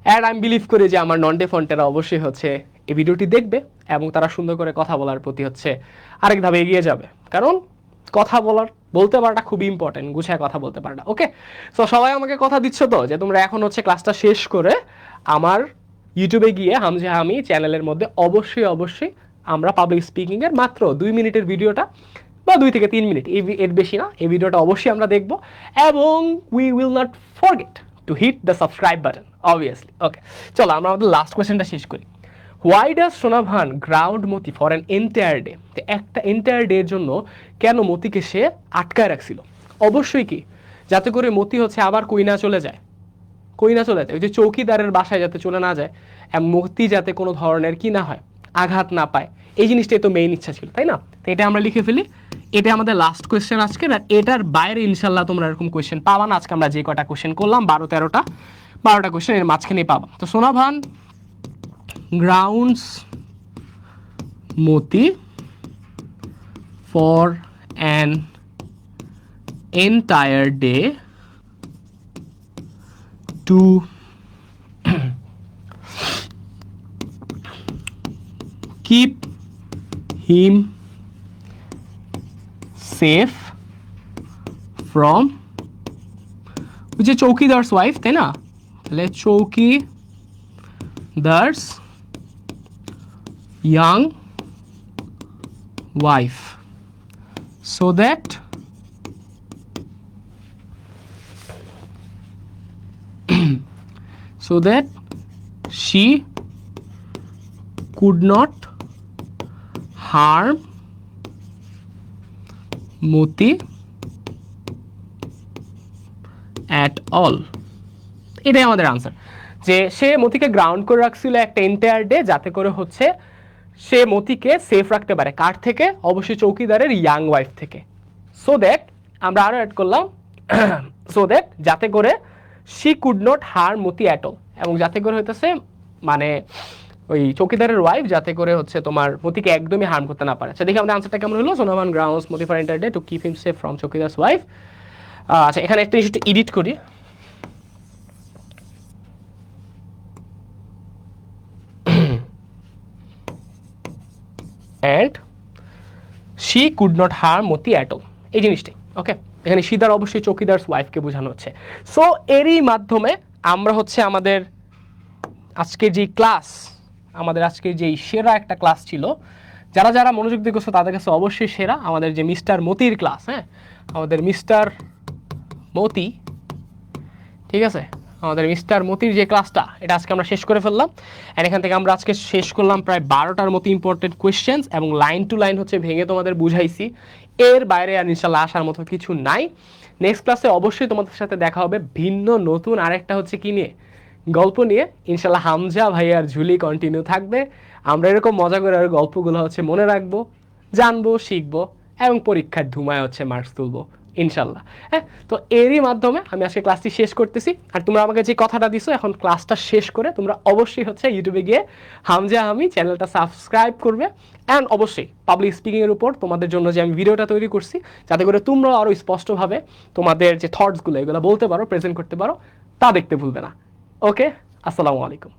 অ্যান্ড আমি বিলিভ করি যে আমার নন ডে ফন্টেরা অবশ্যই হচ্ছে এই ভিডিওটি দেখবে এবং তারা সুন্দর করে কথা বলার প্রতি হচ্ছে আরেক ধাপে এগিয়ে যাবে, কারণ কথা বলতে পারাটা খুবই ইম্পর্টেন্ট, গুছায় কথা বলতে পারাটা। ওকে, সো সবাই আমাকে কথা দিচ্ছ তো যে তোমরা এখন হচ্ছে ক্লাসটা শেষ করে আমার ইউটিউবে গিয়ে হামজা হামি চ্যানেলের মধ্যে অবশ্যই অবশ্যই আমরা পাবলিক স্পিকিংয়ের মাত্র 2 মিনিটের ভিডিওটা বা 2 থেকে 3 মিনিট, এর বেশি না, এই ভিডিওটা অবশ্যই আমরা দেখবো, এবং we will not forget to hit the subscribe button obviously. Okay, চলো আমরা আমাদের লাস্ট কোয়েশ্চেনটা শেষ করি। Why does Sonavan ground Moti for an entire day? একটা এন্টায়ার ডে এর জন্য কেন মতিকে সে আটকায় রাখছিল? অবশ্যই কি, যাতে করে মতি হচ্ছে আবার কই না চলে যায়, কই না চলে যায়, ওই যে চৌকিদারের বাসায় যাতে চলে না যায়, মতি যাতে কোনো ধরনের কি না হয়, আঘাত না পায়, এই জিনিসটাই তো মেইন ইচ্ছা ছিল, তাই না? তো এটা আমরা লিখে ফেলি, এটা আমাদের লাস্ট কোয়েশ্চেন আজকে। আর এটার বাইরে ইনশাল্লাহ তোমরা এরকম কোয়েশ্চেন পাবা না, আজকে আমরা যে কটা কোয়েশ্চেন করলাম 12-13টা কোয়েশ্চেন এর মাঝখানেই পাবা। তো Sonavan grounds Moti for an entire day to keep him safe from, which is চৌকিদার's wife, তাই না? তাহলে চৌকিদার's young wife, so that she could not harm Moti at all. এটাই আমাদের আনসার, যে সে মতিকে গ্রাউন্ড করে রাখছিল একটা এন্টায়ার ডে, যাতে করে হচ্ছে সে মতিকে সেফ রাখতে পারে, কার থেকে? অবশ্যই চৌকিদারের ইয়াং ওয়াইফ থেকে। সো দ্যাট আমরা আরো অ্যাড করলাম সো দ্যাট যাতে করে she could not harm Moti at all, এবং যাতে করে হইতেছে মানে ওই চৌকিদারের ওয়াইফ যাতে করে হচ্ছে তোমার মতিকে একদমই হার্ম করতে না পারে। আচ্ছা দেখি আমাদের আনসারটা কেমন হলো। Sonavan grounds Moti for entire day to keep him safe from chowkidar's wife. আচ্ছা এখানে একটা জিনিস একটু এডিট করি, and she could not harm Moti at all, এই জিনিসটাই। ওকে, এখানে সিদার অবশ্যই চৌকিদার ওয়াইফকে বোঝানো হচ্ছে। সো এরই মাধ্যমে আমরা হচ্ছে আমাদের আজকের যে ক্লাস, আমাদের আজকের যেই সেরা একটা ক্লাস ছিল, যারা যারা মনোযোগ দিয়ে করছো তাদের কাছে অবশ্যই সেরা আমাদের যে মিস্টার মতির ক্লাস, হ্যাঁ আমাদের মিস্টার মতি, ঠিক আছে, আমাদের মিস্টার মতির যে ক্লাসটা এটা আজকে আমরা শেষ করে ফেললাম। আর এখান থেকে আমরা আজকে শেষ করলাম প্রায় 12টার মতো ইম্পর্টেন্ট কোয়েশ্চেন্স, এবং লাইন টু লাইন হচ্ছে ভেঙে তোমাদের বুঝাইছি। এর বাইরে আর ইনশাল্লাহ আসার মতো কিছু নাই। নেক্সট ক্লাসে অবশ্যই তোমাদের সাথে দেখা হবে ভিন্ন নতুন আরেকটা হচ্ছে কি নিয়ে, গল্প নিয়ে। ইনশাল্লাহ হামজা ভাইয়ার ঝুলি কন্টিনিউ থাকবে। আমরা এরকম মজা করে আর গল্পগুলো হচ্ছে মনে রাখবো, জানবো, শিখবো, এবং পরীক্ষার ধুমায় হচ্ছে মার্কস তুলবো ইনশাল্লাহ। হ্যাঁ, তো এরই মাধ্যমে আমি আজকে ক্লাসটি শেষ করতেছি। আর তোমরা আমাকে যে কথাটা দিছো, এখন ক্লাসটা শেষ করে তোমরা অবশ্যই হচ্ছে ইউটিউবে গিয়ে হামজা আমি চ্যানেলটা সাবস্ক্রাইব করবে। অ্যান্ড অবশ্যই পাবলিক স্পিকিংয়ের উপর তোমাদের জন্য যে আমি ভিডিওটা তৈরি করছি, যাতে করে তোমরা আরও স্পষ্টভাবে তোমাদের যে থটসগুলো এগুলো বলতে পারো, প্রেজেন্ট করতে পারো, তা দেখতে ভুলবে না। ওকে, আসসালামু আলাইকুম।